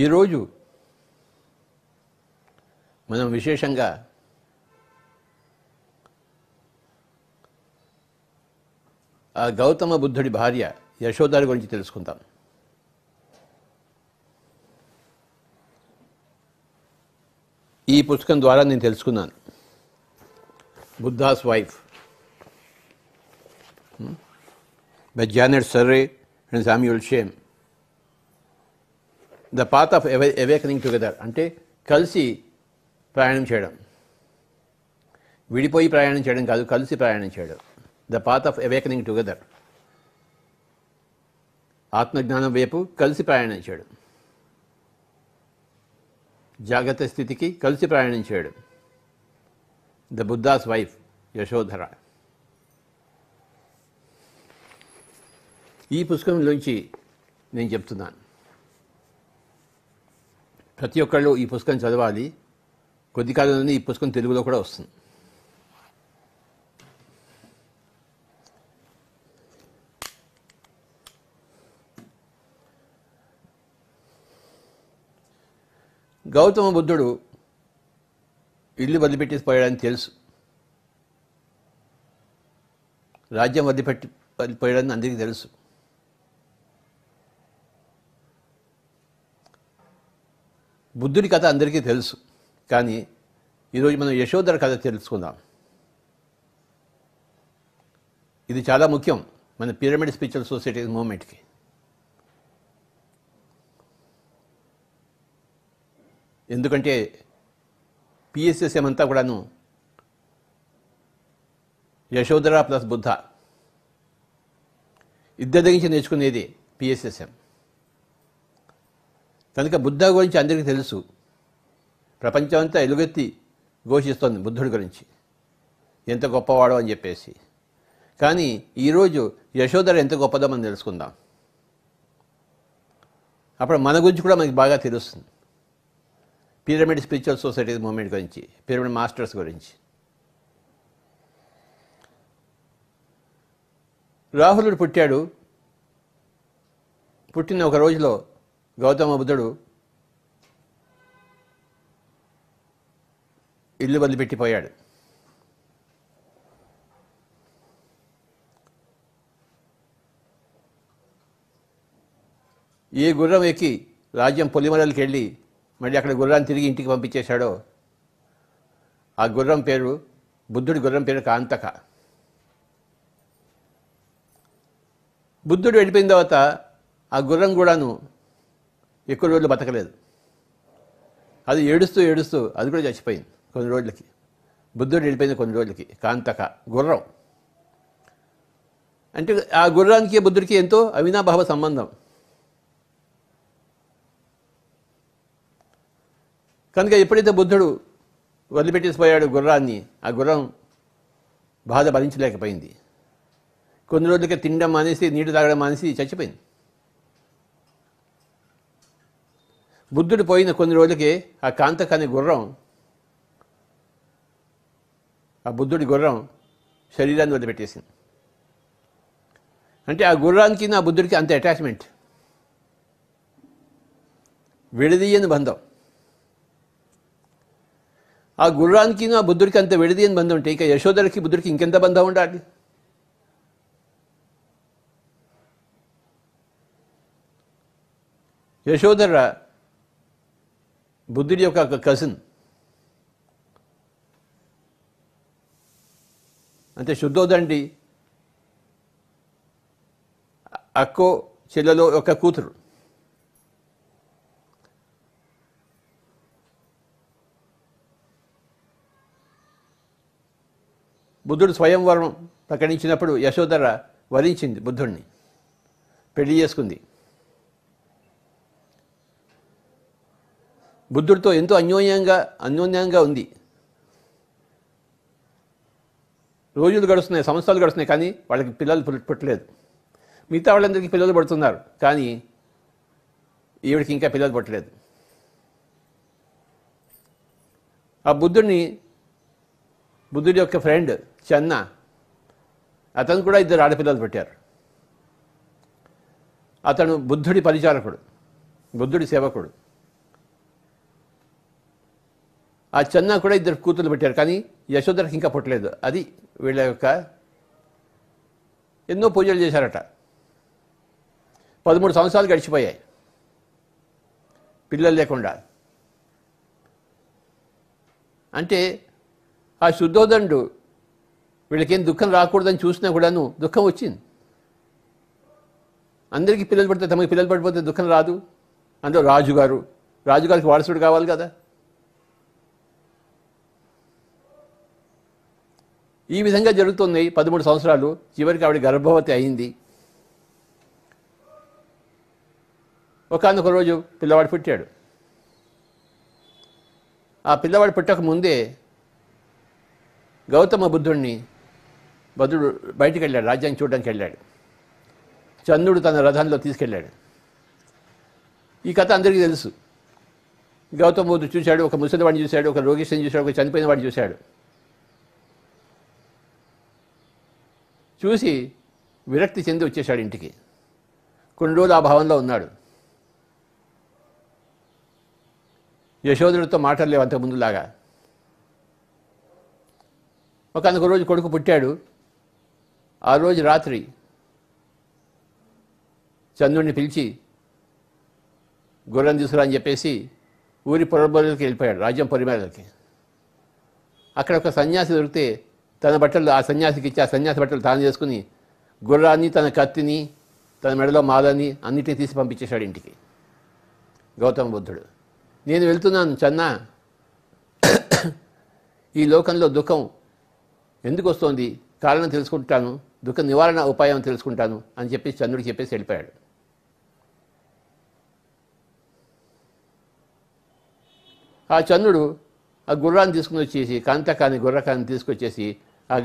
ఈరోజు మనం విశేషంగా ఆ గౌతమ బుద్ధుడి భార్య యశోధర గురించి తెలుసుకుందాం. ఈ పుస్తకం ద్వారా నేను తెలుసుకున్నాను. Buddha's wife by Janet Surrey and Samuel shame. The path of awakening together అంటే కలిసి ప్రయాణం చేయడం, విడిపోయి ప్రయాణం చేయడం కాదు, కలిసి ప్రయాణం చేయడం. The path of awakening together, ఆత్మజ్ఞానం వైపు కలిసి ప్రయాణం చేయడం, జాగ్రత్త స్థితికి కలిసి ప్రయాణం చేయడం. The Buddha's wife Yashodhara. ఈ పుస్తకంలోంచి నేను చెప్తున్నాను, ప్రతి ఒక్కళ్ళు ఈ పుస్తకం చదవాలి. కొద్ది కాలంలోనే ఈ పుస్తకం తెలుగులో కూడా వస్తుంది. గౌతమ బుద్ధుడు ఇల్లు వదిలిపెట్టేసిపోయాడని తెలుసు, రాజ్యం వదిలిపెట్టిపోయాడని అందరికీ తెలుసు. బుద్ధుడి కథ అందరికీ తెలుసు. కానీ ఈరోజు మనం యశోధర కథ తెలుసుకుందాం. ఇది చాలా ముఖ్యం మన పిరమిడ్ స్పిరిచువల్ సొసైటీ మూవ్మెంట్కి. ఎందుకంటే పిఎస్ఎస్ఎం అంతా కూడాను యశోధర ప్లస్ బుద్ధ ఇద్దరి దగ్గర నుంచి నేర్చుకునేది పిఎస్ఎస్ఎం. కనుక బుద్ధ గురించి అందరికీ తెలుసు. ప్రపంచం అంతా ఎలుగెత్తి ఘోషిస్తోంది బుద్ధుడి గురించి, ఎంత గొప్పవాడో అని చెప్పేసి. కానీ ఈరోజు యశోధర ఎంత గొప్పదో మనం తెలుసుకుందాం. అప్పుడు మన గురించి కూడా మనకి బాగా తెలుస్తుంది. పిరమిడ్ స్పిరిచువల్ సొసైటీ మూవ్మెంట్ గురించి, పిరమిడ్ మాస్టర్స్ గురించి. రాహులుడు పుట్టాడు. పుట్టిన ఒక రోజులో గౌతమ బుద్ధుడు ఇల్లు వదిలిపెట్టిపోయాడు. ఏ గుర్రం ఎక్కి రాజ్యం పొలిమరలకి వెళ్ళి మళ్ళీ అక్కడ గుర్రాన్ని తిరిగి ఇంటికి పంపించేశాడో ఆ గుర్రం పేరు, బుద్ధుడి గుర్రం పేరు కాంతక. బుద్ధుడు వెళ్ళిపోయిన తర్వాత ఆ గుర్రం కూడాను ఎక్కువ రోజులు బతకలేదు. అది ఏడుస్తూ ఏడుస్తూ అది కూడా చచ్చిపోయింది కొన్ని రోజులకి. బుద్ధుడు వెళ్ళిపోయింది కొన్ని రోజులకి. కాంతక గుర్రం అంటే ఆ గుర్రానికి బుద్ధుడికి ఎంతో అవినాభావ సంబంధం. కనుక ఎప్పుడైతే బుద్ధుడు వదిలిపెట్టేసిపోయాడు గుర్రాన్ని, ఆ గుర్రం బాధ భరించలేకపోయింది. కొన్ని రోజులకి తినడం మానేసి, నీళ్లు తాగడం మానేసి చచ్చిపోయింది. బుద్ధుడు పోయిన కొన్ని రోజులకి ఆ కాంతక అనే గుర్రం, ఆ బుద్ధుడి గుర్రం శరీరాన్ని వదిలిపెట్టేసింది. అంటే ఆ గుర్రానికి నా బుద్ధుడికి అంత అటాచ్మెంట్, విడదీయని బంధం. ఆ గుర్రానికి నా బుద్ధుడికి అంత విడదీయని బంధం ఉంటే ఇక యశోధరకి బుద్ధుడికి ఇంకెంత బంధం ఉండాలి? యశోధర బుద్ధుడి యొక్క కజిన్, అంటే శుద్ధోదండి అక్కో చెల్లెలో ఒక కూతురు. బుద్ధుడు స్వయంవరం ప్రకటించినప్పుడు యశోధర వరించింది బుద్ధుడిని, పెళ్లి చేసుకుంది. బుద్ధుడితో ఎంతో అన్యోన్యంగా ఉంది. రోజులు గడుస్తున్నాయి, సంవత్సరాలు గడుస్తున్నాయి, కానీ వాళ్ళకి పిల్లలు పుట్టలేదు. మిగతా వాళ్ళందరికీ పిల్లలు పడుతున్నారు, కానీ ఈవిడికి ఇంకా పిల్లలు పుట్టలేదు. ఆ బుద్ధుడి యొక్క ఫ్రెండ్ చెన్న, అతను కూడా ఇద్దరు ఆడపిల్లలు పెట్టారు. అతను బుద్ధుడి పరిచారకుడు, బుద్ధుడి సేవకుడు. ఆ చెన్న కూడా ఇద్దరు కూతుర్లు పెట్టారు, కానీ యశోదరికి ఇంకా పుట్టలేదు. అది వీళ్ళ యొక్క ఎన్నో పూజలు చేశారట. 13 సంవత్సరాలు గడిచిపోయాయి పిల్లలు లేకుండా. అంటే ఆ శుద్ధోదనుడు వీళ్ళకేం దుఃఖం రాకూడదని చూసినా కూడాను దుఃఖం వచ్చింది. అందరికీ పిల్లలు పడితే తమకి పిల్లలు పడిపోతే దుఃఖం రాదు. అందులో రాజుగారికి వారసుడు కావాలి కదా. ఈ విధంగా జరుగుతున్నాయి 13 సంవత్సరాలు. చివరికి ఆవిడ గర్భవతి అయింది. ఒకానొక రోజు పిల్లవాడు పుట్టాడు. ఆ పిల్లవాడు పుట్టక ముందే గౌతమ బుద్ధుడు బయటికి వెళ్ళాడు, రాజ్యాన్ని చూడడానికి వెళ్ళాడు. చంద్రుడు తన రథంలో తీసుకెళ్ళాడు. ఈ కథ అందరికీ తెలుసు. గౌతమ బుద్ధుడు చూశాడు, ఒక ముసలివాడిని చూశాడు, ఒక రోగిష్ఠని చూశాడు, ఒక చనిపోయిన వాడిని చూశాడు. చూసి విరక్తి చెంది వచ్చేశాడు ఇంటికి. కొన్ని రోజులు ఆ భావంలో ఉన్నాడు. యశోదరుడితో మాటలు లేవు అంతకుముందులాగా. ఒకనొక రోజు కొడుకు పుట్టాడు. ఆ రోజు రాత్రి చంద్రుడిని పిలిచి గుర్రం తీసుకురా అని చెప్పేసి ఊరి పొరబోలకి వెళ్ళిపోయాడు, రాజ్యం పొరిమేరలకి. అక్కడ ఒక సన్యాసి దొరికితే తన బట్టలు ఆ సన్యాసికి ఇచ్చి ఆ సన్యాసి బట్టలు తాను చేసుకుని గుర్రాన్ని, తన కత్తిని, తన మెడలో మాలని అన్నిటినీ తీసి పంపించేశాడు ఇంటికి గౌతమ బుద్ధుడు. నేను వెళ్తున్నాను చన్నా, ఈ లోకంలో దుఃఖం ఎందుకు వస్తుంది కారణం తెలుసుకుంటాను, దుఃఖ నివారణ ఉపాయం తెలుసుకుంటాను అని చెప్పేసి చంద్రుడికి చెప్పేసి వెళ్ళిపోయాడు. ఆ చంద్రుడు ఆ గుర్రాన్ని తీసుకుని వచ్చేసి కాంతకాని గుర్రకాన్ని తీసుకొచ్చేసి ఆ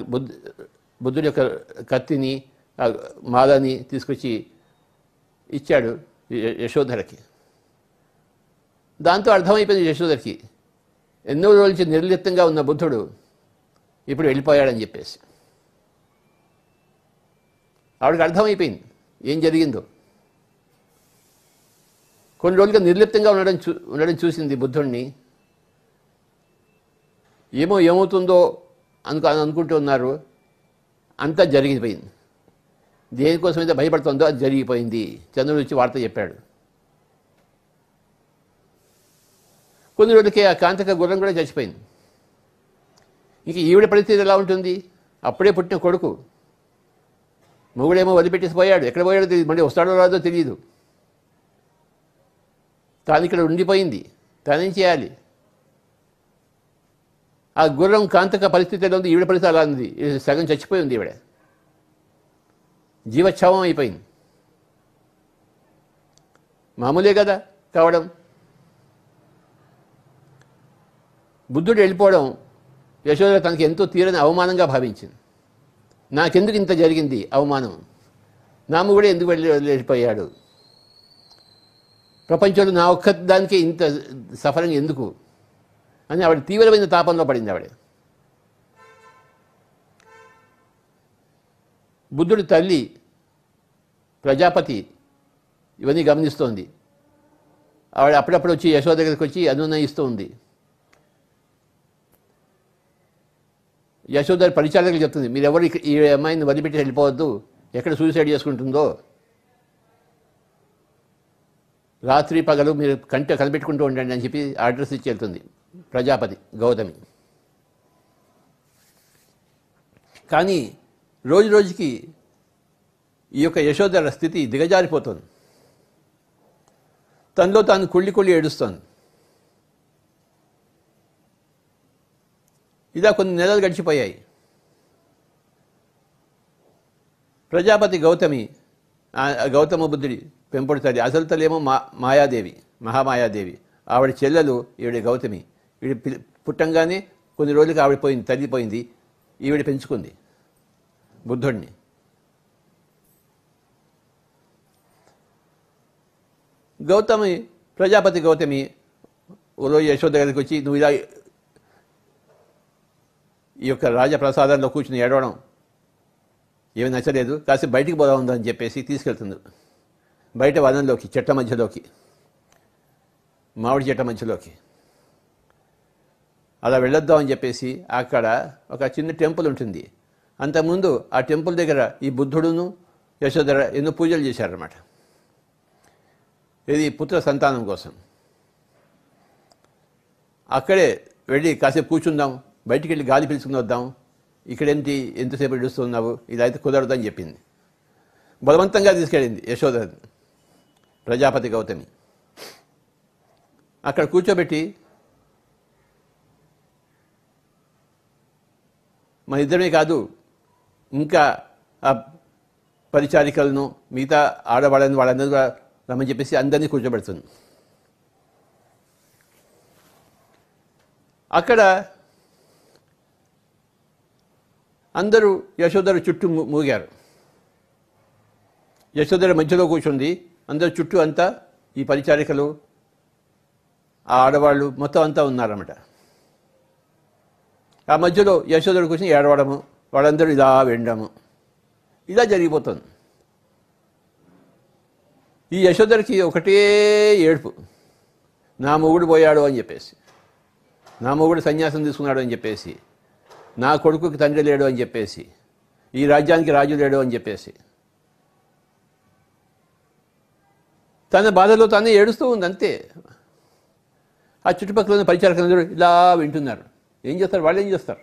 బుద్ధుడి యొక్క కత్తిని, ఆ మాలని తీసుకొచ్చి ఇచ్చాడు యశోధరకి. దాంతో అర్థమైపోయింది యశోదరికి, ఎన్నో రోజుల నుంచి నిర్లిప్తంగా ఉన్న బుద్ధుడు ఇప్పుడు వెళ్ళిపోయాడని చెప్పేసి. ఆవిడకి అర్థమైపోయింది ఏం జరిగిందో. కొన్ని రోజులుగా నిర్లిప్తంగా ఉండడం చూసింది బుద్ధుడిని. ఏమవుతుందో అనుకుంటూ ఉన్నారు. అంతా జరిగిపోయింది. దేనికోసమైతే భయపడుతుందో అది జరిగిపోయింది. చంద్రుడు వచ్చి వార్త చెప్పాడు. కొన్ని రోజులకే ఆ కాంతక గుర్రం కూడా చచ్చిపోయింది. ఇంక ఈవిడ పరిస్థితి ఎలా ఉంటుంది? అప్పుడే పుట్టిన కొడుకు, మొగుడేమో వదిలిపెట్టేసి పోయాడు. ఎక్కడ పోయాడో తెలియదు, మళ్ళీ వస్తాడో రాదో తెలియదు. తాను ఇక్కడ ఉండిపోయింది, తానేం చేయాలి? ఆ గుర్రం కాంతక పరిస్థితి ఎలా ఉంది, ఈవిడ పరిస్థితి అలా ఉంది. సగం చచ్చిపోయింది ఈవిడ, జీవచ్ఛవం అయిపోయింది. మామూలే కదా కావడం. బుద్ధుడు వెళ్ళిపోవడం యశోద తనకి ఎంతో తీరని అవమానంగా భావించింది. నాకెందుకు ఇంత జరిగింది అవమానం, నా మొగుడే ఎందుకు వెళ్ళిపోయాడు, ప్రపంచంలో నా ఒక్కదానికే ఇంత సఫరింగ్ ఎందుకు అని ఆవిడ తీవ్రమైన తాపంలో పడింది. ఆవిడ బుద్ధుడి తల్లి ప్రజాపతి ఇవన్నీ గమనిస్తోంది. ఆవిడ అప్పుడప్పుడు వచ్చి యశోద దగ్గరికి వచ్చి అనునయిస్తూ ఉంది. యశోద పరిచారకులు చెప్తుంది, మీరెవరు ఈ అమ్మాయిని వదిలిపెట్టి వెళ్ళిపోవద్దు, ఎక్కడ సూసైడ్ చేసుకుంటుందో, రాత్రి పగలు మీరు కనిపెట్టుకుంటూ ఉండండి అని చెప్పి అడ్రస్ ఇచ్చి వెళ్తుంది ప్రజాపతి గౌతమి. కానీ రోజు రోజుకి ఈ యొక్క యశోదర స్థితి దిగజారిపోతుంది. తనలో తాను కుళ్ళి ఏడుస్తోంది. ఇలా కొన్ని నెలలు గడిచిపోయాయి. ప్రజాపతి గౌతమ బుద్ధుడి పెంపుడు తల్లి, అసలు తల్లేమో మాయాదేవి, మహామాయాదేవి. ఆవిడ చెల్లెలు ఈవిడ గౌతమి. ఈవిడ పుట్టంగానే కొన్ని రోజులకి ఆవిడ పోయింది, తల్లిపోయింది. ఈవిడ పెంచుకుంది బుద్ధుడిని. ప్రజాపతి గౌతమి రోజు యశోద దగ్గరికి వచ్చి, నువ్వు ఇలా ఈ యొక్క రాజప్రసాదంలో కూర్చుని ఏడవడం ఏమి నచ్చలేదు, కాసేపు బయటికి పోదా ఉందని చెప్పేసి తీసుకెళ్తుంది బయట వనంలోకి, చెట్ల మధ్యలోకి, మామిడి చెట్ల మధ్యలోకి. అలా వెళ్ళొద్దామని చెప్పేసి అక్కడ ఒక చిన్న టెంపుల్ ఉంటుంది. అంతకుముందు ఆ టెంపుల్ దగ్గర ఈ బుద్ధుడును యశోధర ఎన్నో పూజలు చేశారన్నమాట. ఇది పుత్ర సంతానం కోసం. అక్కడే వెళ్ళి కాసేపు కూర్చుందాం, బయటికి వెళ్ళి గాలి పీల్చుకుని వద్దాం, ఇక్కడేంటి ఎంతసేపు ఏడుస్తున్నావు, ఇలా అయితే కుదరదని చెప్పింది. బలవంతంగా తీసుకెళ్ళింది యశోధర ప్రజాపతి గౌతమి. అక్కడ కూర్చోబెట్టి మన ఇద్దరమే కాదు ఇంకా ఆ పరిచారికలను మిగతా ఆడవాళ్ళని వాళ్ళందరూ కూడా రమ్మని చెప్పేసి అందరినీ కూర్చోబెడుతుంది. అక్కడ అందరూ యశోధర చుట్టూ మూగారు. యశోధర మధ్యలో కూర్చుంది. అందరూ చుట్టూ అంతా ఈ పరిచారికలు ఆ ఆడవాళ్ళు మొత్తం అంతా ఉన్నారన్నమాట. ఆ మధ్యలో యశోధర కూర్చొని ఏడవడము, వాళ్ళందరూ ఇలా వినడము, ఇలా జరిగిపోతుంది. ఈ యశోధరకి ఒకటే ఏడుపు, నా మొగుడు పోయాడు అని చెప్పేసి, నా మొగుడు సన్యాసం తీసుకున్నాడు అని చెప్పేసి, నా కొడుకుకి తండ్రి లేడు అని చెప్పేసి, ఈ రాజ్యానికి రాజు లేడు అని చెప్పేసి తన బాధలో తానే ఏడుస్తూ ఉంది అంతే. ఆ చుట్టుపక్కల ఉన్న పరిచారకులందరూ ఇలా వింటున్నారు. ఏం చేస్తారు వాళ్ళు? ఏం చేస్తారు?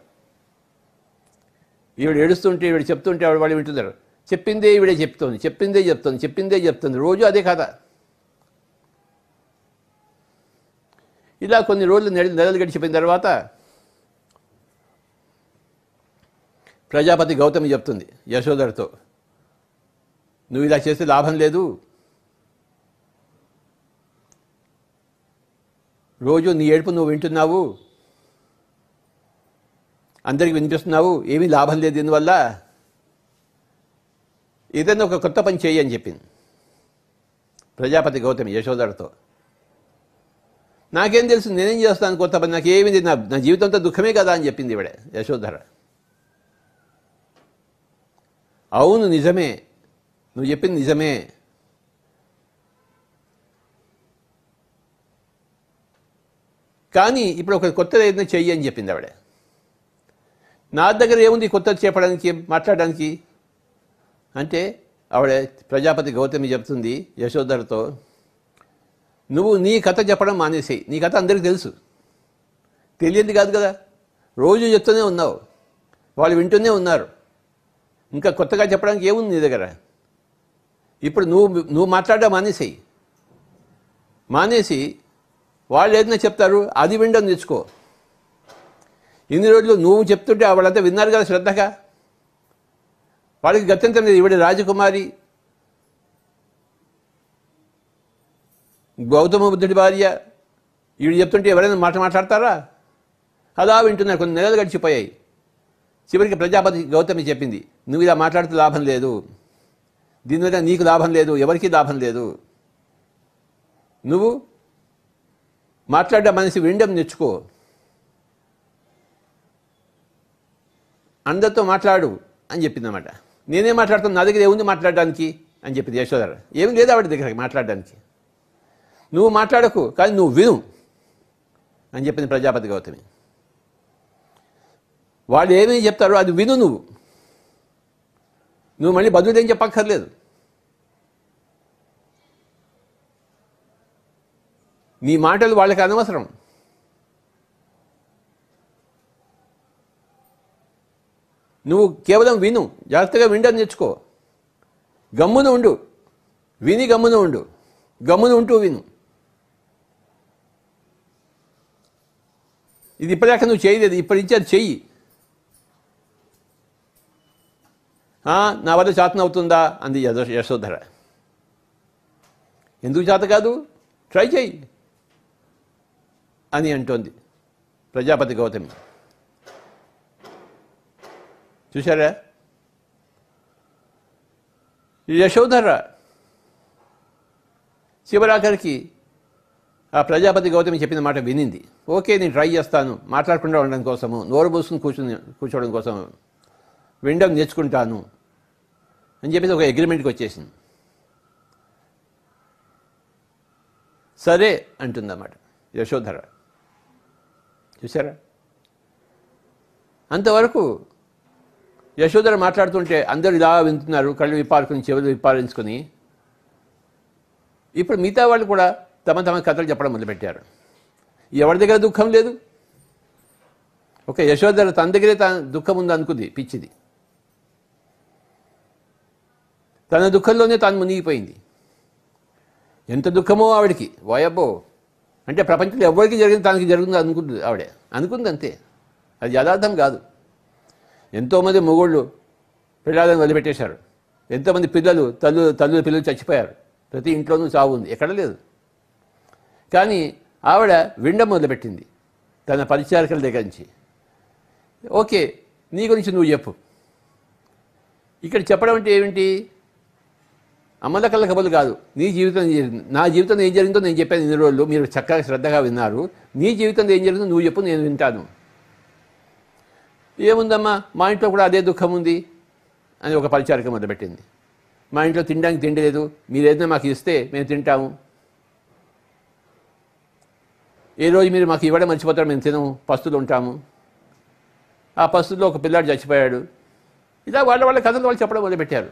ఈవిడ ఏడుస్తుంటే ఈవిడ చెప్తుంటే వాళ్ళు వింటున్నారు. చెప్పిందే ఈవిడే చెప్తోంది, చెప్పిందే చెప్తుంది, చెప్పిందే చెప్తుంది, రోజు అదే కథ. ఇలా కొన్ని రోజులు నెలలు గడిచిపోయిన తర్వాత ప్రజాపతి గౌతమి చెప్తుంది యశోధరతో, నువ్వు ఇలా చేస్తే లాభం లేదు, రోజు నీ ఏడుపు నువ్వు వింటున్నావు, అందరికి వినిపిస్తున్నావు, ఏమీ లాభం లేదు దీనివల్ల, ఏదైనా ఒక కొత్త పని చేయి అని చెప్పింది ప్రజాపతి గౌతమి యశోధరతో. నాకేం తెలుసు, నేనేం చేస్తాను కొత్త పని, నాకేమీ నా జీవితంతో దుఃఖమే కదా అని చెప్పింది ఇవిడ యశోధర. అవును నిజమే, నువ్వు చెప్పింది నిజమే, కానీ ఇప్పుడు ఒక కొత్తది ఏదైనా చెయ్యి అని చెప్పింది ఆవిడ. నా దగ్గర ఏముంది కొత్తది చెప్పడానికి, మాట్లాడడానికి అంటే ఆవిడ ప్రజాపతి గౌతమి చెప్తుంది యశోధరతో, నువ్వు నీ కథ చెప్పడం మానేసేయి, నీ కథ అందరికీ తెలుసు, తెలియదు కాదు కదా, రోజు చెప్తూనే ఉన్నావు, వాళ్ళు వింటూనే ఉన్నారు, ఇంకా కొత్తగా చెప్పడానికి ఏముంది నీ దగ్గర? ఇప్పుడు నువ్వు మాట్లాడడం మానేసి వాళ్ళు ఏదైనా చెప్తారు అది వినడం నేర్చుకో. ఇన్ని రోజులు నువ్వు చెప్తుంటే వాళ్ళంతా విన్నారు కదా శ్రద్ధగా, వాళ్ళకి గత్యంతరం లేదు. ఈవిడ రాజకుమారి, గౌతమ బుద్ధుడి భార్య, ఈవిడ చెప్తుంటే ఎవరైనా మాట్లాడతారా? అలా వింటున్నారు. కొన్ని నెలలు గడిచిపోయాయి. చివరికి ప్రజాపతి గౌతమి చెప్పింది, నువ్వు ఇలా మాట్లాడుతూ లాభం లేదు, దీనివల్ల నీకు లాభం లేదు, ఎవరికీ లాభం లేదు, నువ్వు మాట్లాడడం మనిషి వినడం నేర్చుకో, అందరితో మాట్లాడు అని చెప్పిందన్నమాట. నేనే మాట్లాడుతాను, నా దగ్గర ఏముంది మాట్లాడడానికి అని చెప్పింది యశోధర. ఏమి లేదు ఆవిడ దగ్గర మాట్లాడడానికి, నువ్వు మాట్లాడకు కానీ నువ్వు విను అని చెప్పింది ప్రజాపతి గౌతమి. వాళ్ళు ఏమేమి చెప్తారో అది విను, నువ్వు మళ్ళీ బదులు ఏం చెప్పక్కర్లేదు. నీ మాటలు వాళ్ళకి అనవసరం. నువ్వు కేవలం విను, జాగ్రత్తగా వినడం నేర్చుకో, గమ్మున ఉండు, విని గమ్మున ఉండు, గమ్మున ఉంటూ విను. ఇది ఇప్పటిదాకా నువ్వు చేయలేదు, ఇప్పటి నుంచి అది చెయ్యి. నా వల్ల చేతన అవుతుందా అంది యశోధర. ఎందుకు చేత కాదు, ట్రై చేయి అని అంటోంది ప్రజాపతి గౌతమి. చూశారా, యశోధర చివరాఖరికి ఆ ప్రజాపతి గౌతమి చెప్పిన మాట వినింది. ఓకే, నేను ట్రై చేస్తాను, మాట్లాడకుండా ఉండడం కోసము, నోరు మూసుకుని కూర్చోవడం కోసం వినడం నేర్చుకుంటాను అని చెప్పేసి ఒక అగ్రిమెంట్కి వచ్చేసింది. సరే అంటుందన్నమాట యశోధర. చూసారా, అంతవరకు యశోదర మాట్లాడుతుంటే అందరూ ఇలా వింటున్నారు, కళ్ళు విప్పారుకుని చెవులు విప్పారించుకొని. ఇప్పుడు మిగతా వాళ్ళు కూడా తమ తమ కథలు చెప్పడం మొదలుపెట్టారు. ఎవరి దగ్గర దుఃఖం లేదు. ఒక యశోదర తన దగ్గరే తన దుఃఖం ఉంది అనుకుంది, పిచ్చిది. తన దుఃఖంలోనే తాను మునిగిపోయింది. ఎంత దుఃఖమో ఆవిడికి, వాయబ్బో. అంటే ప్రపంచంలో ఎవరికి జరిగింది తనకి జరుగుతుంది అనుకుంటుంది ఆవిడే, అనుకుంది అంతే. అది యథార్థం కాదు. ఎంతోమంది మొగోళ్ళు పిల్లలను వదిలిపెట్టేశారు. ఎంతోమంది పిల్లలు తల్లుల పిల్లలు చచ్చిపోయారు. ప్రతి ఇంట్లోనూ చావు ఉంది, ఎక్కడ లేదు. కానీ ఆవిడ వినడం మొదలుపెట్టింది తన పరిచారకుల దగ్గర నుంచి. ఓకే, నీ గురించి నువ్వు చెప్పు. ఇక్కడ చెప్పడం అంటే ఏమిటి? అమ్మల కళ్ళ కబులు కాదు. నీ జీవితం నా జీవితంలో ఏం జరిగిందో నేను చెప్పాను ఇన్ని రోజులు, మీరు చక్కగా శ్రద్ధగా విన్నారు. నీ జీవితంలో ఏం జరిగిందో నువ్వు చెప్పు, నేను వింటాను. ఏముందమ్మా, మా ఇంట్లో కూడా అదే దుఃఖం ఉంది అని ఒక పరిచారిక మొదలుపెట్టింది. మా ఇంట్లో తినడానికి తిండి లేదు, మీరు ఏదైనా మాకు ఇస్తే మేము తింటాము. ఏ రోజు మీరు మాకు ఇవ్వడం మర్చిపోతారు, మేము తినము, పస్తులు ఉంటాము. ఆ పస్తుల్లో ఒక పిల్లాడు చచ్చిపోయాడు. ఇలా వాళ్ళ కథలు వాళ్ళు చెప్పడం మొదలుపెట్టారు.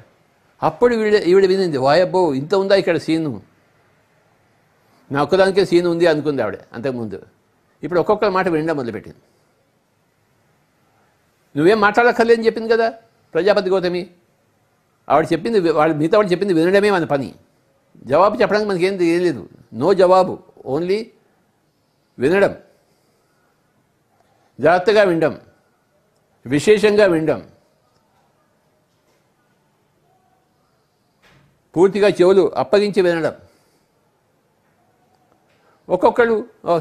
అప్పుడు ఈవిడ వినింది, వాయబ్బో ఇంత ఉందా ఇక్కడ సీను, నా ఒక్కదానికే సీను ఉంది అనుకుంది ఆవిడ అంతకుముందు. ఇప్పుడు ఒక్కొక్క మాట వినడం మొదలుపెట్టింది. నువ్వేం మాట్లాడక్కర్లేదని చెప్పింది కదా ప్రజాపతి గౌతమి. ఆవిడ చెప్పింది, మిగతా వాళ్ళు చెప్పింది వినడమే మన పని. జవాబు చెప్పడానికి మనకి ఏం లేదు. నో జవాబు, ఓన్లీ వినడం, జాగ్రత్తగా వినడం, విశేషంగా వినడం, పూర్తిగా చెవులు అప్పగించి వినడం. ఒక్కొక్కళ్ళు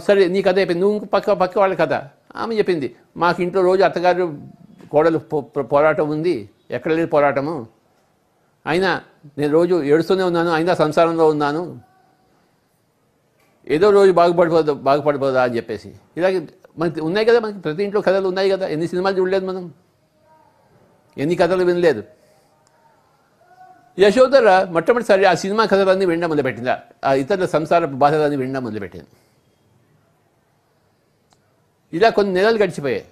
సరే నీ కథ అయిపోయింది, నువ్వు పక్క వాళ్ళ కథ. ఆమె చెప్పింది, మాకు ఇంట్లో రోజు అత్తగారు కోడలు పోరాటం ఉంది, ఎక్కడ లేదు పోరాటము. అయినా నేను రోజు ఏడుస్తూనే ఉన్నాను, అయినా సంసారంలో ఉన్నాను, ఏదో రోజు బాగుపడిపోదా అని చెప్పేసి. ఇలాగే మనకి ఉన్నాయి కదా, మనకి ప్రతి ఇంట్లో కథలు ఉన్నాయి కదా. ఎన్ని సినిమాలు చూడలేదు మనం, ఎన్ని కథలు వినలేదు. యశోదర మొట్టమొదటిసారి ఆ సినిమా కథలన్నీ వినడం మొదలుపెట్టింది, ఆ ఇతరుల సంసార బాధలన్నీ వినడం మొదలుపెట్టింది. ఇలా కొన్ని నెలలు గడిచిపోయాయి.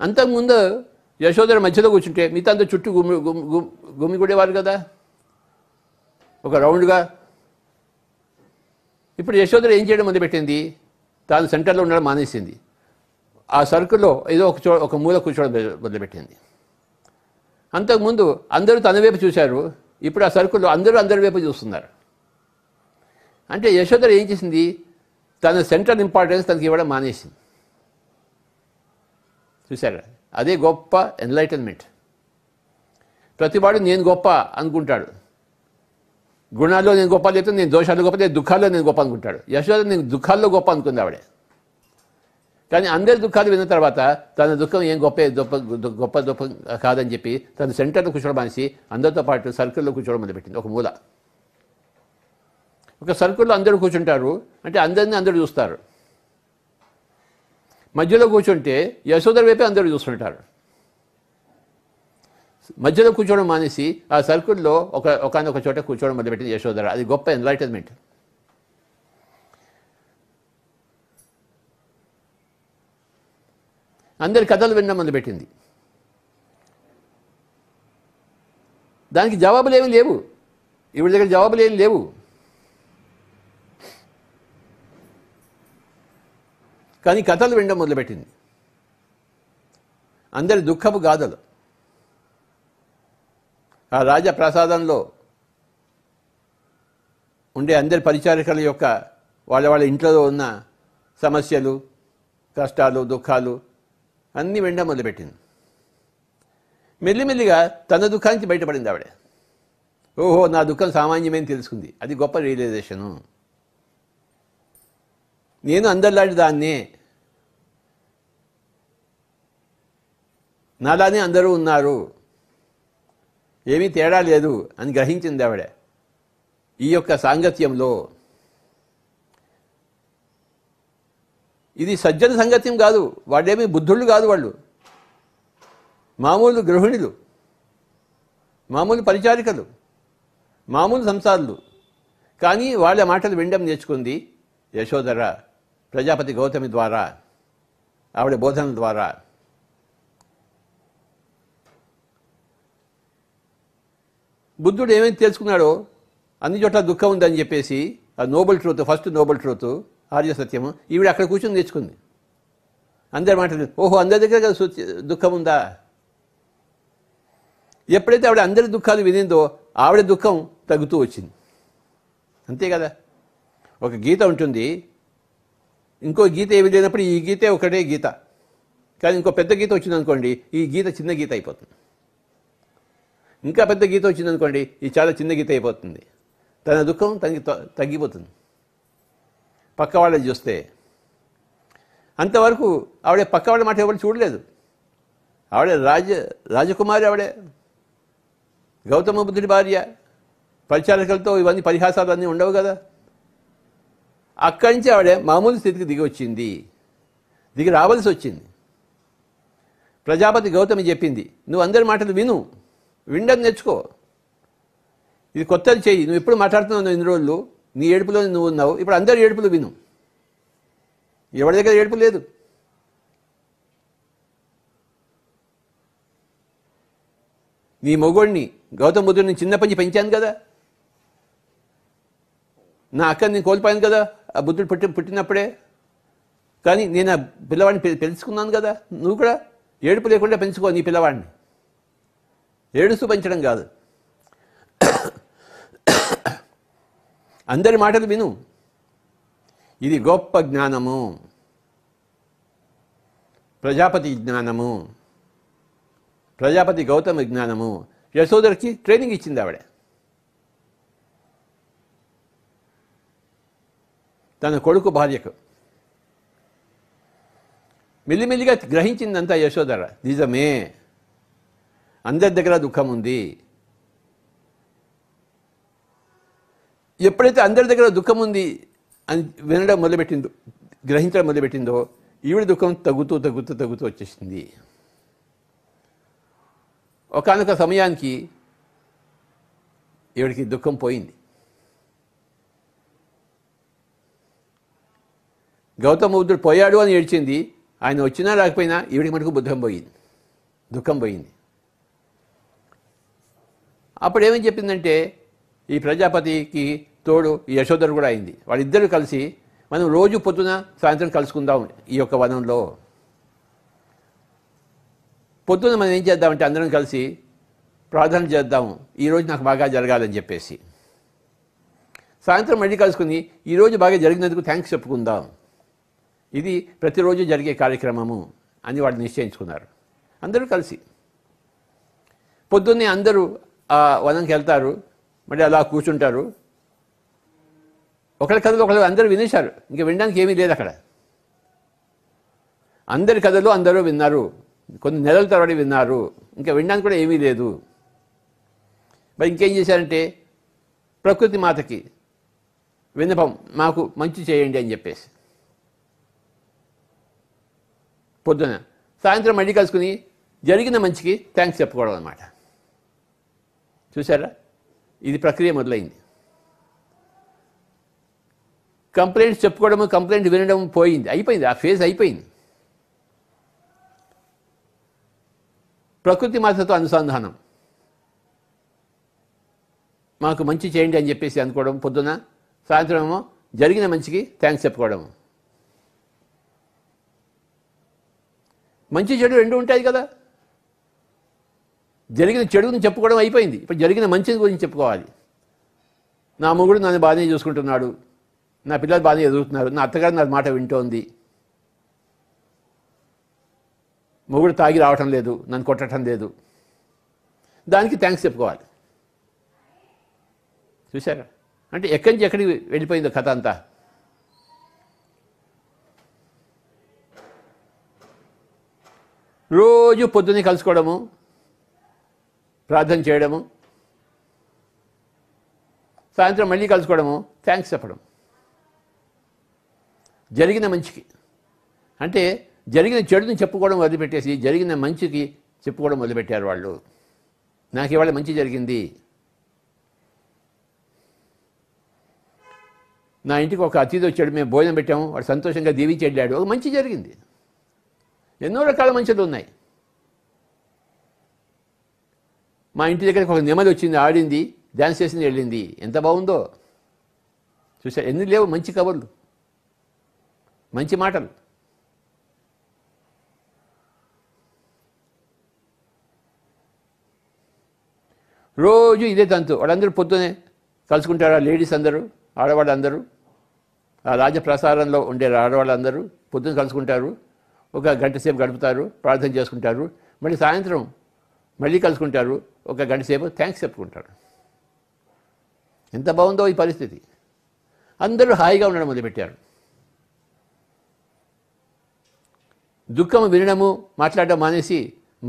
అంతకుముందు యశోదర మధ్యలో కూర్చుంటే మిగతా అంతా చుట్టూ గుమిగూడేవారు కదా ఒక రౌండ్గా. ఇప్పుడు యశోదర ఏం చేయడం మొదలుపెట్టింది, తాను సెంటర్లో ఉండడం మానేసింది. ఆ సర్కిల్లో ఏదో ఒక మూల కూర్చోవడం మొదలుపెట్టింది. అంతకుముందు అందరూ తన వైపు చూశారు, ఇప్పుడు ఆ సర్కిల్లో అందరి వైపు చూస్తున్నారు. అంటే యశోదర ఏం చేసింది, తన సెంట్రల్ ఇంపార్టెన్స్ తనకి ఇవ్వడం మానేసింది. చూశారా, అదే గొప్ప ఎన్లైటన్మెంట్. ప్రతివాడు నేను గొప్ప అనుకుంటాడు. గుణాల్లో నేను గొప్ప, లేకపోతే నేను దోషాల్లో గొప్ప, లేదు దుఃఖాల్లో నేను గొప్ప అనుకుంటాడు. యశోదర నేను దుఃఖాల్లో గొప్ప అనుకుంది ఆవిడే. కానీ అందరి దుఃఖాలు విన్న తర్వాత తన దుఃఖం ఏం గొప్ప కాదని చెప్పి తన సెంటర్లో కూర్చోవడం మానేసి అందరితో పాటు సర్కిల్లో కూర్చోవడం మొదలుపెట్టింది. ఒక మూల, ఒక సర్కిల్లో అందరూ కూర్చుంటారు అంటే అందరినీ అందరూ చూస్తారు. మధ్యలో కూర్చుంటే యశోదర వైపే అందరూ చూస్తుంటారు. మధ్యలో కూర్చోవడం మానేసి ఆ సర్కిల్లో ఒక చోట కూర్చోవడం మొదలుపెట్టింది యశోదర. అది గొప్ప ఎన్లైటన్మెంట్. అందరి కథలు వినడం మొదలుపెట్టింది. దానికి జవాబులు ఏమీ లేవు, ఈవిడ దగ్గర జవాబులు ఏమి లేవు. కానీ కథలు వినడం మొదలుపెట్టింది. అందరి దుఃఖపు గాథలు. ఆ రాజప్రసాదంలో ఉండే అందరి పరిచారికల యొక్క వాళ్ళ ఇంట్లో ఉన్న సమస్యలు, కష్టాలు, దుఃఖాలు అన్నీ వినడం మొదలుపెట్టింది. మెల్లిమెల్లిగా తన దుఃఖానికి బయటపడింది ఆవిడ. ఓహో, నా దుఃఖం సామాన్యమని తెలుసుకుంది. అది గొప్ప రియలైజేషను. నేను అందరిలాంటి దాన్నే, నాలానే అందరూ ఉన్నారు, ఏమీ తేడా లేదు అని గ్రహించింది ఆవిడ ఈ యొక్క సాంగత్యంలో. ఇది సజ్జన సంగత్యం కాదు, వాళ్ళేమీ బుద్ధుళ్ళు కాదు, వాళ్ళు మామూలు గృహిణులు, మామూలు పరిచారికలు, మామూలు సంసారులు. కానీ వాళ్ళ మాటలు వినడం నేర్చుకుంది యశోదర ప్రజాపతి గౌతమి ద్వారా. ఆవిడ బోధనల ద్వారా. బుద్ధుడు ఏమైతే తెలుసుకున్నాడో అన్ని చోట్ల దుఃఖం ఉందని చెప్పేసి ఆ Nobel truth, first Nobel truth Arya సత్యము ఈవిడ అక్కడ కూర్చొని నేర్చుకుంది. అందరి మాటలు, ఓహో అందరి దగ్గర కదా దుఃఖం ఉందా. ఎప్పుడైతే ఆవిడ అందరి దుఃఖాలు వినిందో ఆవిడ దుఃఖం తగ్గుతూ వచ్చింది. అంతే కదా. ఒక గీత ఉంటుంది, ఇంకో గీత ఏమి లేనప్పుడు ఈ గీతే ఒకటే గీత, కానీ ఇంకో పెద్ద గీత వచ్చిందనుకోండి ఈ గీత చిన్న గీత అయిపోతుంది. ఇంకా పెద్ద గీత వచ్చిందనుకోండి ఇది చాలా చిన్న గీత అయిపోతుంది. తన దుఃఖం తనకి తగ్గిపోతుంది. పక్క వాళ్ళని చూస్తే అంతవరకు ఆవిడ పక్క వాళ్ళ మాట ఎవరు చూడలేదు. ఆవిడ రాజకుమారి, ఆవిడే గౌతమ బుద్ధుడి భార్య. పరిచారకులతో ఇవన్నీ పరిహాసాలు అన్నీ ఉండవు కదా. అక్కడి నుంచి ఆవిడ మామూలు స్థితికి దిగి వచ్చింది, దిగి రావాల్సి వచ్చింది. ప్రజాపతి గౌతమి చెప్పింది, నువ్వు అందరి మాటలు విను, వినడం నేర్చుకో, ఇది కొత్తది చెయ్యి. నువ్వు ఎప్పుడు మాట్లాడుతున్నావు ఇన్ని రోజులు, నీ ఏడుపులో నువ్వు ఉన్నావు, ఇప్పుడు అందరి ఏడుపులు విను. ఎవరి దగ్గర ఏడుపు లేదు. నీ మొగోడిని గౌతమ బుద్ధుడిని చిన్నప్పటి నుంచి పెంచాను కదా, నా అక్కని నేను కోల్పోయాను కదా ఆ బుద్ధుడు పుట్టినప్పుడే, కానీ నేను ఆ పిల్లవాడిని పెంచుకున్నాను కదా. నువ్వు కూడా ఏడుపు లేకుండా పెంచుకో నీ పిల్లవాడిని. ఏడుస్తూ పెంచడం కాదు, అందరి మాటలు విను. ఇది గొప్ప జ్ఞానము, ప్రజాపతి జ్ఞానము, ప్రజాపతి గౌతమ జ్ఞానము. యశోదరికి ట్రైనింగ్ ఇచ్చింది ఆవిడ. తన కొడుకు భార్యకు మెల్లిమెల్లిగా గ్రహించిందంతా యశోదర. నిజమే, అందరి దగ్గర దుఃఖం ఉంది. ఎప్పుడైతే అందరి దగ్గర దుఃఖం ఉంది అని వినడం మొదలుపెట్టిందో, గ్రహించడం మొదలుపెట్టిందో, ఈవిడ దుఃఖం తగ్గుతూ తగ్గుతూ తగ్గుతూ వచ్చేసింది. ఒకానొక సమయానికి ఈవిడికి దుఃఖం పోయింది. గౌతమ బుద్ధుడు పోయాడు అని ఏడ్చింది. ఆయన వచ్చినా రాకపోయినా ఈవిడికి మటుకు దుఃఖం పోయింది. అప్పుడు ఏమని చెప్పిందంటే, ఈ ప్రజాపతికి తోడు ఈ యశోదరు కూడా అయింది. వాళ్ళిద్దరూ కలిసి మనం రోజు పొద్దున సాయంత్రం కలుసుకుందాం ఈ యొక్క వనంలో. పొద్దున మనం ఏం చేద్దామంటే అందరం కలిసి ప్రార్థన చేద్దాము, ఈరోజు నాకు బాగా జరగాలని చెప్పేసి. సాయంత్రం మళ్ళీ కలుసుకుని ఈరోజు బాగా జరిగినందుకు థ్యాంక్స్ చెప్పుకుందాం. ఇది ప్రతిరోజు జరిగే కార్యక్రమము అని వాళ్ళు నిశ్చయించుకున్నారు. అందరూ కలిసి పొద్దున్నే అందరూ ఆ వనంకి వెళ్తారు, మళ్ళీ అలా కూర్చుంటారు. ఒకరి కథలు ఒకరు అందరూ వినేశారు, ఇంకా వినడానికి ఏమీ లేదు అక్కడ. అందరి కథలు అందరూ విన్నారు, కొన్ని నెలల తరబడి విన్నారు, ఇంకా వినడానికి కూడా ఏమీ లేదు. మరి ఇంకేం చేశారంటే, ప్రకృతి మాతకి విన్నపం, మాకు మంచి చేయండి అని చెప్పేసి పొద్దున. సాయంత్రం మళ్ళీ కలుసుకుని జరిగిన మంచికి థ్యాంక్స్ చెప్పుకోవడం అన్నమాట. చూసారా, ఇది ప్రక్రియ మొదలైంది. కంప్లైంట్స్ చెప్పుకోవడము, కంప్లైంట్ వినడం అయిపోయింది, ఆ ఫేజ్ అయిపోయింది. ప్రకృతి మాతతో అనుసంధానం, మాకు మంచి చేయండి అని చెప్పేసి అనుకోవడం పొద్దున, సాయంత్రం ఏమో జరిగిన మంచికి థ్యాంక్స్ చెప్పుకోవడం. మంచి చెడు రెండు ఉంటాయి కదా. జరిగిన చెడుని చెప్పుకోవడం అయిపోయింది, ఇప్పుడు జరిగిన మంచిని గురించి చెప్పుకోవాలి. నా మొగుడు నన్ను బాగానే చూసుకుంటున్నాడు, నా పిల్లలు బాగానే ఎదుగుతున్నారు, నా అత్తగారు నా మాట వింటోంది, మొగుడు తాగి రావటం లేదు, నన్ను కొట్టడం లేదు, దానికి థ్యాంక్స్ చెప్పుకోవాలి. చూసారా, అంటే ఎక్కడి నుంచి ఎక్కడికి వెళ్ళిపోయిందో కథ అంతా. రోజు పొద్దున్నే కలుసుకోవడము, ప్రార్థన చేయడము, సాయంత్రం మళ్ళీ కలుసుకోవడము, థ్యాంక్స్ చెప్పడం. జరిగిన మంచికి, అంటే జరిగిన చెడుని చెప్పుకోవడం వదిలిపెట్టేసి జరిగిన మంచికి చెప్పుకోవడం మొదలుపెట్టారు వాళ్ళు. నాకు ఇవాళ మంచి జరిగింది, నా ఇంటికి ఒక అతిథి వచ్చాడు, మేము భోజనం పెట్టాము, వాడు సంతోషంగా దీవించి వెళ్ళాడు, ఒక మంచి జరిగింది. ఎన్నో రకాల మంచిలు ఉన్నాయి. మా ఇంటి దగ్గరికి ఒక నెమలి వచ్చింది, ఆడింది, డ్యాన్స్ చేసింది, వెళ్ళింది. ఎంత బాగుందో చూసారు. ఎన్ని లేవు మంచి కబుర్లు, మంచి మాటలు. రోజు ఇదే తంతు. వాళ్ళందరూ పొద్దునే కలుసుకుంటారు, ఆ లేడీస్ అందరూ, ఆడవాళ్ళందరూ, ఆ రాజప్రసారంలో ఉండే ఆడవాళ్ళందరూ పొద్దున కలుసుకుంటారు, ఒక గంట సేపు గడుపుతారు, ప్రార్థన చేసుకుంటారు. మళ్ళీ సాయంత్రం మళ్ళీ కలుసుకుంటారు, ఒక గంట సేపు థ్యాంక్స్ చెప్పుకుంటారు. ఎంత బాగుందో ఈ పరిస్థితి. అందరూ హాయిగా ఉండడం మొదలుపెట్టారు. దుఃఖం వినడము, మాట్లాడడం మానేసి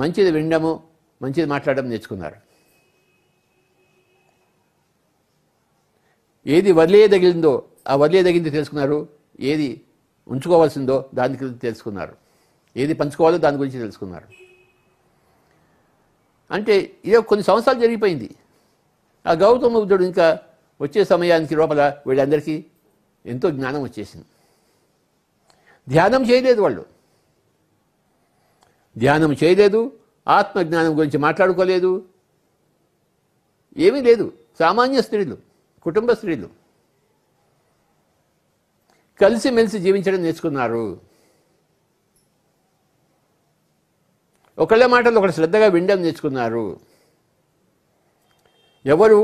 మంచిది వినడము, మంచిది మాట్లాడడం నేర్చుకున్నారు. ఏది వదిలేయదగిలిందో ఆ వదిలేయదగింది తెలుసుకున్నారు, ఏది ఉంచుకోవాల్సిందో దాని గురించి తెలుసుకున్నారు, ఏది పంచుకోవాలో దాని గురించి తెలుసుకున్నారు. అంటే ఇదే కొన్ని సంవత్సరాలు జరిగిపోయింది. ఆ గౌతమ బుద్ధుడు ఇంకా వచ్చే సమయానికి లోపల వీళ్ళందరికీ ఎంతో జ్ఞానం వచ్చేసింది. ధ్యానం చేయలేదు వాళ్ళు, ధ్యానం చేయలేదు, ఆత్మజ్ఞానం గురించి మాట్లాడుకోలేదు, ఏమీ లేదు. సామాన్య స్త్రీలు, కుటుంబ స్త్రీలు కలిసిమెలిసి జీవించడం నేర్చుకున్నారు. ఒకళ్ళ మాటలు ఒకళ్ళు శ్రద్ధగా వినడం నేర్చుకున్నారు. ఎవరు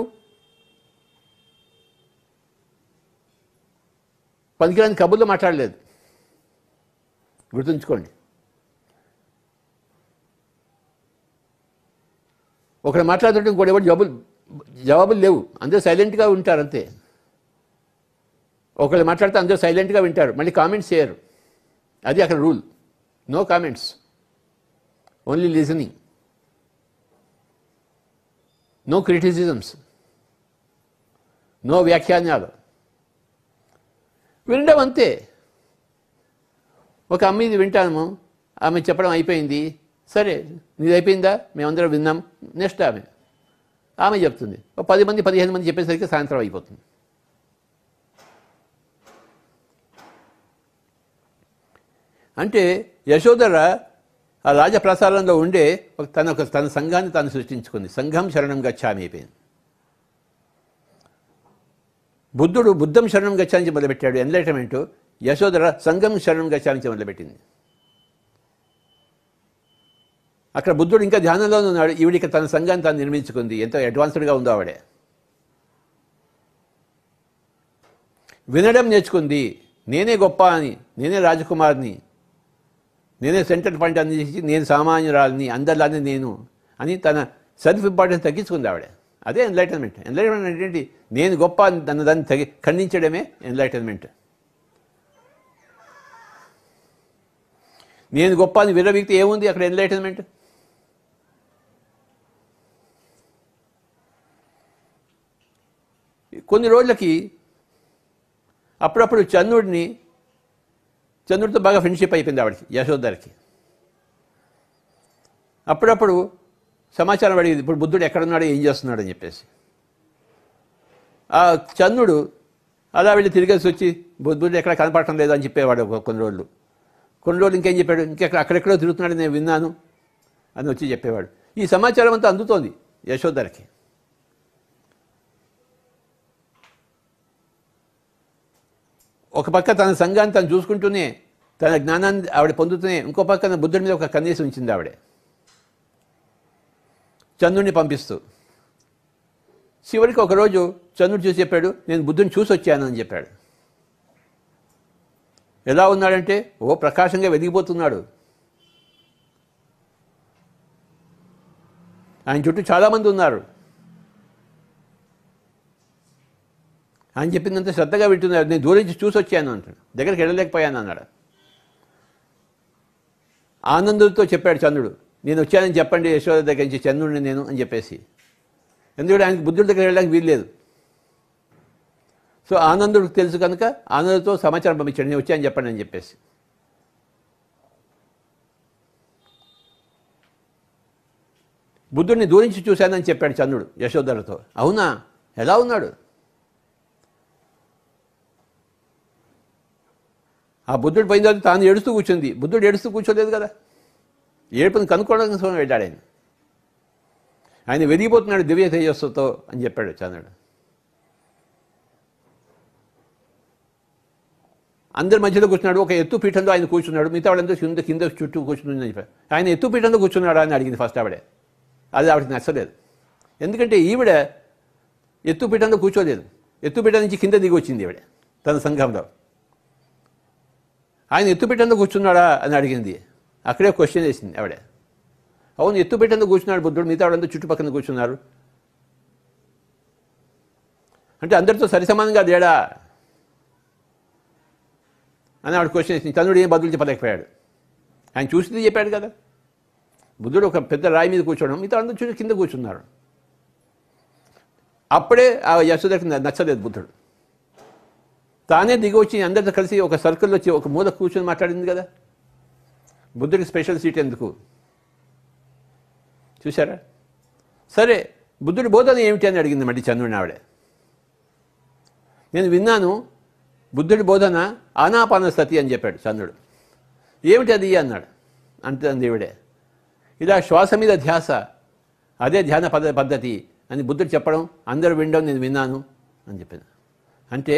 పనికిరాని కబుర్లు మాట్లాడలేదు. గుర్తుంచుకోండి. ఒకరు మాట్లాడుతుంటే ఇంకోటి ఎవరు జవాబులు లేవు, అందరూ సైలెంట్గా ఉంటారు అంతే. ఒకళ్ళు మాట్లాడితే అందరూ సైలెంట్గా వింటారు, మళ్ళీ కామెంట్స్ చేయరు. అది అక్కడ rule. No comments, only listening, no criticisms, no వ్యాఖ్యానాలు, వినడం అంతే. ఒక అమ్మాయిది వింటాము, ఆమె చెప్పడం అయిపోయింది, సరే నీది అయిపోయిందా, మేమందరం విన్నాం, నెక్స్ట్ ఆమె చెప్తుంది. 10 మంది 15 మంది చెప్పేసరికి సాయంత్రం అయిపోతుంది. అంటే యశోధర ఆ రాజప్రసారంలో ఉండే తన సంఘాన్ని తాను సృష్టించుకుంది. సంఘం శరణం గచ్చామి అయిపోయింది. బుద్ధుడు బుద్ధం శరణం గచ్చామించి మొదలుపెట్టాడు ఎన్లైటన్మెంట్. యశోధర సంఘం శరణం గచ్చామించి మొదలుపెట్టింది. అక్కడ బుద్ధుడు ఇంకా ధ్యానంలోనే ఉన్నాడు, ఈవిడికి తన సంఘాన్ని తాను నిర్మించుకుంది. ఎంతో అడ్వాన్స్డ్గా ఉందో ఆవిడే. వినడం నేర్చుకుంది. నేనే గొప్ప అని, నేనే రాజకుమారిని, నేనే సెంట్రల్ పాయింట్ అందించి, నేను సామాన్యురాలని, అందరిలానే నేను అని తన సెల్ఫ్ ఇంపార్టెన్స్ తగ్గించుకుంది ఆవిడ. అదే ఎన్లైటన్మెంట్. ఎన్లైటన్మెంట్ ఏంటి? నేను గొప్ప అని దాన్ని ఖండించడమే ఎన్లైటన్మెంట్. నేను గొప్ప అని విర్రవీగితే ఏముంది అక్కడ ఎన్లైటన్మెంట్? కొన్ని రోజులకి అప్పుడప్పుడు చంద్రుడితో బాగా ఫ్రెండ్షిప్ అయిపోయింది ఆవిడకి, యశోధరకి. అప్పుడప్పుడు సమాచారం అడిగింది, ఇప్పుడు బుద్ధుడు ఎక్కడున్నాడు, ఏం చేస్తున్నాడు అని చెప్పేసి. ఆ చంద్రుడు అలా వెళ్ళి తిరిగేసి వచ్చి బుద్ధుడు ఎక్కడ కనపడటం లేదు అని చెప్పేవాడు కొన్ని రోజులు. ఇంకేం చెప్పాడు, అక్కడెక్కడో తిరుగుతున్నాడు నేను విన్నాను అని వచ్చి చెప్పేవాడు. ఈ సమాచారం అంతా అందుతోంది యశోధరకి. ఒక పక్క తన సంఘాన్ని తను చూసుకుంటూనే, తన జ్ఞానాన్ని ఆవిడ పొందుతూనే, ఇంకో పక్కన బుద్ధుడి మీద ఒక కన్నేసి ఉంచింది ఆవిడ, చంద్రుడిని పంపిస్తూ. చివరికి ఒకరోజు చంద్రుడు చూసి చెప్పాడు, నేను బుద్ధుని చూసి వచ్చాను అని చెప్పాడు. ఎలా ఉన్నాడంటే ప్రకాశంగా వెలిగిపోతున్నాడు. ఆయన చుట్టూ చాలామంది ఉన్నారు. ఆయన చెప్పిందంత శ్రద్ధగా వింటున్నారు. నేను దూరం నుంచి చూసి వచ్చాను అంటాడు, దగ్గరికి వెళ్ళలేకపోయాను అన్నాడు. ఆనందంతో చెప్పాడు చంద్రుడు, నేను వచ్చానని చెప్పండి యశోద దగ్గర నుంచి చంద్రుడిని నేను అని చెప్పేసి. ఎందుకంటే ఆయనకి బుద్ధుడి దగ్గర వెళ్ళడానికి వీల్లేదు. సో ఆనందుడికి తెలుసు కనుక ఆనందంతో సమాచారం పంపించాడు, నేను వచ్చానని చెప్పండి అని చెప్పేసి. బుద్ధుడిని దూరించి చూశానని చెప్పాడు చంద్రుడు యశోధరతో. అవునా, ఎలా ఉన్నాడు? ఆ బుద్ధుడు పోయిన తర్వాత తాను ఏడుస్తూ కూర్చుంది. బుద్ధుడు ఏడుస్తూ కూర్చోలేదు కదా. ఏడుపుని కనుక్కోవడం కోసం వెళ్ళాడు ఆయన వెలిగిపోతున్నాడు దివ్య తేజస్సుతో అని చెప్పాడు చంద్రుడు. అందరి మధ్యలో కూర్చున్నాడు. ఒక ఎత్తు పీఠంలో ఆయన కూర్చున్నాడు. మిగతా వాళ్ళందరూ కింద చుట్టూ కూర్చుందని చెప్పారు. ఆయన ఎత్తు పీఠంలో కూర్చున్నాడా అని అడిగింది ఫస్ట్ ఆవిడే. అది ఆవిడకి నచ్చలేదు. ఎందుకంటే ఈవిడ ఎత్తు పీఠంలో కూర్చోలేదు. ఎత్తు పీఠం నుంచి కింద దిగి వచ్చింది ఈవిడ తన సంఘంలో. ఆయన ఎత్తు పీఠంలో కూర్చున్నాడా అని అడిగింది. అక్కడే క్వశ్చన్ వేసింది ఆవిడ. అవును, ఎత్తు పీఠంలో కూర్చున్నాడు బుద్ధుడు, మిగతా వాళ్ళందరూ చుట్టుపక్కల కూర్చున్నారు అంటే అందరితో సరిసమానంగా లేడా అని ఆవిడ క్వశ్చన్ వేసింది. చంద్రుడు ఏం బదులు చెప్పలేకపోయాడు. ఆయన చూసింది చెప్పాడు కదా. బుద్ధుడు ఒక పెద్ద రాయి మీద కూర్చోవడం, మిగతా అందరూ చూసి కింద కూర్చున్నారు. అప్పుడే ఆ యశోదకి నచ్చలేదు బుద్ధుడు. తానే దిగి వచ్చి అందరితో కలిసి ఒక సర్కిల్లో వచ్చి ఒక మూల కూర్చొని మాట్లాడింది కదా. బుద్ధుడికి స్పెషల్ సీట్ ఎందుకు చూసారా? సరే, బుద్ధుడి బోధన ఏమిటి అని అడిగింది మళ్ళీ చంద్రుడిని ఆవిడ. నేను విన్నాను బుద్ధుడి బోధన ఆనాపానసతి అని చెప్పాడు చంద్రుడు. ఏమిటి అది అన్నాడు. అంటే దేవుడే ఇలా శ్వాస మీద ధ్యాస, అదే ధ్యాన పద్ధతి అని బుద్ధుడు చెప్పడం, అందరూ వినడం నేను విన్నాను అని చెప్పాను. అంటే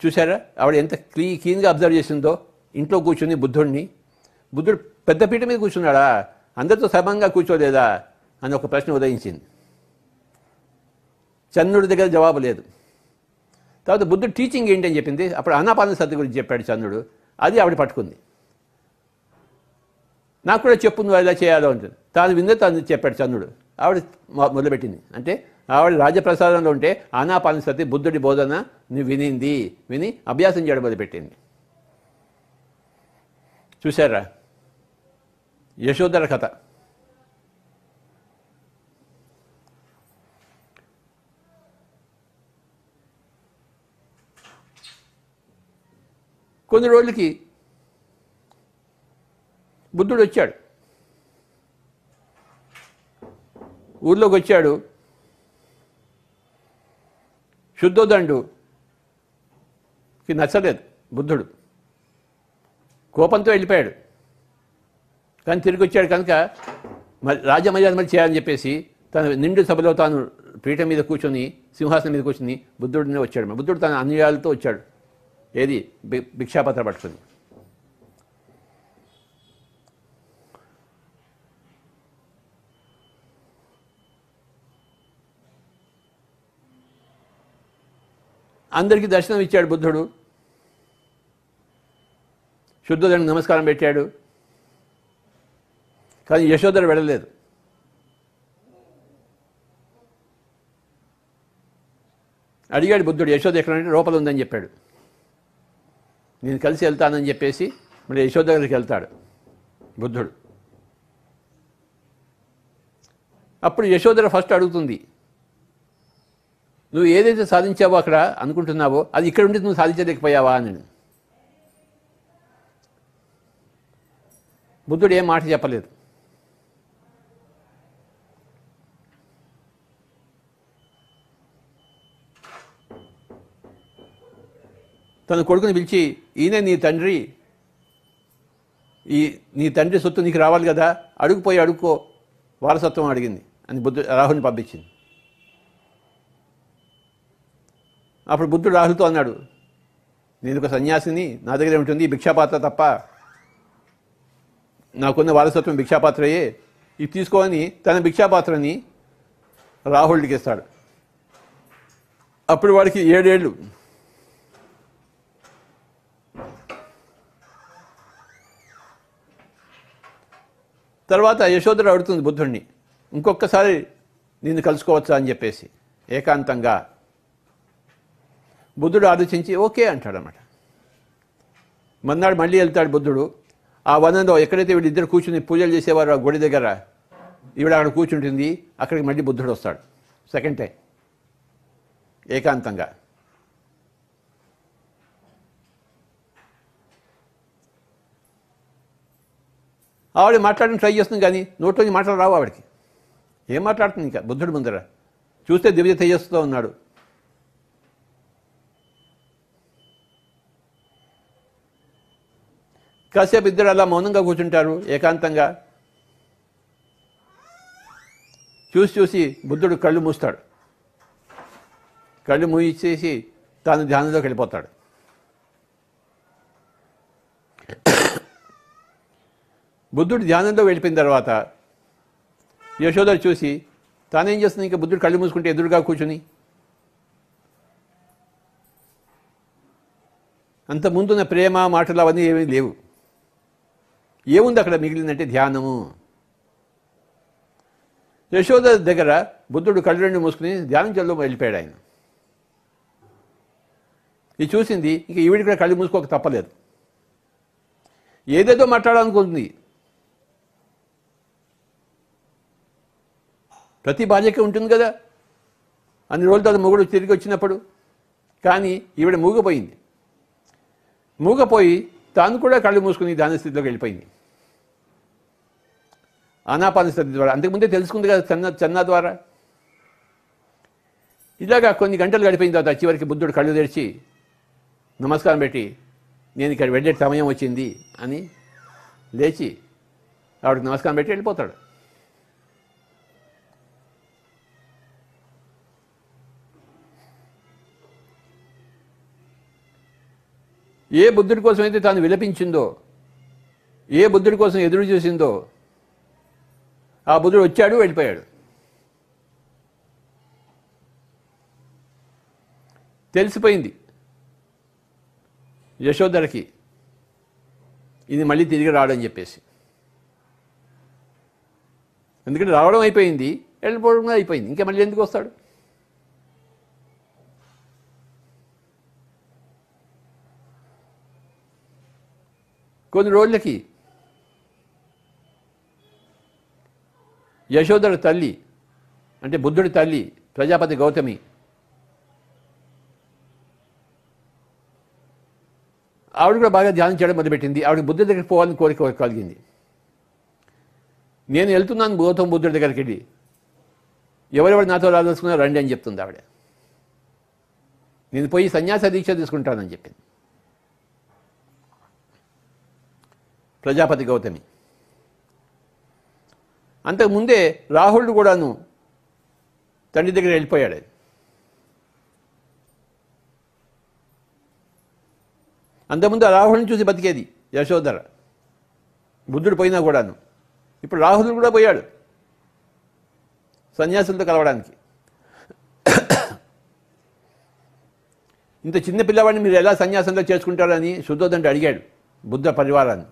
చూసారా ఆవిడ ఎంత క్లీన్గా అబ్జర్వ్ చేసిందో. ఇంట్లో కూర్చుని బుద్ధుడు పెద్ద పీట మీద కూర్చున్నాడా, అందరితో సమంగా కూర్చోలేదా అని ఒక ప్రశ్న ఉదయించింది. చంద్రుడి దగ్గర జవాబు లేదు. తర్వాత బుద్ధుడు టీచింగ్ ఏంటి అని చెప్పింది. అప్పుడు ఆనాపానసతి గురించి చెప్పాడు చంద్రుడు. అది ఆవిడ పట్టుకుంది. నాకు కూడా చెప్పు నువ్వు ఎలా చేయాలో ఉంటుంది. తాను విందే తాను చెప్పాడు చంద్రుడు. ఆవిడ మొదలుపెట్టింది. అంటే ఆవిడ రాజప్రసాదంలో ఉంటే ఆనాపానసతి బుద్ధుడి బోధన నువ్వు విని అభ్యాసం చేయడం మొదలుపెట్టింది. చూశారా యశోదర కథ. కొన్ని రోజులకి బుద్ధుడు వచ్చాడు, ఊర్లోకి వచ్చాడు. శుద్ధోదండుకి నచ్చలేదు బుద్ధుడు, కోపంతో వెళ్ళిపోయాడు. కానీ తిరిగి వచ్చాడు కనుక రాజమర్యాద మరి చేయాలని చెప్పేసి తన నిండు సభలో తాను పీఠం మీద కూర్చొని సింహాసనం మీద కూర్చొని బుద్ధుడిని వచ్చాడు. బుద్ధుడు తన అన్యాయాలతో వచ్చాడు. ఏది భిక్షాపత్ర పట్టుకుని. అందరికీ దర్శనం ఇచ్చాడు బుద్ధుడు. శుద్ధోదనికి నమస్కారం పెట్టాడు. కానీ యశోదర వెళ్ళలేదు. అడిగాడు బుద్ధుడు, యశోద ఎక్కడంటే లోపల ఉందని చెప్పాడు. నేను కలిసి వెళ్తానని చెప్పేసి మళ్ళీ యశోద దగ్గరికి వెళ్తాడు బుద్ధుడు. అప్పుడు యశోదర ఫస్ట్ అడుగుతుంది, నువ్వు ఏదైతే సాధించావో అక్కడ అనుకుంటున్నావో అది ఇక్కడ ఉండి నువ్వు సాధించలేకపోయావా అని. బుద్ధుడు ఏం మాట చెప్పలేదు. తన కొడుకుని పిలిచి, ఈయనే నీ తండ్రి, నీ తండ్రి సొత్తు నీకు రావాలి కదా, అడుక్కో వారసత్వం అడిగింది అని రాహుల్ని పంపించింది. అప్పుడు బుద్ధుడు రాహుల్తో అన్నాడు, నేను ఒక సన్యాసిని, నా దగ్గర ఉంటుంది భిక్షాపాత్ర తప్ప, నాకున్న వారసత్వం భిక్షాపాత్రయే, ఇది తీసుకోని తన భిక్షాపాత్రని రాహుల్కి ఇస్తాడు. అప్పుడు వాడికి 7 ఏళ్ళు. తర్వాత యశోదర అడుగుతుంది బుద్ధుడిని, ఇంకొకసారి నిన్ను కలుసుకోవచ్చా అని చెప్పేసి ఏకాంతంగా. బుద్ధుడు ఆలోచించి ఓకే అంటాడనమాట. మన్నాడు మళ్ళీ వెళ్తాడు బుద్ధుడు. ఆ వనంలో ఎక్కడైతే వీళ్ళిద్దరు కూర్చుని పూజలు చేసేవారు ఆ గుడి దగ్గర, ఈవిడ అక్కడ కూర్చుంటుంది. అక్కడికి మళ్ళీ బుద్ధుడు వస్తాడు సెకండ్ టైం ఏకాంతంగా. ఆవిడ మాట్లాడడం ట్రై చేస్తుంది కానీ నోట్లోని మాటలు రావు ఆవిడకి. ఏం మాట్లాడుతుంది ఇంకా బుద్ధుడు ముందర? చూస్తే దివ్య తేజస్సుతో ఉన్నాడు. కాసేపు ఇద్దరు అలా మౌనంగా కూర్చుంటారు ఏకాంతంగా. చూసి చూసి బుద్ధుడు కళ్ళు మూస్తాడు. కళ్ళు మూయించేసి తాను ధ్యానంలోకి వెళ్ళిపోతాడు. బుద్ధుడు ధ్యానంలో వెళ్ళిపోయిన తర్వాత యశోదరు చూసి తానేం చేస్తుంది, ఇంకా బుద్ధుడు కళ్ళు మూసుకుంటే ఎదురుగా కూర్చుని. అంత ముందున్న ప్రేమ మాటలు అవన్నీ ఏమీ లేవు. ఏముంది అక్కడ మిగిలిందంటే ధ్యానము. యశోద దగ్గర బుద్ధుడు కళ్ళు రెండు మూసుకుని ధ్యానం చెల్లో వెళ్ళిపోయాడు ఆయన. ఇది చూసింది, ఇంక ఈవిడ కూడా కళ్ళు మూసుకోక తప్పలేదు. ఏదేదో మాట్లాడాలనుకుంటుంది. ప్రతి భార్యకి ఉంటుంది కదా, అన్ని రోజుల తర్వాత మొగుడు తిరిగి వచ్చినప్పుడు. కానీ ఈవిడ మూగపోయింది. మూగపోయి తాను కూడా కళ్ళు మూసుకుని ధ్యాన స్థితిలోకి వెళ్ళిపోయింది. ఆనాపాన స్థితి ద్వారా అంతకుముందే తెలుసుకుంది కదా చన్నా ద్వారా. ఇలాగా కొన్ని గంటలు గడిపోయిన తర్వాత చివరికి బుద్ధుడు కళ్ళు తెరిచి నమస్కారం పెట్టి నేను ఇక్కడ వెళ్ళే సమయం వచ్చింది అని లేచి ఆవిడకి నమస్కారం పెట్టి వెళ్ళిపోతాడు. ఏ బుద్ధుడి కోసం అయితే తాను విలపించిందో, ఏ బుద్ధుడి కోసం ఎదురు చూసిందో ఆ బుద్ధుడు వచ్చాడు, వెళ్ళిపోయాడు. తెలిసిపోయింది యశోదరకి ఇది మళ్ళీ తిరిగి రావడం చెప్పేసి. ఎందుకంటే రావడం అయిపోయింది, వెళ్ళిపోవడం అయిపోయింది, ఇంకా మళ్ళీ ఎందుకు వస్తాడు? కొన్ని రోజులకి యశోదర తల్లి అంటే బుద్ధుడి తల్లి ప్రజాపతి గౌతమి ఆవిడ కూడా బాగా ధ్యానం చేయడం మొదలుపెట్టింది. ఆవిడ బుద్ధుడి దగ్గరికి పోవాలని కోరిక కలిగింది. నేను వెళ్తున్నాను గౌతమ బుద్ధుడి దగ్గరికి వెళ్ళి, ఎవరెవరు నాతో రాదలుచుకున్నా రండి అని చెప్తుంది ఆవిడ. నేను పోయి సన్యాస దీక్ష తీసుకుంటానని చెప్పింది ప్రజాపతి గౌతమి. అంతకుముందే రాహులుడు కూడాను తండ్రి దగ్గర వెళ్ళిపోయాడు. అంతకుముందు ఆ రాహుల్ని చూసి బతికేది యశోదర, బుద్ధుడు పోయినా కూడాను. ఇప్పుడు రాహులుడు కూడా పోయాడు సన్యాసులతో కలవడానికి. ఇంత చిన్న పిల్లవాడిని మీరు ఎలా సన్యాసంలో చేర్చుకుంటారని శుద్ధోదంటే అడిగాడు బుద్ధ పరివారాన్ని.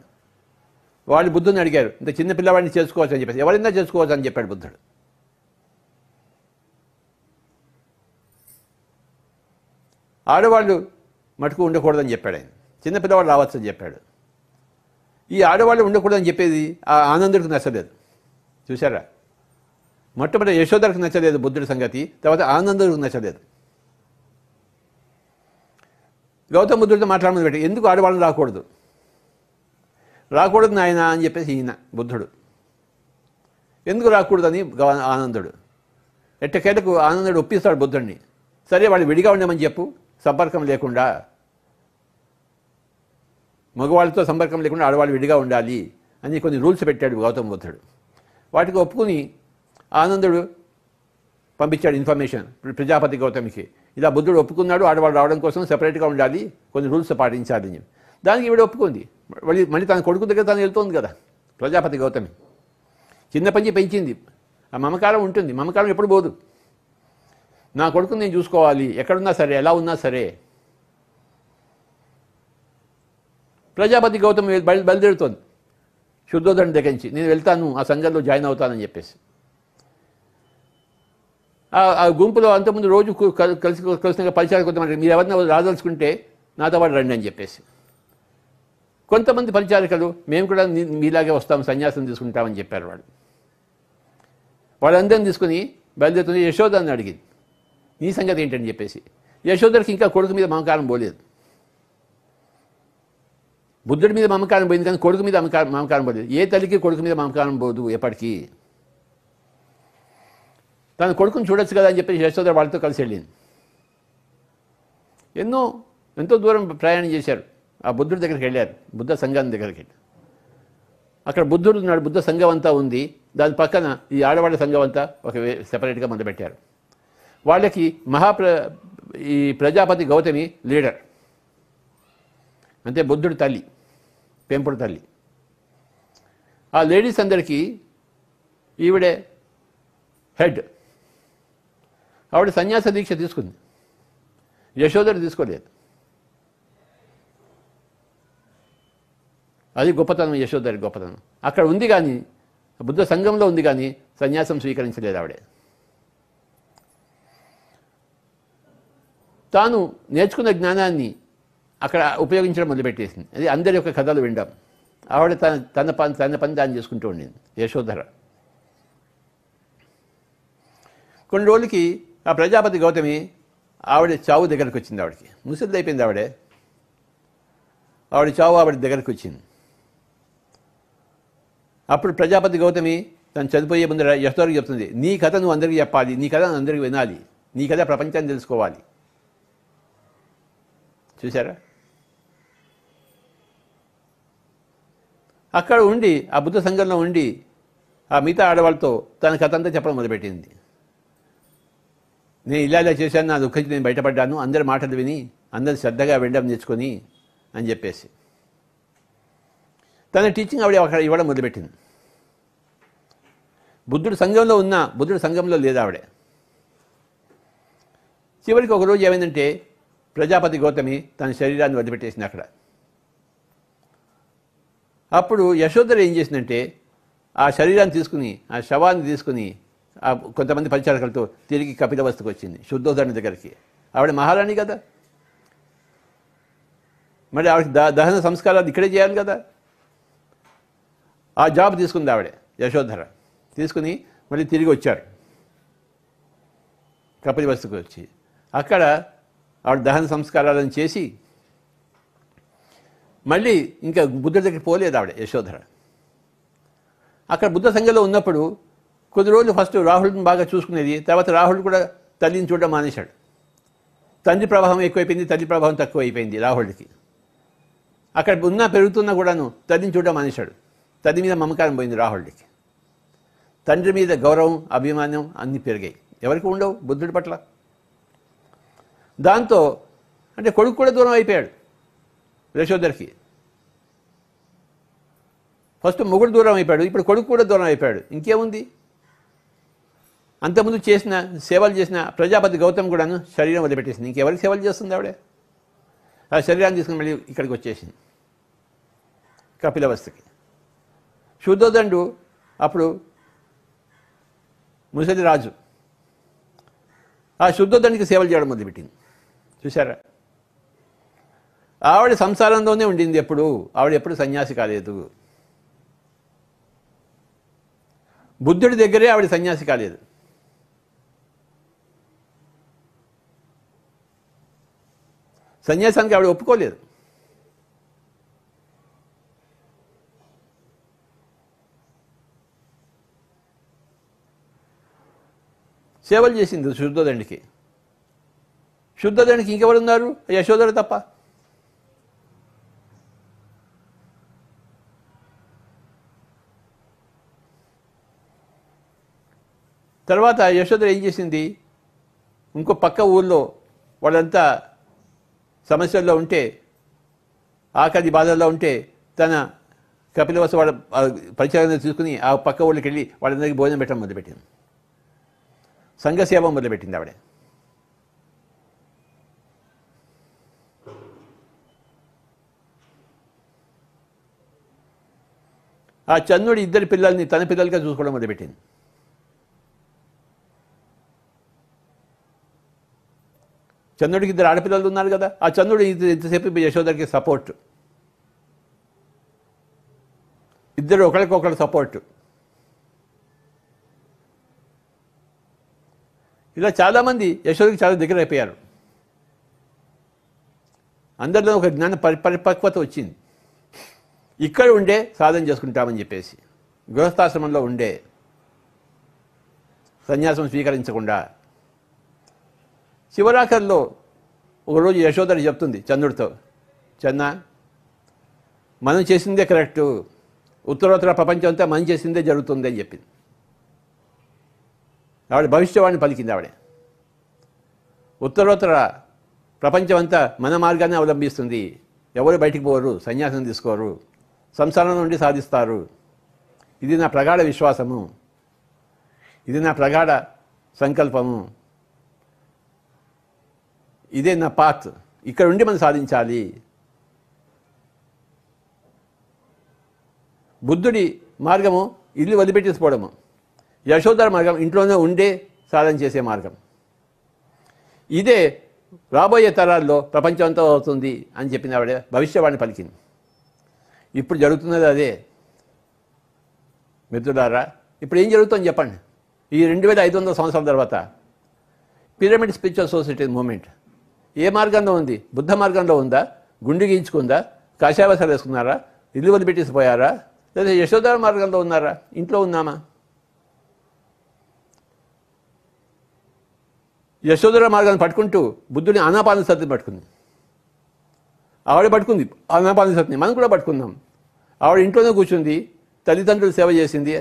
వాళ్ళు బుద్ధుని అడిగారు, ఇంత చిన్న పిల్లవాడిని చేసుకోవచ్చు అని చెప్పేసి. ఎవరైనా చేసుకోవచ్చు అని చెప్పాడు బుద్ధుడు. ఆడవాళ్ళు మటుకు ఉండకూడదని చెప్పాడు ఆయన. చిన్న పిల్లవాడు రావచ్చు అని చెప్పాడు. ఈ ఆడవాళ్ళు ఉండకూడదని చెప్పేది ఆ ఆనందుడికి నచ్చలేదు. చూసారా, మొట్టమొదటి యశోదరికి నచ్చలేదు బుద్ధుడి సంగతి, తర్వాత ఆనందుడికి నచ్చలేదు. గౌతమ బుద్ధుడితో మాట్లాడమని పెట్టి, ఎందుకు ఆడవాళ్ళని రాకూడదు నాయన అని చెప్పేసి ఈయన బుద్ధుడు. ఎందుకు రాకూడదని ఆనందుడు. ఎట్టకేలకు ఆనందుడు ఒప్పిస్తాడు బుద్ధుడిని. సరే వాళ్ళు విడిగా ఉండమని చెప్పు, సంపర్కం లేకుండా, మగవాళ్ళతో సంపర్కం లేకుండా ఆడవాళ్ళు విడిగా ఉండాలి అని కొన్ని రూల్స్ పెట్టాడు గౌతమ బుద్ధుడు. వాటికి ఒప్పుకుని ఆనందుడు పంపించాడు ఇన్ఫర్మేషన్ ప్రజాపతి గౌతమికి. ఇలా బుద్ధుడు ఒప్పుకున్నాడు, ఆడవాళ్ళు రావడం కోసం సెపరేట్గా ఉండాలి, కొన్ని రూల్స్ పాటించాలి అని. దానికి ఈవిడ ఒప్పుకుంది. మళ్ళీ తన కొడుకు దగ్గర తను వెళ్తోంది కదా ప్రజాపతి గౌతమి. చిన్నపంచి పెంచింది, ఆ మమకారం ఉంటుంది, మమకారం ఎప్పుడు పోదు. నా కొడుకుని నేను చూసుకోవాలి, ఎక్కడున్నా సరే, ఎలా ఉన్నా సరే. ప్రజాపతి గౌతమి బయలుదేరుతోంది శుద్ధోదరుని దగ్గర నుంచి, నేను వెళ్తాను ఆ సంఘంలో జాయిన్ అవుతానని చెప్పేసి. ఆ గుంపులో అంతకుముందు రోజు కలిసిన పరిచయాలు కొంతమంది, మీరు ఎవరిని రాదలుచుకుంటే నాతో పాటు రండి అని చెప్పేసి. కొంతమంది పరిచారికలు మేము కూడా మీలాగే వస్తాం, సన్యాసం తీసుకుంటామని చెప్పారు వాళ్ళు. వాళ్ళందరినీ తీసుకుని బయలుదేరుతుంది. యశోదని అడిగింది, నీ సంగతి ఏంటని చెప్పేసి. యశోదరికి ఇంకా కొడుకు మీద మమకారం పోలేదు. బుద్ధుడి మీద మమకారం పోయింది కానీ కొడుకు మీద మమకారం పోలేదు. ఏ తల్లికి కొడుకు మీద మమకారం పోదు ఎప్పటికీ. తన కొడుకుని చూడొచ్చు కదా అని చెప్పేసి యశోదర వాళ్ళతో కలిసి వెళ్ళింది. ఎంతో దూరం ప్రయాణం చేశారు. ఆ బుద్ధుడి దగ్గరికి వెళ్ళారు, బుద్ధ సంఘం దగ్గరికి వెళ్ళి. అక్కడ బుద్ధుడు ఉన్నాడు, బుద్ధ సంఘం అంతా ఉంది. దాని పక్కన ఈ ఆడవాళ్ళ సంఘం అంతా ఒక సెపరేట్గా మొదలుపెట్టారు. వాళ్ళకి ఈ ప్రజాపతి గౌతమి లీడర్, అంటే బుద్ధుడి తల్లి, పెంపుడు తల్లి. ఆ లేడీస్ అందరికీ ఈవిడే హెడ్. ఆవిడ సన్యాస దీక్ష తీసుకుంది, యశోదరు తీసుకోలేదు. అది గొప్పతనం, యశోదరి గొప్పతనం. అక్కడ ఉంది కానీ, బుద్ధ సంఘంలో ఉంది కానీ సన్యాసం స్వీకరించలేదు ఆవిడే. తాను నేర్చుకున్న జ్ఞానాన్ని అక్కడ ఉపయోగించడం మొదలుపెట్టేసింది. అది అందరి యొక్క కథలు వినడం. ఆవిడ తన పని దాన్ని చేసుకుంటూ ఉండింది యశోధర. కొన్ని రోజులకి ఆ ప్రజాపతి గౌతమి ఆవిడ చావు దగ్గరికి వచ్చింది. ఆవిడకి ముసలిది అయిపోయింది. ఆవిడ చావు ఆవిడ దగ్గరికి వచ్చింది. అప్పుడు ప్రజాపతి గౌతమి తను చనిపోయే ముందు యశోధరకి చెప్తుంది, నీ కథ నువ్వు అందరికీ చెప్పాలి, నీ కథ అందరికీ వినాలి, నీ కథ ప్రపంచాన్ని తెలుసుకోవాలి. చూసారా? అక్కడ ఉండి ఆ బుద్ధ సంఘంలో ఉండి ఆ మిగతా ఆడవాళ్ళతో తన కథ అంతా చెప్పడం మొదలుపెట్టింది. నేను ఇలా చేశాను, నా దుఃఖం నేను బయటపడ్డాను, అందరి మాటలు విని అందరు శ్రద్ధగా వినడం నేర్చుకొని అని చెప్పేసి తన టీచింగ్ ఆవిడ అక్కడ ఇవ్వడం మొదలుపెట్టింది. బుద్ధుడు సంఘంలో ఉన్నా బుద్ధుడు సంఘంలో లేదు ఆవిడే. చివరికి ఒకరోజు ఏమైందంటే ప్రజాపతి గౌతమి తన శరీరాన్ని వదిలిపెట్టేసింది అక్కడ. అప్పుడు యశోధర ఏం చేసిందంటే ఆ శరీరాన్ని తీసుకుని, ఆ శవాన్ని తీసుకుని కొంతమంది పరిచారకులతో తిరిగి కపిలవస్తుకు వచ్చింది, శుద్ధోధరుని దగ్గరికి. ఆవిడ మహారాణి కదా, మరి ఆవిడకి దహన సంస్కారాలు ఇక్కడే చేయాలి కదా. ఆ జాబ్ తీసుకుంది ఆవిడే, యశోధర. తీసుకుని మళ్ళీ తిరిగి వచ్చారు కపిలవస్తుకు వచ్చి. అక్కడ ఆవిడ దహన సంస్కారాలను చేసి మళ్ళీ ఇంకా బుద్ధుడి దగ్గరికి పోలేదు ఆవిడ యశోధర. అక్కడ బుద్ధ సంఘంలో ఉన్నప్పుడు కొద్ది రోజులు ఫస్ట్ రాహుల్ని బాగా చూసుకునేది. తర్వాత రాహుల్ కూడా తల్లిని చూడడం మానేశాడు. తండ్రి ప్రభావం ఎక్కువైపోయింది, తల్లి ప్రభావం తక్కువ అయిపోయింది రాహుల్కి. అక్కడ పెరుగుతున్నా కూడాను తల్లిని చూడడం మానేశాడు. తల్లి మీద మమకారం పోయింది రాహుల్కి. తండ్రి మీద గౌరవం, అభిమానం అన్నీ పెరిగాయి. ఎవరికి ఉండవు బుద్ధుడి పట్ల. దాంతో అంటే కొడుకు కూడా దూరం అయిపోయాడు యశోధరకి. ఫస్ట్ మొగుడు దూరం అయిపోయాడు, ఇప్పుడు కొడుకు కూడా దూరం అయిపోయాడు. ఇంకేముంది? అంతకుముందు సేవలు చేసిన ప్రజాపతి గౌతమ్ కూడాను శరీరం వదిలిపెట్టేసింది. ఇంకెవరికి సేవలు చేస్తుంది ఆవిడే? ఆ శరీరాన్ని తీసుకుని మళ్ళీ ఇక్కడికి వచ్చేసింది కపిలవస్తుకి. శుద్ధోదండు అప్పుడు ముసలి రాజు. ఆ శుద్ధోదండికి సేవలు చేయడం మొదలుపెట్టింది. చూసారా? ఆవిడ సంసారంలోనే ఉండింది ఎప్పుడు. ఆవిడ ఎప్పుడు సన్యాసి కాలేదు. బుద్ధుడి దగ్గరే ఆవిడ సన్యాసి కాలేదు. సన్యాసానికి ఆవిడ ఒప్పుకోలేదు. సేవలు చేసింది శుద్ధోదండికి. శుద్ధోదండికి ఇంకెవరు ఉన్నారు? యశోధర తప్ప. తర్వాత యశోధర ఏం చేసింది? ఇంకో పక్క ఊళ్ళో వాళ్ళంతా సమస్యల్లో ఉంటే, ఆకలి బాధల్లో ఉంటే తన కపిలవస్తు వాళ్ళ పరిచయాన్ని తీసుకుని ఆ పక్క ఊళ్ళకి వెళ్ళి వాళ్ళందరికీ భోజనం పెట్టడం మొదలుపెట్టింది. సంఘసేవ మొదలుపెట్టింది ఆవిడ. ఆ చంద్రుడి ఇద్దరి పిల్లల్ని తన పిల్లలుగా చూసుకోవడం మొదలుపెట్టింది. చంద్రుడికి ఇద్దరు ఆడపిల్లలు ఉన్నారు కదా, ఆ చంద్రుడు ఇంతసేపు యశోదరికి సపోర్ట్. ఇద్దరు ఒకరికొకరు సపోర్ట్. ఇలా చాలామంది యశోదరికి చాలా దగ్గర అయిపోయారు. అందరిలో ఒక జ్ఞాన పరిపక్వత వచ్చింది. ఇక్కడ ఉండే సాధన చేసుకుంటామని చెప్పేసి గృహస్థాశ్రమంలో ఉండే సన్యాసం స్వీకరించకుండా శివరాకర్లో ఒకరోజు యశోదరి చెప్తుంది చంద్రుడితో, చన్న మనం చేసిందే కరెక్టు, ఉత్తరోత్తర ప్రపంచం అంతా మనం చేసిందే జరుగుతుంది అని చెప్పింది. ఆవిడ భవిష్యవాణి పలికింది. ఆవిడ ఉత్తరోత్తర ప్రపంచం అంతా మన మార్గాన్ని అవలంబిస్తుంది. ఎవరు బయటికి పోరు, సన్యాసం తీసుకోరు, సంసారం నుండి సాధిస్తారు. ఇది నా ప్రగాఢ విశ్వాసము, ఇది నా ప్రగాఢ సంకల్పము, ఇదే నా పాత్. ఇక్కడ ఉండి మనం సాధించాలి. బుద్ధుడి మార్గము ఇల్లు వదిలిపెట్టేసిపోవడము, యశోధర మార్గం ఇంట్లోనే ఉండే సాధన చేసే మార్గం. ఇదే రాబోయే తరాల్లో ప్రపంచం అంతా అవుతుంది అని చెప్పిన ఆవిడ భవిష్యవాణి పలికింది. ఇప్పుడు జరుగుతున్నది అదే. మిత్రులారా, ఇప్పుడు ఏం జరుగుతుందని చెప్పండి. ఈ 2500 సంవత్సరాల తర్వాత పిరమిడ్ స్పిరిచువల్ సొసైటీ మూమెంట్ ఏ మార్గంలో ఉంది? బుద్ధ మార్గంలో ఉందా? గుండు గీయించుకుందా? కాషాయవసాలు వేసుకున్నారా? ఇల్లు వదిలిపెట్టేసిపోయారా? లేదా యశోధర మార్గంలో ఉన్నారా? ఇంట్లో ఉన్నామా? యశోధర మార్గాన్ని పట్టుకుంటూ బుద్ధుని ఆనాపానసతిని పట్టుకుంది. ఆవిడ పట్టుకుంది ఆనాపానసతిని, మనం కూడా పట్టుకుందాం. ఆవిడ ఇంట్లోనే కూర్చుంది, తల్లిదండ్రులు సేవ చేసింది,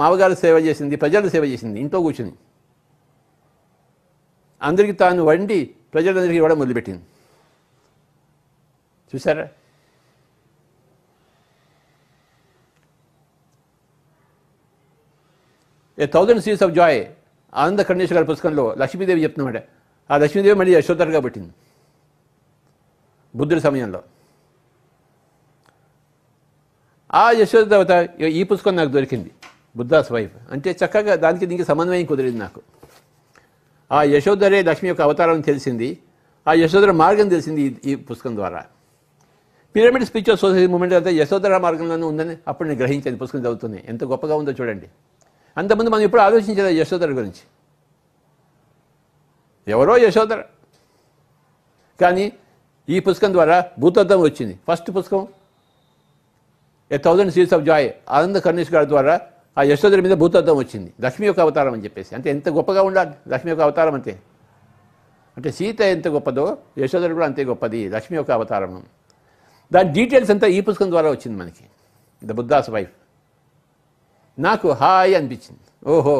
మామగారు సేవ చేసింది, ప్రజలు సేవ చేసింది. ఇంట్లో కూర్చుని అందరికీ తాను వండి ప్రజలందరికీ ఇవ్వడం మొదలుపెట్టింది. చూసారా? ఏ 1000 Seeds of Joy ఆనంద కర్ణేశ్వర గారి పుస్తకంలో లక్ష్మీదేవి చెప్తున్నాడు. ఆ లక్ష్మీదేవి మళ్ళీ యశోధరగా పుట్టింది బుద్ధుడి సమయంలో. ఆ యశోద దేవత ఈ పుస్తకం నాకు దొరికింది, బుద్ధాస్ వైఫ్. అంటే చక్కగా దానికి దీనికి సమన్వయం కుదిరింది నాకు. ఆ యశోధరే లక్ష్మి యొక్క అవతారం తెలిసింది, ఆ యశోధర మార్గం తెలిసింది ఈ పుస్తకం ద్వారా. పిరమిడ్ స్పిరిచువల్ సొసైటీ మూమెంట్ అంతా యశోధర మార్గంలోనే ఉందని అప్పుడు నేను గ్రహించాను. పుస్తకం చదువుతుంది ఎంత గొప్పగా ఉందో చూడండి. అంతకుముందు మనం ఎప్పుడు ఆలోచించలేదు యశోధర గురించి. ఎవరో యశోధర, కానీ ఈ పుస్తకం ద్వారా భూతత్వం వచ్చింది. ఫస్ట్ పుస్తకం ఏ 1000 Seeds of Joy ఆనంద కర్ణేష్ గారి ద్వారా ఆ యశోధర మీద భూతత్వం వచ్చింది. లక్ష్మి యొక్క అవతారం అని చెప్పేసి. అంటే ఎంత గొప్పగా ఉండాలి లక్ష్మి యొక్క అవతారం అంటే. అంటే సీత ఎంత గొప్పదో యశోధర కూడా అంతే గొప్పది, లక్ష్మి యొక్క అవతారం. దాని డీటెయిల్స్ అంతా ఈ పుస్తకం ద్వారా వచ్చింది మనకి, ద బుద్ధాస్ వైఫ్. నాకు హాయ్ అనిపించింది. ఓహో,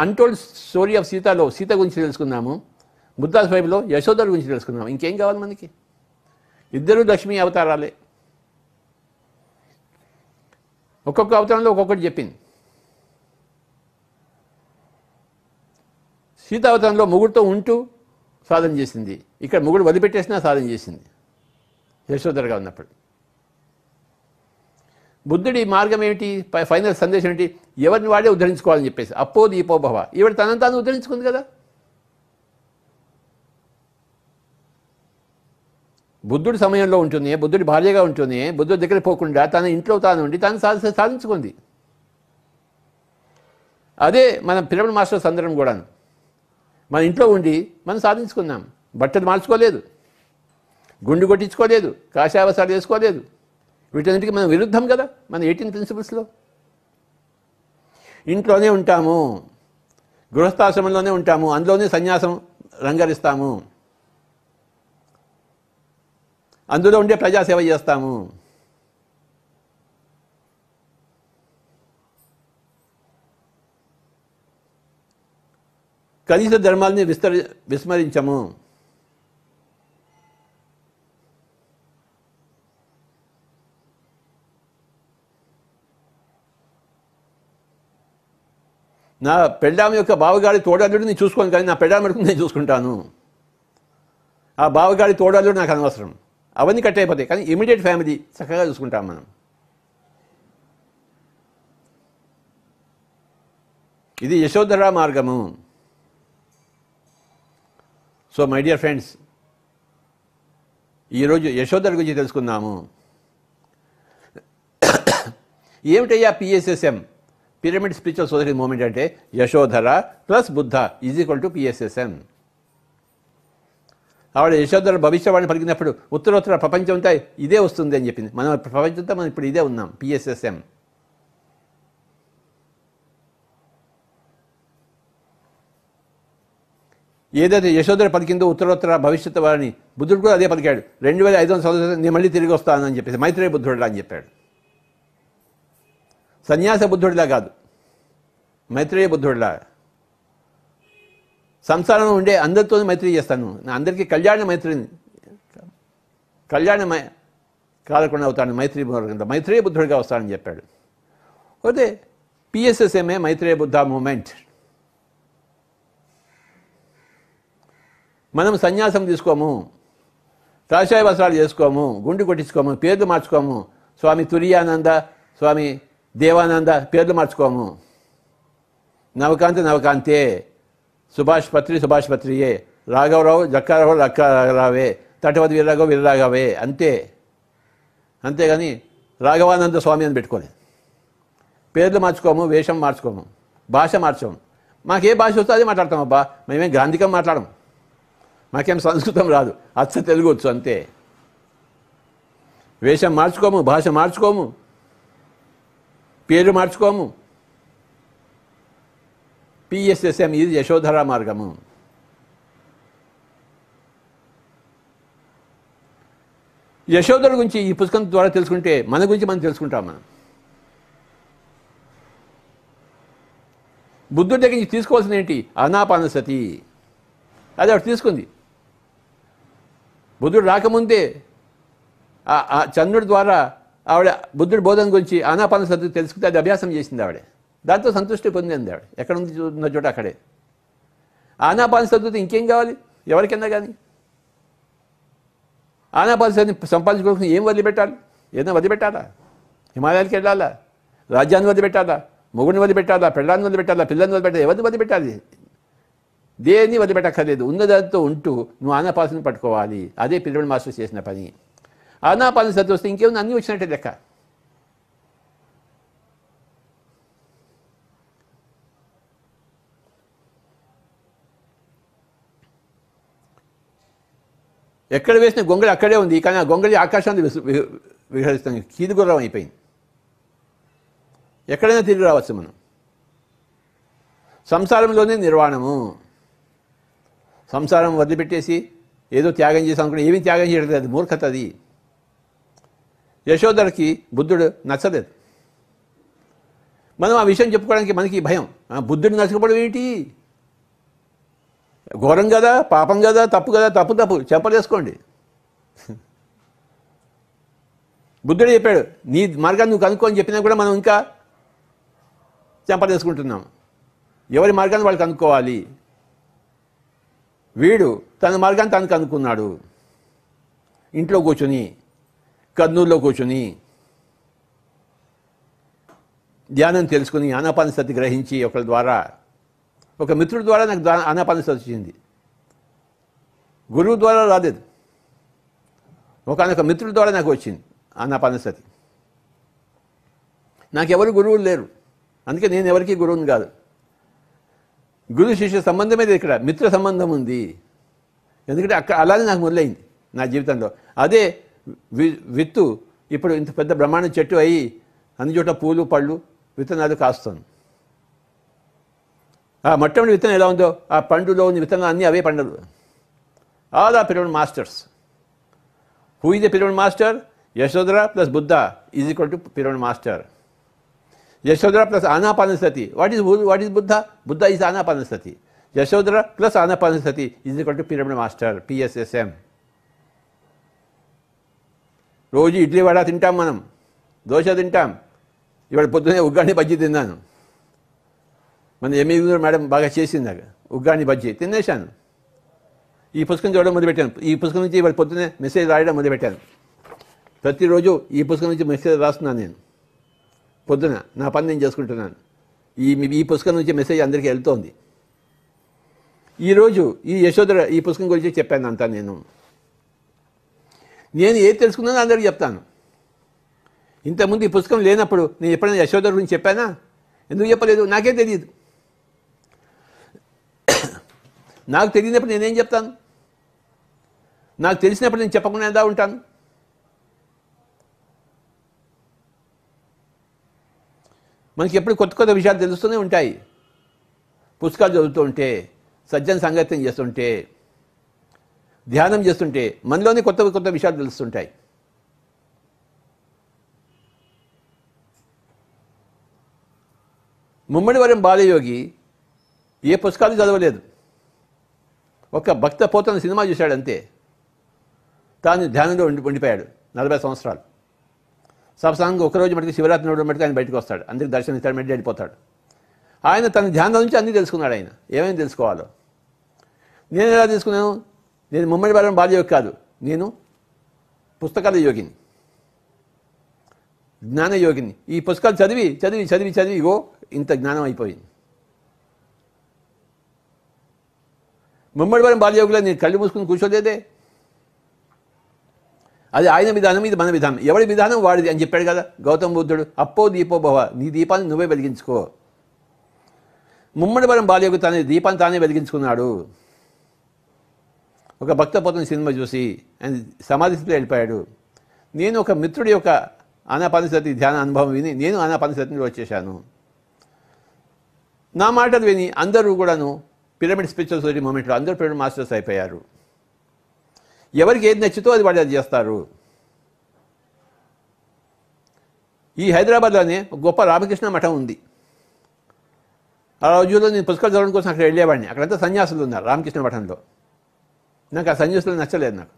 అన్టోల్డ్ స్టోరీ ఆఫ్ సీతాలో సీత గురించి తెలుసుకున్నాము, బుద్ధాస్ వైఫ్లో యశోధర గురించి తెలుసుకున్నాము. ఇంకేం కావాలి మనకి? ఇద్దరు లక్ష్మీ అవతారాలే. ఒక్కొక్క అవతారంలో ఒక్కొక్కటి చెప్పింది. సీత అవతారంలో మొగుడుతో ఉంటూ సాధన చేసింది, ఇక్కడ మొగుడు వదిలిపెట్టేసినా సాధన చేసింది యశోధరగా ఉన్నప్పుడు. బుద్ధుడి మార్గం ఏమిటి? ఫైనల్ సందేశం ఏంటి? ఎవరిని వాడే ఉద్ధరించుకోవాలని చెప్పేసి. అప్పో దీపోభవ. ఈవిడ తనను తాను ఉద్ధరించుకుంది కదా. బుద్ధుడి సమయంలో ఉంటుంది, బుద్ధుడి భార్యగా ఉంటుంది, బుద్ధుడి దగ్గర పోకుండా తన ఇంట్లో తాను ఉండి తాను సాధించుకుంది. అదే మన పిరమిడ్ మాస్టర్స్ అందరం కూడాను మన ఇంట్లో ఉండి మనం సాధించుకున్నాం. బట్టలు మార్చుకోలేదు, గుండు కొట్టించుకోలేదు, కాషాయవసాలు వేసుకోలేదు. వీటన్నిటికీ మనం విరుద్ధం కదా మన 18 ప్రిన్సిపల్స్లో. ఇంట్లోనే ఉంటాము, గృహస్థాశ్రమంలోనే ఉంటాము, అందులోనే సన్యాసం రంగరిస్తాము, అందులో ఉండే ప్రజాసేవ చేస్తాము. కనీస ధర్మాలని విస్మరించము. నా పెళ్ళాం యొక్క బావగాడి తోడల్లుడు నేను చూసుకోను, కానీ నా పెళ్ళాం మటుకు నేను చూసుకుంటాను. ఆ బావగాడి తోడల్లుడు నాకు అనవసరం, అవన్నీ కట్ అయిపోతాయి. కానీ ఇమీడియట్ ఫ్యామిలీ చక్కగా చూసుకుంటాం మనం. ఇది యశోధర మార్గము. సో మై డియర్ ఫ్రెండ్స్, ఈరోజు యశోధర గురించి తెలుసుకుందాము. ఏమిటయ్యా PSSM, pyramid spiritual society movement అంటే? Yashodhara plus Buddha is equal to PSSM. ఆవిడ యశోధర భవిష్యవాణి పలికినప్పుడు ఉత్తరోత్తర ప్రపంచం అంతా ఇదే వస్తుంది అని చెప్పింది. మనం ప్రపంచంతో మనం ఇప్పుడు ఇదే ఉన్నాం, పిఎస్ఎస్ఎం. ఏదైతే యశోదర పలికిందో ఉత్తరోత్తర భవిష్యత్తు వారిని బుద్ధుడు కూడా అదే పలికాడు. 2500 సంవత్సరాలు నేను మళ్ళీ తిరిగి వస్తాను అని చెప్పేసి మైత్రేయ బుద్ధుడిలా అని చెప్పాడు. సన్యాస బుద్ధుడిలా కాదు, మైత్రేయ బుద్ధుడిలా. సంసారంలో ఉండే అందరితో మైత్రి చేస్తాను, నా అందరికీ కళ్యాణ కాలకుండా అవుతాను, మైత్రేయ బుద్ధుడిగా వస్తానని చెప్పాడు. పోతే పిఎస్ఎస్ఎంఏ మైత్రేయ బుద్ధ మూమెంట్. మనం సన్యాసం తీసుకోము, కాషాయ వస్త్రాలు చేసుకోము, గుండు కొట్టించుకోము, పేర్లు మార్చుకోము. స్వామి తురియానంద, స్వామి దేవానంద పేర్లు మార్చుకోము. నవకాంతే, సుభాష్ పత్రియే, రాఘవరావు లక్కారావే, తటవతి వీరరాఘవే, అంతేగాని రాఘవానంద స్వామి అని పెట్టుకోలేదు. పేర్లు మార్చుకోము, వేషం మార్చుకోము, భాష మార్చము. మాకే భాష వస్తే అదే మాట్లాడతాం. అబ్బా మేమేం గ్రాంధికం మాట్లాడము, మాకేం సంస్కృతం రాదు, అచ్చ తెలుగు వచ్చు అంతే. వేషం మార్చుకోము, భాష మార్చుకోము, పేరు మార్చుకోము. పిఎస్ఎస్ఎం ఇది యశోధర మార్గము. యశోధర గురించి ఈ పుస్తకం ద్వారా తెలుసుకుంటే మన గురించి మనం తెలుసుకుంటాం. మనం బుద్ధుడి దగ్గర నుంచి తీసుకోవాల్సింది ఏంటి? ఆనాపానసతి. అది ఆవిడ తీసుకుంది. బుద్ధుడు రాకముందే ఆ చంద్రుడి ద్వారా ఆవిడ బుద్ధుడి బోధన గురించి ఆనాపానసతి తెలుసుకుంటే అది అభ్యాసం చేసింది ఆవిడ. దాంతో సంతృష్టి పొందింది ఆవిడ. ఎక్కడ ఉన్న చోట అక్కడే. ఆనాపానసతి ఇంకేం కావాలి ఎవరికైనా కానీ? ఆనాపానసతిని సంపాదించుకోవాల్సిన ఏం వదిలిపెట్టాలి? ఏదైనా వదిలిపెట్టాలా? హిమాలయాలకి వెళ్ళాలా? రాజ్యాన్ని వదిలిపెట్టాలా? మొగుడిని వదిలిపెట్టాలా? పెళ్ళాన్ని వదిలిపెట్టాలా? పిల్లల్ని వదిలిపెట్టాలి? ఎవరిని వదిలిపెట్టాలి? దేన్ని వదిలిపెట్టక్కర్లేదు. ఉన్నదాంతో ఉంటూ నువ్వు ఆనాపానసతిని పట్టుకోవాలి. అదే పిరమిడ్ మాస్టర్స్ చేసిన పని. ఆనాపానసతి వస్తే ఇంకేముంది, అన్నీ వచ్చినట్టే లెక్క. ఎక్కడ వేసిన గొంగళి అక్కడే ఉంది, కానీ ఆ గొంగళి ఆకాశాన్ని విహరిస్తుంది. కీలుగుర్రం అయిపోయింది. ఎక్కడైనా తిరిగి రావచ్చు మనం. సంసారంలోనే నిర్వాణము. సంసారం వదిలిపెట్టేసి ఏదో త్యాగం చేసి అనుకుని ఏమీ త్యాగం చేయలేదు. అది మూర్ఖత. అది యశోదరకి బుద్ధుడు నచ్చలేదు. మనం ఆ విషయం చెప్పుకోవడానికి మనకి భయం. బుద్ధుడు నచ్చకపోవడం ఏంటి? ఘోరం కదా, పాపం కదా, తప్పు కదా. తప్పు చెప్పలేసుకోండి. బుద్ధుడు చెప్పాడు నీ మార్గాన్ని నువ్వు కనుక్కో అని చెప్పినా కూడా మనం ఇంకా చెంపలేసుకుంటున్నాం. ఎవరి మార్గాన్ని వాళ్ళు కనుక్కోవాలి. వీడు తన మార్గాన్ని తను కనుక్కున్నాడు. ఇంట్లో కూర్చొని, కర్నూలులో కూర్చొని ధ్యానం తెలుసుకుని ఆనాపానసతి గ్రహించి ఒకరి ద్వారా, ఒక మిత్రుడి ద్వారా నాకు ఆనాపానసతి వచ్చింది. గురువు ద్వారా రాలేదు. ఒకనొక మిత్రుడి ద్వారా నాకు వచ్చింది ఆనాపానసతి. నాకెవరు గురువులు లేరు, అందుకే నేను ఎవరికి గురువుని కాదు. గురు శిష్య సంబంధమే ఇక్కడ, మిత్ర సంబంధం ఉంది. ఎందుకంటే అలానే నాకు మొదలైంది నా జీవితంలో. అదే విత్తు ఇప్పుడు ఇంత పెద్ద బ్రహ్మాండ చెట్టు అయ్యి అన్ని చోట్ల పూలు పళ్ళు విత్తనాలు కాస్తుంది. ఆ మొట్టమొదటి విత్తనం ఎలా ఉందో ఆ పండులో ఉన్న విత్తనాలు అన్నీ అవే పండులు. All are pyramid masters. Who is the pyramid master? Yashodhara plus Buddha is equal to pyramid master. Yashodhara plus Anapanasati. What is Buddha? Buddha is Anapanasati. Yashodhara plus Anapanasati is equal to pyramid master, PSSM. రోజు ఇడ్లీ వడ తింటాం, మనం దోశ తింటాం. ఇవాళ పొద్దున్నే ఉగ్గాని బజ్జీ తిన్నాను. మన ఎంఈ మేడం బాగా చేసింది నాకు ఉగ్గాని బజ్జీ తినేశాను. ఈ పుస్తకం చూడడం మొదలుపెట్టాను. ఈ పుస్తకం నుంచి ఇవాళ పొద్దున్నే మెసేజ్ రాయడం మొదలుపెట్టాను. ప్రతిరోజు ఈ పుస్తకం నుంచి మెసేజ్ రాస్తున్నాను నేను. పొద్దున నా పని నేను చేసుకుంటున్నాను. ఈ పుస్తకం నుంచి మెసేజ్ అందరికీ వెళ్తోంది. ఈరోజు ఈ యశోధర ఈ పుస్తకం గురించి చెప్పాను అంతా. నేను ఏది తెలుసుకున్నానో అందరికీ చెప్తాను. ఇంతకుముందు ఈ పుస్తకం లేనప్పుడు నేను ఎప్పుడైనా యశోధర గురించి చెప్పానా? ఎందుకు చెప్పలేదు? నాకే తెలియదు. నాకు తెలియనప్పుడు నేనేం చెప్తాను? నాకు తెలిసినప్పుడు నేను చెప్పకుండా ఎలా ఉంటాను? మనకి ఎప్పుడు కొత్త కొత్త విషయాలు తెలుస్తూనే ఉంటాయి. పుస్తకాలు చదువుతూ ఉంటే, సజ్జన సంగత్యం చేస్తుంటే, ధ్యానం చేస్తుంటే మనలోనే కొత్త కొత్త విషయాలు తెలుస్తుంటాయి. ముమ్మడివరం బాలయోగి ఏ పుస్తకాలు చదవలేదు. ఒక భక్త పోతన సినిమా చూశాడు అంతే. తాను ధ్యానంలో ఉండిపోయాడు 40 సంవత్సరాలు. సప్తాంగం ఒకరోజు మటుకు శివరాత్రి రోజు మటుకు ఆయన బయటకు వస్తాడు, అందరికి దర్శనం ఇస్తాడు, మెట్టి వెళ్ళిపోతాడు. ఆయన తన ధ్యానం నుంచి అన్నీ తెలుసుకున్నాడు. ఆయన ఏమేమి తెలుసుకోవాలో. నేను ఎలా తెలుసుకున్నాను? నేను ముమ్మడివరం బాలయోగి కాదు, నేను పుస్తకాల యోగిని, జ్ఞాన యోగిని. ఈ పుస్తకాలు చదివి చదివి చదివి చదివి ఇగో ఇంత జ్ఞానం అయిపోయింది. ముమ్మడివరం బాలయోగిలో నేను కళ్ళు మూసుకుని కూర్చోలేదే. అది ఆయన విధానం, ఇది మన విధానం. ఎవరి విధానం వాడిది అని చెప్పాడు కదా గౌతమ బుద్ధుడు. అప్పో దీపో భవ, నీ దీపాన్ని నువ్వే వెలిగించుకో. ముమ్మడివరం బాలయోగి తన దీపాన్ని తానే వెలిగించుకున్నాడు. ఒక భక్త పోతున్న సినిమా చూసి ఆయన సమాధి స్థితిలో వెళ్ళిపోయాడు. నేను ఒక మిత్రుడి యొక్క ఆనాపానసతి ధ్యాన అనుభవం విని నేను ఆనాపానసతిలో వచ్చేసాను. నా మాటలు విని అందరూ కూడాను పిరమిడ్ స్పిరిచువల్ సొసైటీ మూమెంట్లో అందరూ పిరమిడ్ మాస్టర్స్ అయిపోయారు. ఎవరికి ఏది నచ్చుతో అది వాళ్ళు అది చేస్తారు. ఈ హైదరాబాద్లోనే గొప్ప రామకృష్ణ మఠం ఉంది. ఆ రోజుల్లో నేను పుస్తకాలు చదవడం కోసం అక్కడ వెళ్ళేవాడిని. అక్కడంతా సన్యాసులు ఉన్నారు రామకృష్ణ మఠంలో. నాకు ఆ సన్యాసులు నచ్చలేదు. నాకు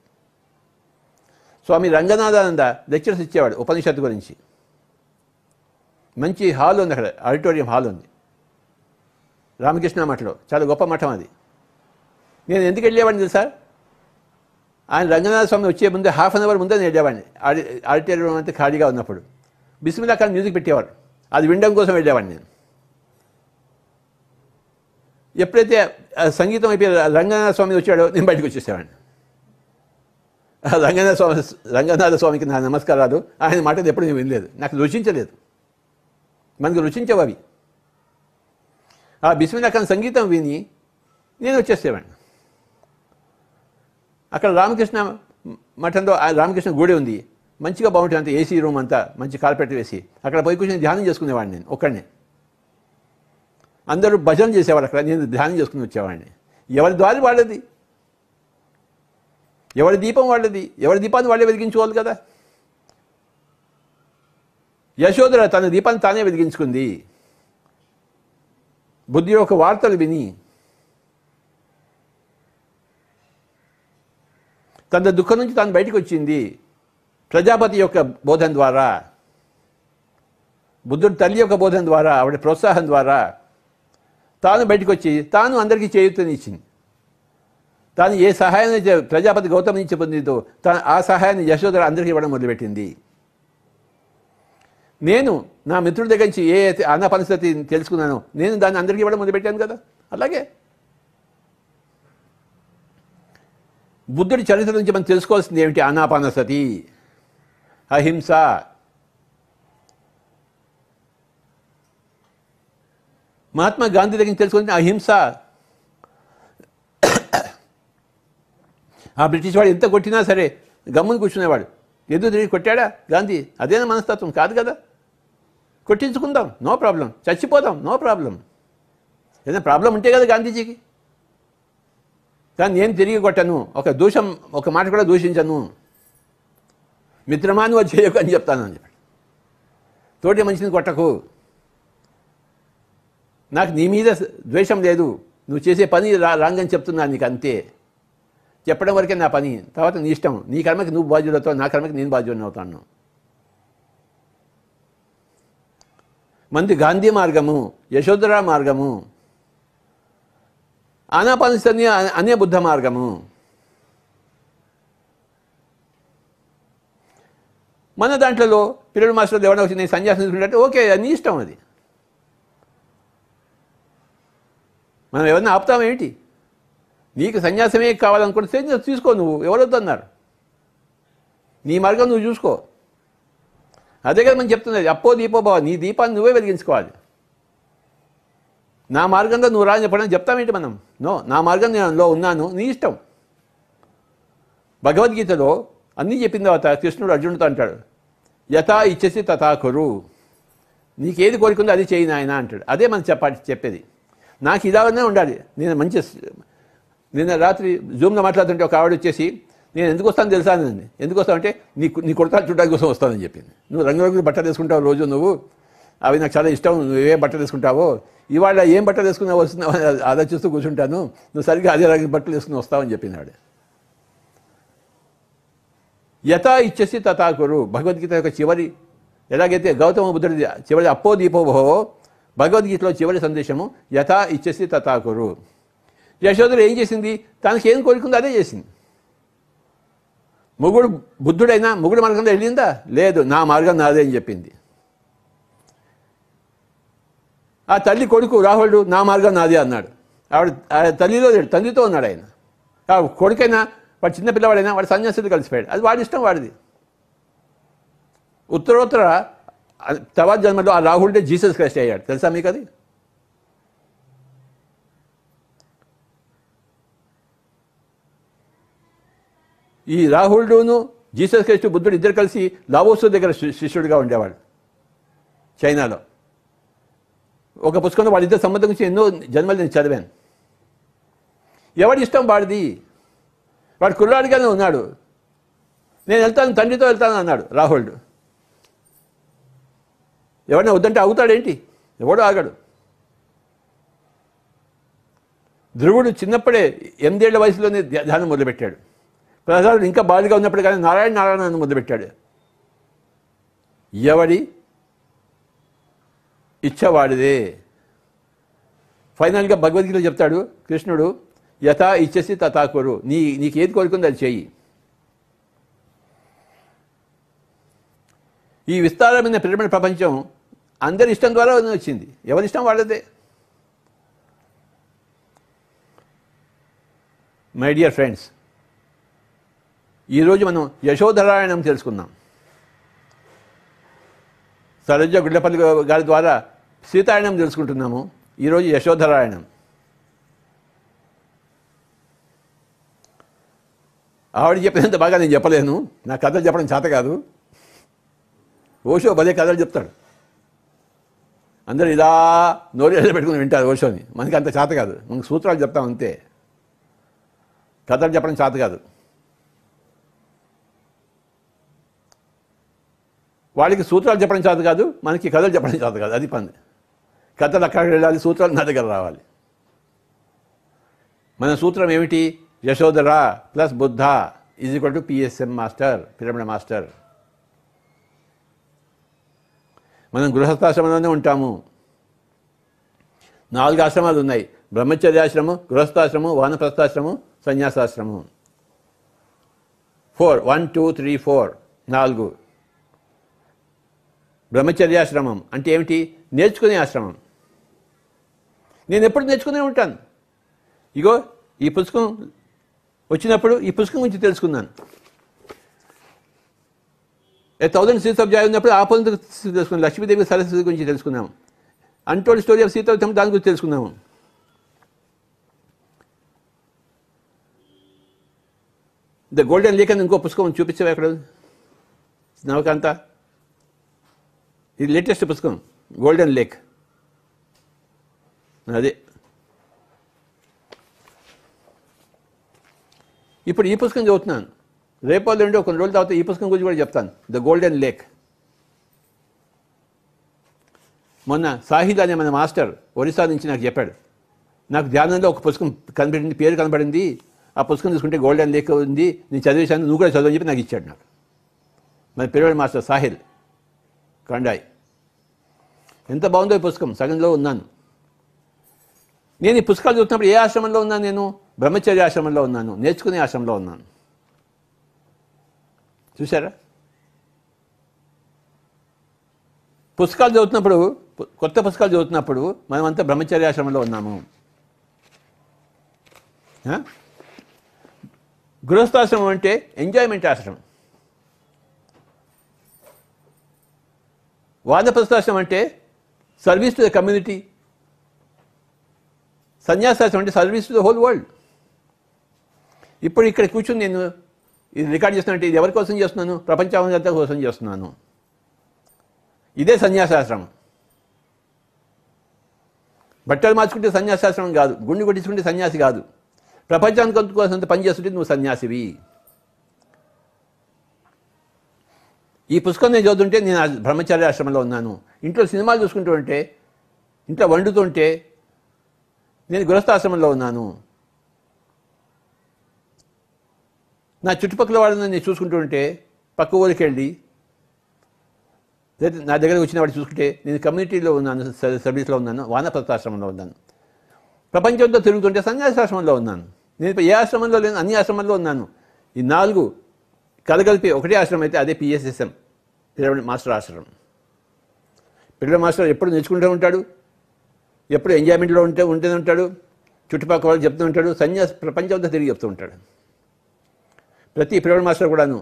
స్వామి రంగనాథానంద లెక్చర్స్ ఇచ్చేవాడు ఉపనిషత్తు గురించి. మంచి హాల్ ఉంది అక్కడ, ఆడిటోరియం హాల్ ఉంది రామకృష్ణ మఠంలో. చాలా గొప్ప మఠం అది. నేను ఎందుకు వెళ్ళేవాడిని తెలుసా? ఆయన రంగనాథ స్వామి వచ్చే ముందే హాఫ్ అన్ అవర్ ముందే నేను వెళ్ళేవాడిని. ఆడిటోరియం అంతా ఖాళీగా ఉన్నప్పుడు బిస్మిల్లా ఖాన్ మ్యూజిక్ పెట్టేవారు, అది వినడం కోసం వెళ్ళేవాడిని నేను. ఎప్పుడైతే సంగీతం అయిపోయి రంగనాథ స్వామి వచ్చాడో నేను బయటకు వచ్చేసేవాడిని. రంగనాథ స్వామికి నా నమస్కారాలు. ఆయన మాటలు ఎప్పుడు నేను వినలేదు, నాకు రుచించలేదు. మనకు రుచించవు అవి. ఆ బిస్మిల్లా ఖాన్ సంగీతం విని నేను వచ్చేసేవాడిని. అక్కడ రామకృష్ణ మఠంలో రామకృష్ణ గుడి ఉంది, మంచిగా బాగుంటుంది. అంతా ఏసీ రూమ్ అంతా మంచి కార్పెట్ వేసి అక్కడ పోయి కూర్చొని ధ్యానం చేసుకునేవాడిని నేను ఒక్కడిని. అందరూ భజన చేసేవాడు అక్కడ, నేను ధ్యానం చేసుకుని వచ్చేవాడిని. ఎవరి దారి వాళ్ళది, ఎవరి దీపం వాళ్ళది, ఎవరి దీపాన్ని వాళ్ళే వెలిగించుకోవాలి కదా. యశోదర తన దీపాన్ని తానే వెలిగించుకుంది. బుద్ధి యొక్క వార్తలు విని తన దుఃఖం నుంచి తాను బయటకు వచ్చింది ప్రజాపతి యొక్క బోధన ద్వారా, బుద్ధుడు తల్లి యొక్క బోధన ద్వారా, ఆవిడ ప్రోత్సాహం ద్వారా తాను బయటకు వచ్చి తాను అందరికీ చేయూతనిచ్చింది. తాను ఏ సహాయాన్ని ప్రజాపతి గౌతమ నుంచి పొందిందో ఆ సహాయాన్ని యశోదర అందరికీ ఇవ్వడం మొదలుపెట్టింది. నేను నా మిత్రుడి దగ్గర నుంచి ఏ ఆనాపానసతి తెలుసుకున్నానో నేను దాన్ని అందరికీ ఇవ్వడం మొదలుపెట్టాను కదా. అలాగే బుద్ధుడి చరిత్ర నుంచి మనం తెలుసుకోవాల్సింది ఏమిటి? ఆనాపానసతి, అహింస. మహాత్మా గాంధీ దగ్గర నుంచి తెలుసుకుంటే అహింస. ఆ బ్రిటిష్ వాడు ఎంత కొట్టినా సరే గమ్మును కూర్చునేవాడు. ఎదురు తిరిగి కొట్టాడా గాంధీ? అదేనా మనస్తత్వం? కాదు కదా. కొట్టించుకుందాం, నో ప్రాబ్లం. చచ్చిపోదాం, నో ప్రాబ్లం. ఏదైనా ప్రాబ్లం ఉంటే కదా గాంధీజీకి. కానీ నేను తిరిగి కొట్టను, ఒక మాట కూడా దూషించను. మిత్రమా నువ్వు చేయకు అని చెప్తాను అని చెప్పాడు. తోటి మనిషిని కొట్టకు, నాకు నీ మీద ద్వేషం లేదు, నువ్వు చేసే పని రాంగని చెప్తున్నాను నీకు, అంతే. చెప్పడం వరకే నా పని, తర్వాత నీ ఇష్టం. నీ కర్మకి నువ్వు బాధ్యుడవుతావు, నా కర్మకి నేను బాధ్యుడిని అవుతాను. మంది గాంధీ మార్గము, యశోధరా మార్గము, ఆనాపానసతి అనే బుద్ధ మార్గము. మన దాంట్లో పిల్లలు మాస్టర్లు ఎవరైనా వచ్చి నేను సన్యాసం తీసుకుంటే ఓకే, నీ ఇష్టం. అది మనం ఎవరిని ఆపుతామేంటి? నీకు సన్యాసమే కావాలనుకుంటే సన్యాసం తీసుకో, నువ్వు ఎవరొద్దన్నారు. నీ మార్గం నువ్వు చూసుకో. అదే కదా మనం చెప్తున్నది, అప్పో దీపో భవ, నీ దీపాన్ని నువ్వే వెలిగించుకోవాలి. నా మార్గంలో నువ్వు రాని చెప్పడం చెప్తామేంటి మనం? నో, నా మార్గం నేను ఉన్నాను, నీ ఇష్టం. భగవద్గీతలో అన్నీ చెప్పిన తర్వాత కృష్ణుడు అర్జునుడితో అంటాడు, యథా ఇచ్చసి తథా కురు, నీకేది కోరికుందో అది చేయి నాయన అంటాడు. అదే మనం చెప్పేది. నాకు ఇలానే ఉండాలి. నిన్న రాత్రి జూమ్లో మాట్లాడుతుంటే ఒక ఆవిడ వచ్చేసి, నేను ఎందుకు వస్తాను తెలుసా అని. ఎందుకు వస్తానంటే నీ కొడతాలు చూడడానికి కోసం వస్తానని చెప్పింది. నువ్వు రంగురంగులు బట్టలు వేసుకుంటావు రోజు, నువ్వు అవి నాకు చాలా ఇష్టం, నువ్వే బట్టలు వేసుకుంటావో, ఇవాళ ఏం బట్టలు వేసుకున్నావు వస్తున్నావు ఆలోచిస్తూ కూర్చుంటాను, నువ్వు సరిగ్గా అదే రంగు బట్టలు వేసుకుని వస్తావని చెప్పినాడు. యథా ఇచ్చేసి తథా కురు. భగవద్గీత యొక్క చివరి, ఎలాగైతే గౌతమ బుద్ధుడి చివరి అప్పో దీపోభో, భగవద్గీతలో చివరి సందేశము యథా ఇచ్చేసి తథా కురు. యశోదరు ఏం చేసింది? తనకి ఏం కోరుకుందో అదే చేసింది. బుద్ధుడైనా మొగుడు మార్గంలో వెళ్ళిందా? లేదు, నా మార్గం నాదే అని చెప్పింది. ఆ తల్లి కొడుకు రాహులుడు నా మార్గం నాదే అన్నాడు. ఆవిడ తల్లిలో లేడు, తండ్రితో ఉన్నాడు ఆయన. ఆ కొడుకైనా వాడు చిన్న పిల్లవాడైనా వాడు సన్యాసులు కలిసిపోయాడు. అది వాడి ఇష్టం, వాడిది. ఉత్తరోత్తర తర్వాత జన్మలో ఆ రాహులుడే జీసస్ క్రైస్ట్ అయ్యాడు. తెలుసా మీకు అది? ఈ రాహులుడును జీసస్ క్రైస్ట్ బుద్ధుడు ఇద్దరు కలిసి లావోసు దగ్గర శిష్యుడిగా ఉండేవాడు చైనాలో. ఒక పుస్తకంలో వాళ్ళిద్దరు సంబంధం గురించి ఎన్నో జన్మలు నేను చదివాను. ఎవడి ఇష్టం వాడిది. వాడు కుర్రాడిగానే ఉన్నాడు. నేను వెళ్తాను, తండ్రితో వెళ్తాను అన్నాడు రాహులుడు. ఎవరైనా వద్దంటే అవుతాడేంటి? ఎవడు ఆగాడు. ధ్రువుడు చిన్నప్పుడే 8 ఏళ్ల వయసులోనే ధ్యానం మొదలుపెట్టాడు. ప్రసాదుడు ఇంకా బాలుగా ఉన్నప్పుడు కానీ నారాయణ నారాయణ అని మొదలుపెట్టాడు. ఎవడి ఇచ్చవాడిదే. ఫైనల్గా భగవద్గీతలో చెప్తాడు కృష్ణుడు, యథా ఇచ్చేసి తథా కురు. నీకు ఏది కోరుకుందో అది చెయ్యి. ఈ విస్తారమైన పిరమిడ్ ప్రపంచం అందరి ఇష్టం ద్వారా వచ్చింది. ఎవరి ఇష్టం వాళ్ళదే. మై డియర్ ఫ్రెండ్స్, ఈరోజు మనం యశోధరాయణం తెలుసుకుందాం. సరోజ గుడ్లపల్లి గారి ద్వారా సీతాయనం తెలుసుకుంటున్నాము. ఈరోజు యశోధరాయణం. ఆవిడ చెప్పినంత బాగా నేను చెప్పలేను, నా కథలు చెప్పడం చేత కాదు. ఓషో భలే కథలు చెప్తాడు. అందరూ ఇలా నోరు పెట్టుకుని వింటారు ఓషోని. మనకి అంత చేత కాదు, మనకు సూత్రాలు చెప్తాం అంతే, కథలు చెప్పడం చేత కాదు. వాళ్ళకి సూత్రాలు చెప్పడం చేత కాదు, మనకి కథలు చెప్పడం చేత కాదు. అది పని. కథలు అక్కడికి వెళ్ళాలి, సూత్రాలు నా దగ్గర రావాలి. మన సూత్రం ఏమిటి? Yashodhara plus Buddha = PSM master, pyramid master. మనం గృహస్థాశ్రమంలోనే ఉంటాము. 4 ఆశ్రమాలు ఉన్నాయి. బ్రహ్మచర్యాశ్రమం, గృహస్థాశ్రమం, వానప్రస్థాశ్రమం, సన్యాసాశ్రమం. 4 1 2 3 4 4. బ్రహ్మచర్యాశ్రమం అంటే ఏమిటి? నేర్చుకునే ఆశ్రమం. నేను ఎప్పుడు నేర్చుకునే ఉంటాను. ఇగో ఈ పుస్తకం వచ్చినప్పుడు ఈ పుస్తకం గురించి తెలుసుకున్నాను. 1000 Seeds of Joy ఉన్నప్పుడు ఆ పుస్తకం తెలుసుకున్నాను. లక్ష్మీదేవి సరస్వతి గురించి తెలుసుకున్నాము. అన్టోల్డ్ స్టోరీ ఆఫ్ సీతారాం దాని గురించి తెలుసుకున్నాము. ద గోల్డెన్ లేక్ అని ఇంకో పుస్తకం చూపించావు ఎక్కడ? నవకాంత, ఇది లేటెస్ట్ పుస్తకం, గోల్డెన్ లేక్. అదే ఇప్పుడు ఈ పుస్తకం చదువుతున్నాను. రేపు రెండు కొన్ని రోజుల తర్వాత ఈ పుస్తకం గురించి కూడా చెప్తాను, ద గోల్డెన్ లేక్. మొన్న సాహిద్ అనే మన మాస్టర్ ఒరిస్సా నుంచి నాకు చెప్పాడు, నాకు ధ్యానంలో ఒక పుస్తకం కనబడింది, పేరు కనబడింది, ఆ పుస్తకం తీసుకుంటే గోల్డెన్ లేక్ ఉంది, నేను చదివేశాను, నువ్వు కూడా చదువు అని చెప్పి నాకు ఇచ్చాడు. నాకు మన పిరమిడ్ మాస్టర్ సాహిల్ కండాయ్. ఎంత బాగుందో ఈ పుస్తకం. సగంలో ఉన్నాను నేను. ఈ పుస్తకాలు చూస్తున్నప్పుడు ఏ ఆశ్రమంలో ఉన్నాను? నేను బ్రహ్మచర్య ఆశ్రమంలో ఉన్నాను, నేర్చుకునే ఆశ్రమంలో ఉన్నాను. చూసారా? పుస్తకాలు చదువుతున్నప్పుడు, కొత్త పుస్తకాలు చదువుతున్నప్పుడు మనమంతా బ్రహ్మచర్య ఆశ్రమంలో ఉన్నాము. గృహస్థాశ్రమం అంటే ఎంజాయ్మెంట్ ఆశ్రమం. వానప్రస్థాశ్రమం అంటే సర్వీస్ టు ద కమ్యూనిటీ. సన్యాసాశ్రమం అంటే service to the whole world. ఇప్పుడు ఇక్కడ కూర్చొని నేను ఇది రికార్డ్ చేస్తున్నానంటే ఇది ఎవరి కోసం చేస్తున్నాను? ప్రపంచమంతా కోసం చేస్తున్నాను. ఇదే సన్యాసాశ్రమం. బట్టలు మార్చుకుంటే సన్యాసాశ్రమం కాదు, గుండె కొట్టించుకుంటే సన్యాసి కాదు. ప్రపంచానికి అందుకోసంత పని చేస్తుంటే నువ్వు సన్యాసివి. ఈ పుస్తకం నేను చదువుతుంటే నేను బ్రహ్మచార్య ఆశ్రమంలో ఉన్నాను. ఇంట్లో సినిమాలు చూసుకుంటూ ఉంటే, ఇంట్లో వండుతుంటే నేను గృహస్థాశ్రమంలో ఉన్నాను. నా చుట్టుపక్కల వాళ్ళని నేను చూసుకుంటూ ఉంటే పక్క ఊరికి వెళ్ళి నా దగ్గరకు వచ్చిన వాడు చూసుకుంటే నేను కమ్యూనిటీలో ఉన్నాను, సర్వీస్లో ఉన్నాను, వానప్రస్థాశ్రమంలో ఉన్నాను. ప్రపంచంతో తిరుగుతుంటే సన్యాసాశ్రమంలో ఉన్నాను. నేను ఏ ఆశ్రమంలో లేను, అన్ని ఆశ్రమంలో ఉన్నాను. ఈ 4 కలగలిపి ఒకటే ఆశ్రమం అయితే అదే PSSM, పిరమిడ్ మాస్టర్ ఆశ్రమం. పిరమిడ్ మాస్టర్ ఎప్పుడు నేర్చుకుంటూ ఉంటాడు, ఎప్పుడు ఎంజాయ్మెంట్లో ఉంటూనే ఉంటాడు, చుట్టుపక్కల వాళ్ళు చెప్తూ ఉంటాడు, ప్రపంచంతో తిరిగి చెప్తూ ఉంటాడు. ప్రతి పిరమిడ్ మాస్టర్ కూడాను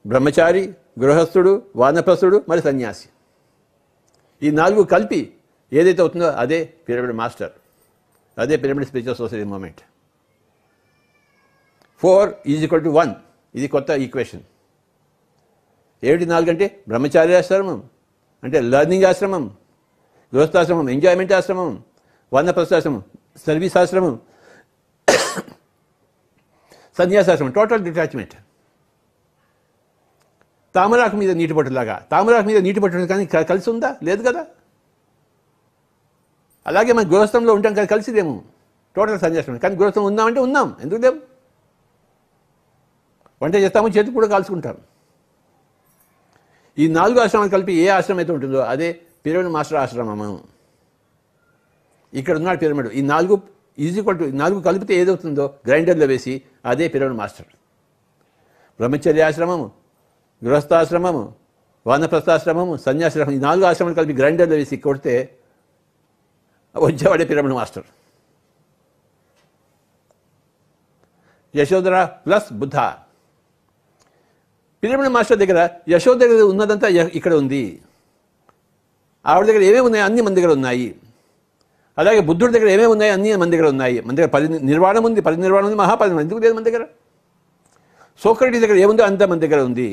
బ్రహ్మచారి, గృహస్థుడు, వానప్రస్థుడు, మరి సన్యాసి. ఈ 4 కలిపి ఏదైతే అవుతుందో అదే పిరమిడ్ మాస్టర్, అదే పిరమిడ్ స్పిరిచువల్ సొసైటీ మూమెంట్. 4 = 1 ఇది కొత్త ఈక్వేషన్. 4 అంటే బ్రహ్మచార్యాశ్రమం అంటే లర్నింగ్ ఆశ్రమం, గృహస్థాశ్రమం ఎంజాయ్మెంట్ ఆశ్రమం, వానప్రస్థాశ్రమం సర్వీస్ ఆశ్రమం, సన్యాసాశ్రమం టోటల్ డిటాచ్మెంట్. తామరాకు మీద నీటి పట్టులాగా, తామరాకు మీద నీటి పట్టు కానీ కలిసి ఉందా? లేదు కదా. అలాగే మన గృహస్థంలో ఉంటాం కదా, కలిసిదేమో టోటల్ సన్యాసం. కానీ గృహస్థం ఉందామంటే ఉన్నాం, ఎందుకు లేవు? వంట చేస్తాము, చేతి కూడా కాల్చుకుంటాం. ఈ 4 ఆశ్రమాలు కలిపి ఏ ఆశ్రమం అయితే ఉంటుందో అదే పిరమిడ్ మాస్టర్ ఆశ్రమము. ఇక్కడ ఉన్నాడు పిరమిడ్. ఈ 4 4 కలిపితే ఏదవుతుందో గ్రైండర్లో వేసి అదే పిరమిడ్ మాస్టర్. బ్రహ్మచర్యాశ్రమము, గృహస్థాశ్రమము, వానప్రస్థాశ్రమము, సన్యాశ్రమం ఈ 4 ఆశ్రమాలు కలిపి గ్రైండర్లో వేసి కొడితే వచ్చేవాడే pyramid master. Yashodhara plus Buddha. Pyramid master దగ్గర యశోద దగ్గర ఉన్నదంతా ఇక్కడ ఉంది. ఆవిడ దగ్గర ఏమేమి ఉన్నాయో అన్నీ మన దగ్గర ఉన్నాయి. అలాగే బుద్ధుడి దగ్గర ఏమేమి ఉన్నాయో అన్నీ మన దగ్గర ఉన్నాయి. మన దగ్గర నిర్వాణం ఉంది, పరినిర్వాణం ఉంది, మహాపరినిర్వాణం ఎందుకు లేదు మన దగ్గర? సోక్రటీస్ దగ్గర ఏముందో అంతా మన దగ్గర ఉంది.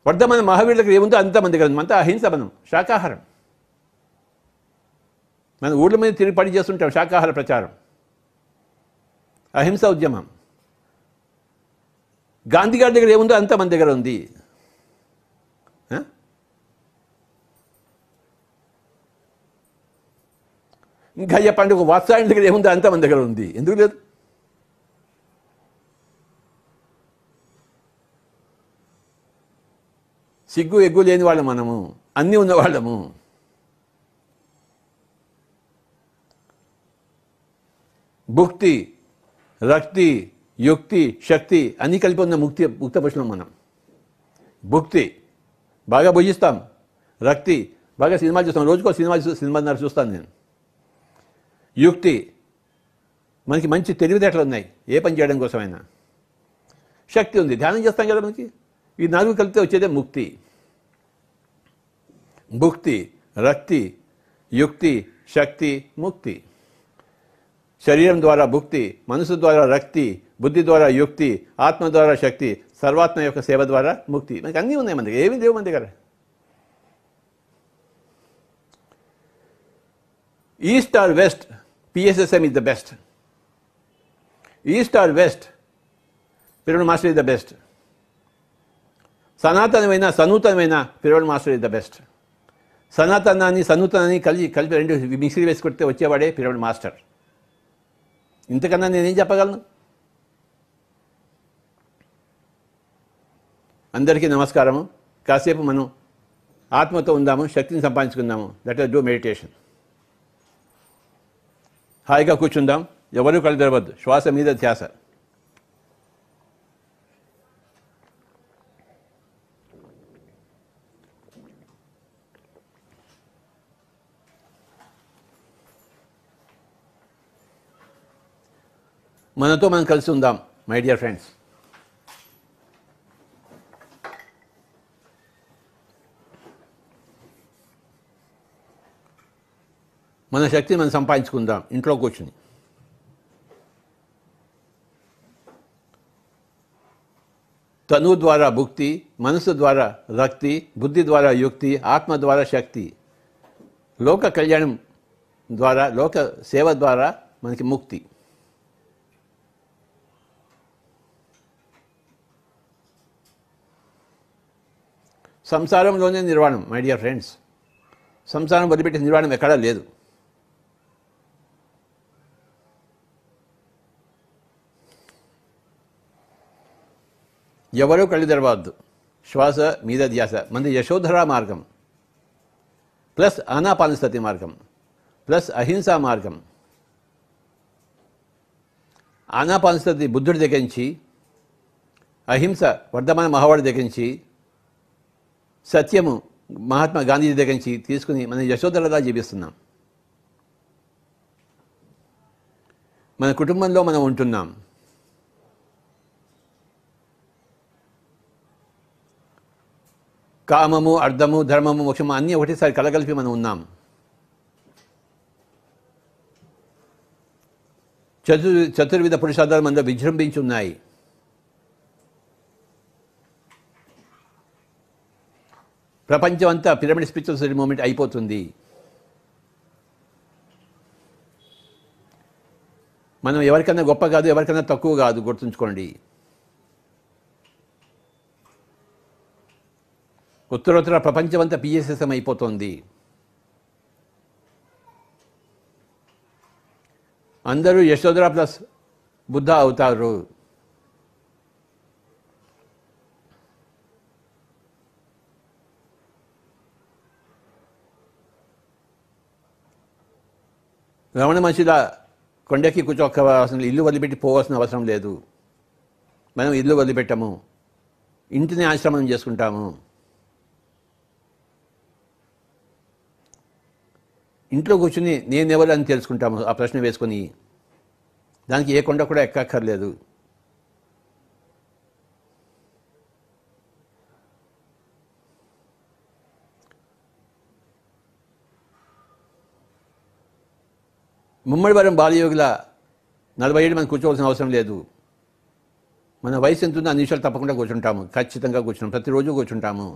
వర్ధమాన మహావీరుల దగ్గర ఏముందో అంతా మన దగ్గర ఉంది. అంతా అహింస, మనం శాకాహారం. మన ఊళ్ళ మీద తిరిగి పడి చేస్తుంటాం శాకాహార ప్రచారం, అహింస ఉద్యమం. గాంధీ గారి దగ్గర ఏముందో అంతా మన దగ్గర ఉంది. ఇంకా చెప్పండి, ఒక వాత్సాయన దగ్గర ఏముందో అంతా మన దగ్గర ఉంది, ఎందుకు లేదు? సిగ్గు ఎగ్గు లేని వాళ్ళం మనము, అన్నీ ఉన్నవాళ్ళము. భుక్తి, రక్తి, యుక్తి, శక్తి అన్నీ కలిపి ఉన్న ముక్త పురుషులం మనం. భుక్తి బాగా భుజిస్తాం, రక్తి బాగా సినిమాలు చూస్తాం, రోజుకో సినిమాన్నర చూస్తాను నేను. యుక్తి మనకి మంచి తెలివితేటలు ఉన్నాయి ఏ పని చేయడం కోసమైనా. శక్తి ఉంది, ధ్యానం చేస్తాం కదా మనకి. ఈ 4 కలిపితే వచ్చేదే ముక్తి. భుక్తి, రక్తి, యుక్తి, శక్తి, ముక్తి. శరీరం ద్వారా భుక్తి, మనసు ద్వారా రక్తి, బుద్ధి ద్వారా యుక్తి, ఆత్మ ద్వారా శక్తి, సర్వాత్మ యొక్క సేవ ద్వారా ముక్తి. మనకి అన్నీ ఉన్నాయి మన దగ్గర, ఏమీ లేవు మన దగ్గర. East or west, PSSM is the best. East or west, pyramid master is the best. సనాతనమైన సనూతనమైన pyramid master is the best. సనాతనాన్ని సనూతనాన్ని కలిపి 2 మిక్సీ వేసి కొడితే వచ్చేవాడే పిరమిడ్ మాస్టర్. ఇంతకన్నా నేనేం చెప్పగలను? అందరికీ నమస్కారము. కాసేపు మనం ఆత్మతో ఉందాము, శక్తిని సంపాదించుకుందాము. Let us do meditation. హాయిగా కూర్చుందాం, ఎవరూ కళ్ళు తెరవద్దు, శ్వాస మీద ధ్యాస. మనతో మనం కలిసి ఉందాం మై డియర్ ఫ్రెండ్స్. మన శక్తిని మనం సంపాదించుకుందాం ఇంట్లో కూర్చుని. తను ద్వారా భుక్తి, మనసు ద్వారా రక్తి, బుద్ధి ద్వారా యుక్తి, ఆత్మ ద్వారా శక్తి. లోక కళ్యాణం ద్వారా, లోక సేవ ద్వారా మనకి ముక్తి. సంసారంలోనే నిర్వాణం. మై డియర్ ఫ్రెండ్స్, సంసారం వదిలిపెట్టే నిర్వాణం ఎక్కడా లేదు. ఎవరూ కళ్ళు తెరవద్దు. శ్వాస మీద ధ్యాస. మనది యశోధరా మార్గం ప్లస్ ఆనాపానసతి మార్గం ప్లస్ అహింసా మార్గం. ఆనాపానసతి బుద్ధుడి దగ్గర నుంచి, అహింస వర్ధమాన మహావాడి దగ్గర నుంచి, సత్యము మహాత్మా గాంధీజీ దగ్గర నుంచి తీసుకుని మనం యశోధరలా జీవిస్తున్నాం. మన కుటుంబంలో మనం ఉంటున్నాం. కామము, అర్థము, ధర్మము, మోక్షము అన్నీ ఒకటేసారి కలగలిపి మనం ఉన్నాం. చతుర్విధ పురుషార్థాలు మనలో విజృంభించి ఉన్నాయి. ప్రపంచం అంతా పిరమిడ్ స్పిరిచువల్ మూమెంట్ అయిపోతుంది. మనం ఎవరికన్నా గొప్ప కాదు, ఎవరికన్నా తక్కువ కాదు, గుర్తుంచుకోండి. ఉత్తరోత్తర ప్రపంచం అంతా పిఎస్ఎస్ఎం అయిపోతుంది. అందరూ యశోధర ప్లస్ బుద్ధ అవుతారు. రమణ మహర్షిలా కొండకి కూర్చోవలసిన, ఇల్లు వదిలిపెట్టి పోవాల్సిన అవసరం లేదు. మనం ఇల్లు వదిలిపెట్టము, ఇంటిని ఆశ్రమం చేసుకుంటాము. ఇంట్లో కూర్చుని నేనెవరు అని తెలుసుకుంటాము. ఆ ప్రశ్న వేసుకొని దానికి ఏ కొండ కూడా ఎక్కక్కర్లేదు. ముమ్మడివరం బాలయోగుల 40 ఏళ్ళు మనం కూర్చోవలసిన అవసరం లేదు. మన వయసు ఎంత ఉందో అన్ని నిమిషాలు తప్పకుండా కూర్చుంటాము. ఖచ్చితంగా కూర్చుంటాం, ప్రతిరోజు కూర్చుంటాము.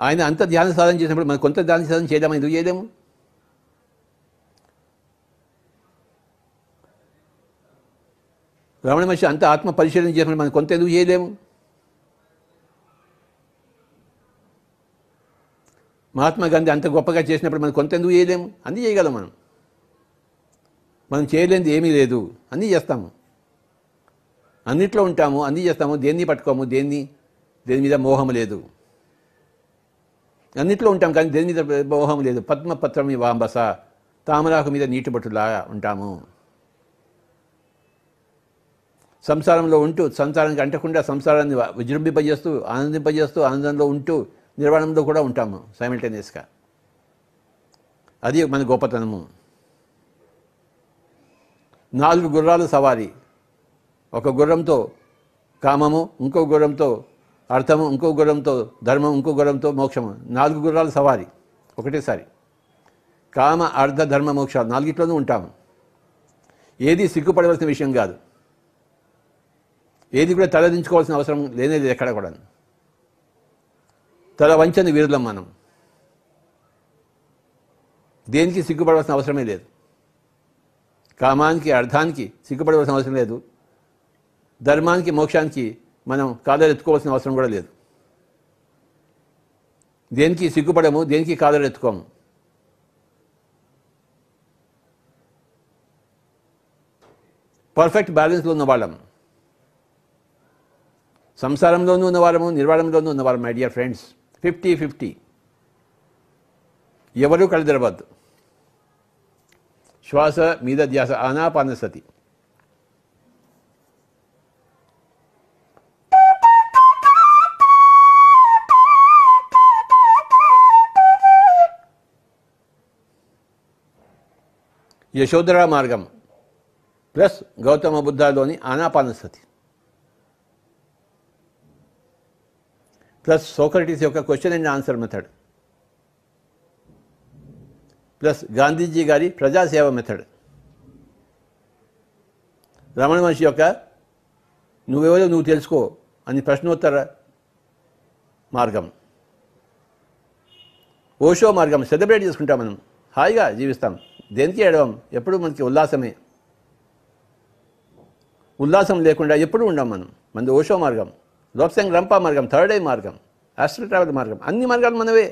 ఆయన అంత ధ్యాన సాధన చేసినప్పుడు మనం కొంత ధ్యాన సాధన చేయలేమా? ఎందుకు చేయలేము? రమణ మహర్షి అంత ఆత్మ పరిశీలన చేసినప్పుడు మనం కొంత ఎందుకు చేయలేము? మహాత్మా గాంధీ అంత గొప్పగా చేసినప్పుడు మనం కొంత ఎందుకు చేయలేము? అన్నీ చేయగలం. మనం చేయలేనిది ఏమీ లేదు, అన్నీ చేస్తాము. అన్నిట్లో ఉంటాము, అన్నీ చేస్తాము. దేన్ని పట్టుకోము, దేని మీద మోహం లేదు. అన్నిట్లో ఉంటాం కానీ దేని మీద మోహం లేదు. పద్మపత్రం వాంబస, తామరాకు మీద నీటి బొట్టులా ఉంటాము. సంసారంలో ఉంటూ సంసారానికి అంటకుండా సంసారాన్ని విజృంభింపజేస్తూ ఆనందింపజేస్తూ ఆనందంలో ఉంటూ నిర్వాణంలో కూడా ఉంటాము సైమల్టేనియస్గా. అది మన గొప్పతనము. 4 గుర్రాలు సవారీ. ఒక గుర్రంతో కామము, ఇంకో గుర్రంతో అర్థము, ఇంకో గుర్రంతో ధర్మం, ఇంకో గుర్రంతో మోక్షము. 4 గుర్రాలు సవారీ ఒకటేసారి. కామ, అర్థ, ధర్మ, మోక్షాలు 4ట్లోనూ ఉంటాము. ఏది సిగ్గుపడవలసిన విషయం కాదు. ఏది కూడా తలదించుకోవాల్సిన అవసరం లేనేది ఎక్కడ కూడా. తల వంచని వీరులం మనం. దేనికి సిగ్గుపడవలసిన అవసరమే లేదు. కామానికి, అర్థానికి సిగ్గుపడవలసిన అవసరం లేదు. ధర్మానికి, మోక్షానికి మనం కాదరెత్తుకోవాల్సిన అవసరం కూడా లేదు. దేనికి సిగ్గుపడము, దేనికి కాదరెత్తుకోము. పర్ఫెక్ట్ బ్యాలెన్స్లో ఉన్నవాళ్ళం. సంసారంలోనూ ఉన్నవారము, నిర్వాణంలోనూ ఉన్నవారం. My dear friends, 50-50. ఎవరూ కళ్ళు తెరవద్దు. శ్వాస మీద ధ్యాస, ఆనాపానసతి. యశోధరా మార్గం ప్లస్ గౌతమ బుద్ధలోని ఆనాపానసతి ప్లస్ సోక్రటీస్ యొక్క question and answer method plus Gandhiji గారి ప్రజాసేవ మెథడ్, రమణ మహర్షి యొక్క నువ్వెవరో నువ్వు తెలుసుకో అని ప్రశ్నోత్తర మార్గం, ఓషో మార్గం సెలబ్రేట్ చేసుకుంటాం. మనం హాయిగా జీవిస్తాం, దేనికి ఏడవం, ఎప్పుడు మనకి ఉల్లాసమే. ఉల్లాసం లేకుండా ఎప్పుడు ఉండం మనం. మనది ఓషో మార్గం, లోప్సంగ్ రంపా మార్గం, థర్డ్ ఐ మార్గం, ఆస్ట్రల్ ట్రావెల్ మార్గం, అన్ని మార్గాలు మనవే.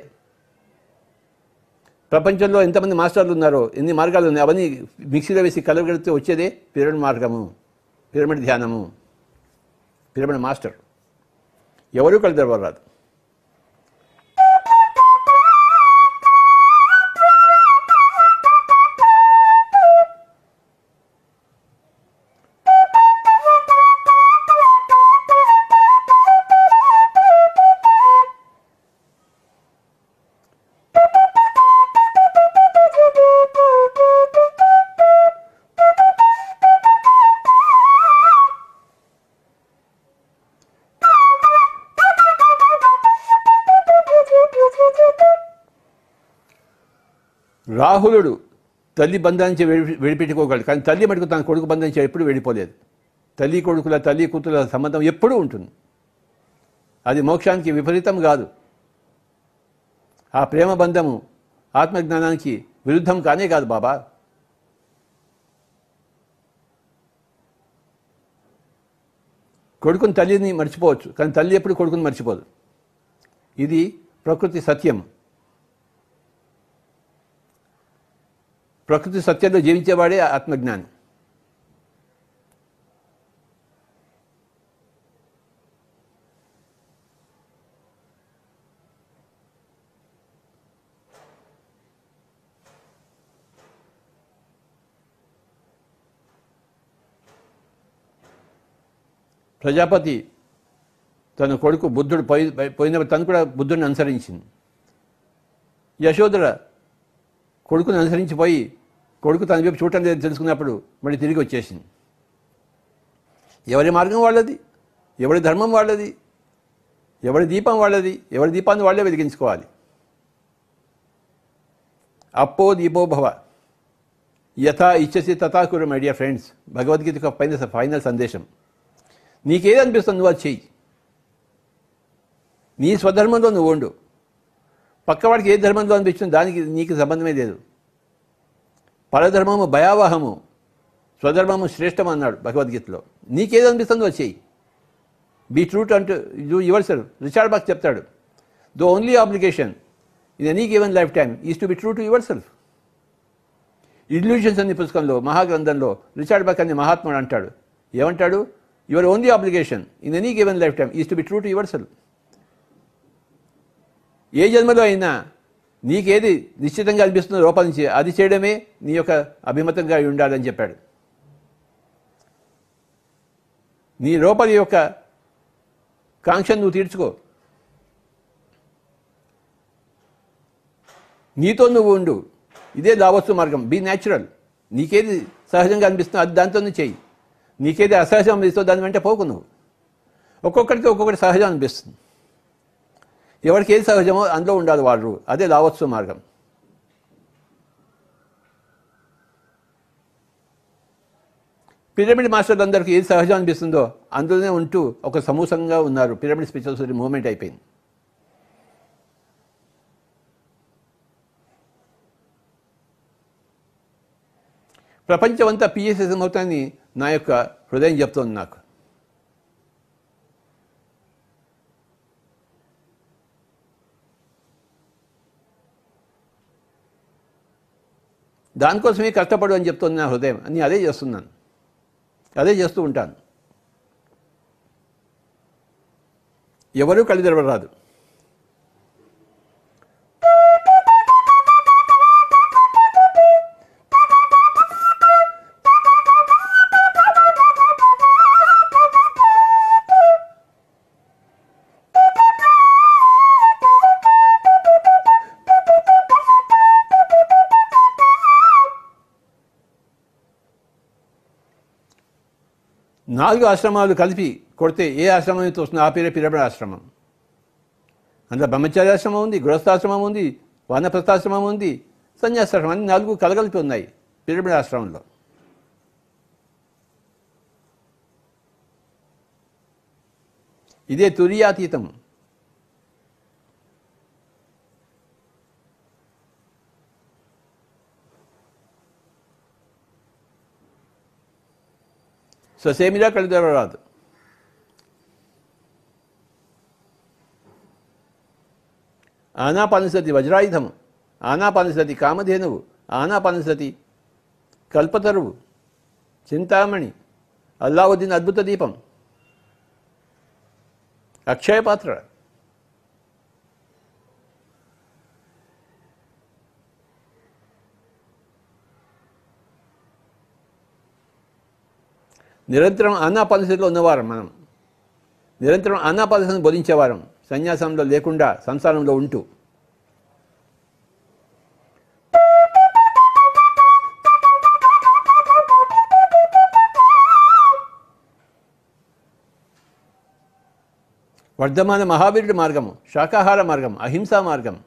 ప్రపంచంలో ఎంతమంది మాస్టర్లు ఉన్నారో, ఎన్ని మార్గాలు ఉన్నాయి, అవన్నీ మిక్సీలో వేసి కలగడితే వచ్చేదే పిరమిడ్ మార్గము, పిరమిడ్ ధ్యానము, పిరమిడ్ మాస్టర్. ఎవరూ కలిసి రాదు. రాహులుడు తల్లి బంధానికి విడిపెట్టుకోగలడు, కానీ తల్లి మటుకు తన కొడుకు బంధించి ఎప్పుడు వెళ్ళిపోలేదు. తల్లి కొడుకుల, తల్లి కూతుల సంబంధం ఎప్పుడూ ఉంటుంది. అది మోక్షానికి విపరీతం కాదు. ఆ ప్రేమ బంధము ఆత్మజ్ఞానానికి విరుద్ధం కానే కాదు బాబా. కొడుకుని తల్లిని మర్చిపోవచ్చు, కానీ తల్లి ఎప్పుడు కొడుకుని మర్చిపోదు. ఇది ప్రకృతి సత్యం. ప్రకృతి సత్యంలో జీవించేవాడే ఆత్మజ్ఞాని. ప్రజాపతి తన కొడుకు బుద్ధుడు పోయినప్పుడు తను కూడా బుద్ధుడిని అనుసరించింది. యశోధర కొడుకుని అనుసరించిపోయి కొడుకు తన వైపు చూడటం లేదు తెలుసుకున్నప్పుడు మళ్ళీ తిరిగి వచ్చేసింది. ఎవరి మార్గం వాళ్ళది, ఎవరి ధర్మం వాళ్ళది, ఎవరి దీపం వాళ్ళది, ఎవరి దీపాన్ని వాళ్ళే వెలిగించుకోవాలి. అప్పో దీపో భవ యథా ఇచ్చసి తథా కురు. మై డియర్ ఫ్రెండ్స్, భగవద్గీతకు ఫైనల్ సందేశం. నీకేది అనిపిస్తుంది నువ్వు అది చెయ్యి. నీ స్వధర్మంలో నువ్వు ఉండు. పక్కవాడికి ఏ ధర్మంలో అనిపిస్తుంది దానికి నీకు సంబంధమే లేదు. పరధర్మము భయావహము, స్వధర్మము శ్రేష్టం అన్నాడు భగవద్గీతలో. నీకేది అనిపిస్తుందో చెయ్యి. Be truth unto you yourself. Richard Bach చెప్తాడు, the only obligation in any given lifetime is to be true to yourself. Illusions అనే పుస్తకంలో, మహాగ్రంథంలో రిచర్డ్ బాక్ అనే మహాత్ముడు అంటాడు, ఏమంటాడు? Your only obligation in any given lifetime is to be true to yourself. ఏ జన్మలో అయినా నీకేది నిశ్చితంగా అనిపిస్తుందో రూపొందించి అది చేయడమే నీ యొక్క అభిమతంగా ఉండాలని చెప్పాడు. నీ లోపలి యొక్క కాంక్షను నువ్వు తీర్చుకో. నీతో నువ్వు ఉండు. ఇదే దావస్తు మార్గం. Be natural. నీకేది సహజంగా అనిపిస్తుందో అది దాంతో నువ్వు చెయ్యి. నీకేది అసహజం అనిపిస్తుందో దాని వెంట పోకు నువ్వు. ఒక్కొక్కరికి ఒక్కొక్కటి సహజం అనిపిస్తుంది. ఎవరికి ఏది సహజమో అందులో ఉండాలి వాళ్ళు. అదే దావస్తు మార్గం. పిరమిడ్ మాస్టర్లు అందరికీ ఏది సహజం అనిపిస్తుందో అందులోనే ఉంటూ ఒక సమూహంగా ఉన్నారు. పిరమిడ్ స్పిరిచువల్ సొసైటీ మూవ్మెంట్ అయిపోయింది. ప్రపంచమంతా పిఎస్ఎస్ అవుతాయని నా యొక్క హృదయం చెప్తోంది నాకు. దానికోసమే కష్టపడు అని చెప్తుంది నా హృదయం. నేను అదే చేస్తున్నాను, అదే చేస్తూ ఉంటాను. ఎవరూ కళ్ళు తెరవరాదు. నాలుగు ఆశ్రమాలు కలిపి కొడితే ఏ ఆశ్రమం అయితే వస్తుందో ఆ పేరే పిరమిడ్ ఆశ్రమం. అందులో బ్రహ్మచార్యాశ్రమం ఉంది, గృహస్థాశ్రమం ఉంది, వానప్రస్థాశ్రమం ఉంది, సన్యాసాశ్రమం అన్ని నాలుగు కలగలిపి ఉన్నాయి పిరమిడ్ ఆశ్రమంలో. ఇదే తుర్యాతీతం. ససేమిరా కళ్ళు తెరవరాదు. ఆనాపానసతి వజ్రాయుధము, ఆనాపానసతి కామధేనువు, ఆనాపానసతి కల్పతరువు, చింతామణి, అల్లావుద్దీన్ అద్భుత దీపం, అక్షయపాత్ర. నిరంతరం ఆనాపానసతిలో ఉన్నవారం మనం, నిరంతరం ఆనాపానసతిని బోధించేవారం, సన్యాసంలో లేకుండా సంసారంలో ఉంటూ. వర్ధమాన మహావీరుడి మార్గము, శాకాహార మార్గం, అహింసా మార్గం.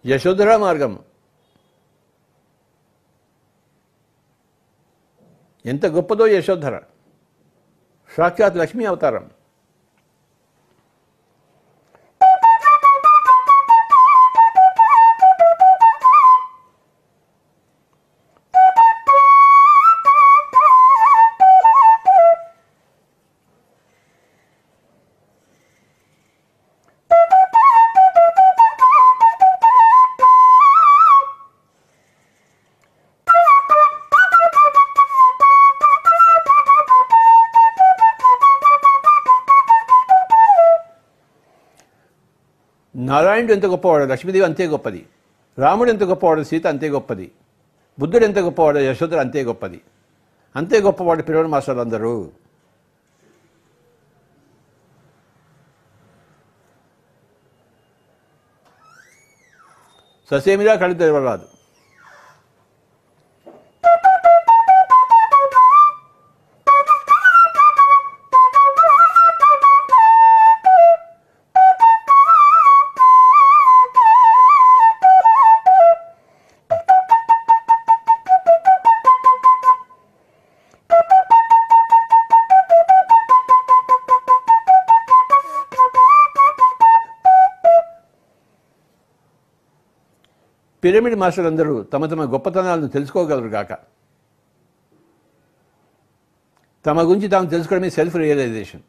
యశోధర మార్గం. ఎంత గొప్పదో యశోధర, సాక్షాత్ లక్ష్మీ అవతారం. నారాయణుడు ఎంత గొప్పవాడు, లక్ష్మీదేవి అంతే గొప్పది. రాముడు ఎంత గొప్పవాడు, సీత అంతే గొప్పది. బుద్ధుడు ఎంత గొప్పవాడు, యశోధర అంతే గొప్పది. అంతే గొప్పవాడు పిల్లల మాస్టర్లు అందరూ. ససేమిరా కళ్ళు తెరవరాదు. పిరమిడ్ మాస్టర్లు అందరూ తమ తమ గొప్పతనాలను తెలుసుకోగలరు గాక. తమ గురించి తాము తెలుసుకోవడమే సెల్ఫ్ రియలైజేషన్.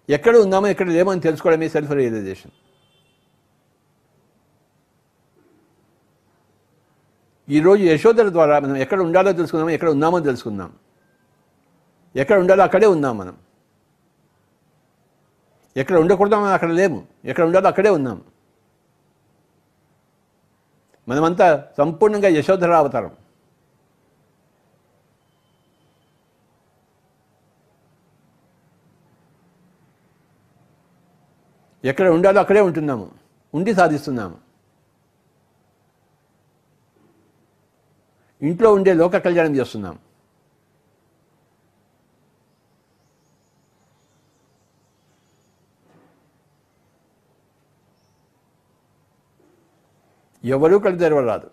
ఎక్కడ ఉన్నామో ఎక్కడ లేమో అని తెలుసుకోవడమే సెల్ఫ్ రియలైజేషన్. ఈరోజు యశోధర ద్వారా మనం ఎక్కడ ఉండాలో తెలుసుకుందామో, ఎక్కడ ఉన్నామో తెలుసుకుందాం. ఎక్కడ ఉండాలో అక్కడే ఉన్నాం మనం. ఎక్కడ ఉండకూడదామో అక్కడ లేము, ఎక్కడ ఉండాలో అక్కడే ఉన్నాం. మనమంతా సంపూర్ణంగా యశోధర అవతారం. ఎక్కడ ఉండాలో అక్కడే ఉంటున్నాము, ఉండి సాధిస్తున్నాము. ఇంట్లో ఉండే లోక కళ్యాణం చేస్తున్నాం. ఎవరూ కళ్ళు తెరవరాదు.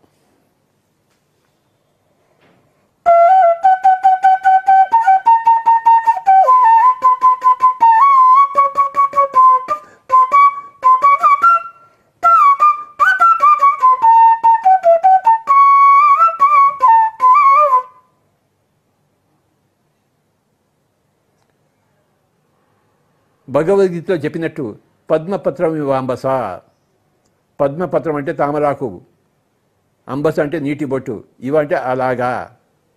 భగవద్గీతలో చెప్పినట్టు పద్మపత్రం ఇవ అంబస. పద్మపత్రం అంటే తామరాకు, అంబస అంటే నీటి బొట్టు, ఇవ అంటే అలాగా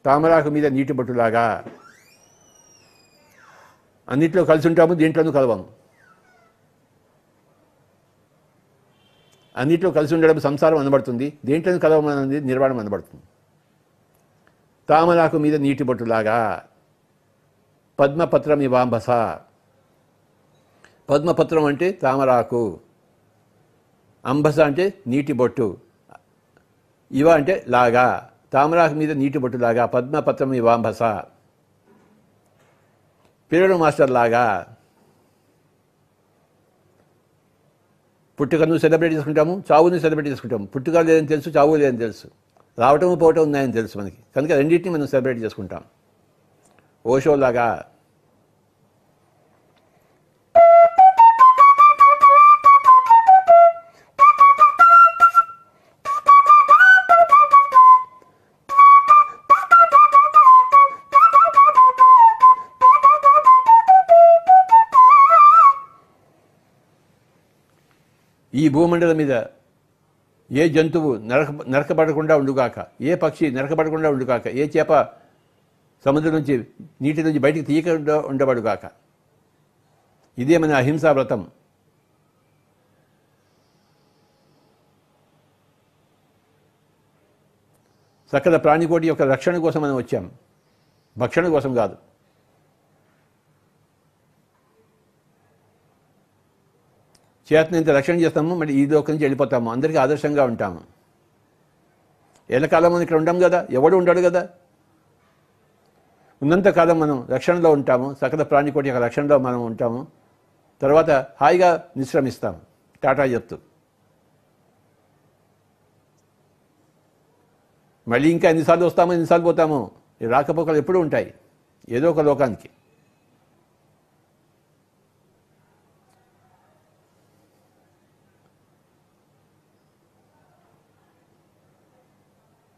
తామరాకు మీద నీటి బొట్టులాగా. అన్నిట్లో కలిసి ఉంటాము, దీంట్లోనూ కలవము. అన్నిట్లో కలిసి ఉండడం సంసారం అనబడుతుంది, దేంట్లోనూ కలవమన్నది నిర్వాణం అనబడుతుంది. తామరాకు మీద నీటి బొట్టులాగా. పద్మపత్రం ఇవాంబస. పద్మపత్రం అంటే తామరాకు, అంబస అంటే నీటి బొట్టు, ఇవ అంటే లాగా, తామరాకు మీద నీటి బొట్టు లాగా, పద్మపత్రం ఇవాంబస. పిల్లలు మాస్టర్ లాగా పుట్టుకను సెలబ్రేట్ చేసుకుంటాము, చావుని సెలబ్రేట్ చేసుకుంటాము. పుట్టుక లేదని తెలుసు, చావు లేదని తెలుసు, రావటము పోవటం ఉన్నాయని తెలుసు మనకి. కనుక రెండింటిని మనం సెలబ్రేట్ చేసుకుంటాం. ఓషోలాగా. ఈ భూమండలం మీద ఏ జంతువు నరకబడకుండా ఉండుగాక, ఏ పక్షి నరకబడకుండా ఉండుగాక, ఏ చేప సముద్రం నుంచి నీటి నుంచి బయటికి తీయకుండా ఉండబడుగాక. ఇదే మన అహింసా వ్రతం. సకల ప్రాణికోటి యొక్క రక్షణ కోసం మనం వచ్చాం, భక్షణ కోసం కాదు. చేతనంత రక్షణ చేస్తాము, మళ్ళీ ఈ లోకం నుంచి వెళ్ళిపోతాము, అందరికీ ఆదర్శంగా ఉంటాము. ఎల్లకాలం మనం ఇక్కడ ఉండం కదా, ఎవడు ఉండడు కదా. ఉన్నంతకాలం మనం రక్షణలో ఉంటాము, సకల ప్రాణికోటి యొక్క రక్షణలో మనం ఉంటాము. తర్వాత హాయిగా విశ్రమిస్తాము టాటా చెప్తూ. మళ్ళీ ఇంకా ఎన్నిసార్లు వస్తామో ఎన్నిసార్లు పోతామో, ఈ రాకపోకలు ఎప్పుడూ ఉంటాయి ఏదో ఒక లోకానికి.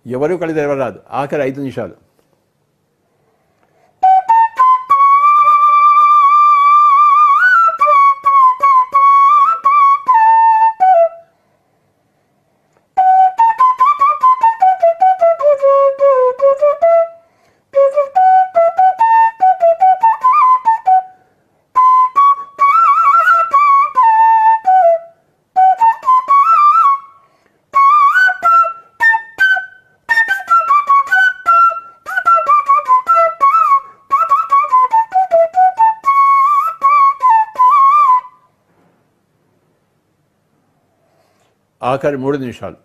ఎవరూ కళ్ళు తెరవరాదు. ఆఖరి 5 నిమిషాలు. ఆఖరి 3 నిమిషాలు.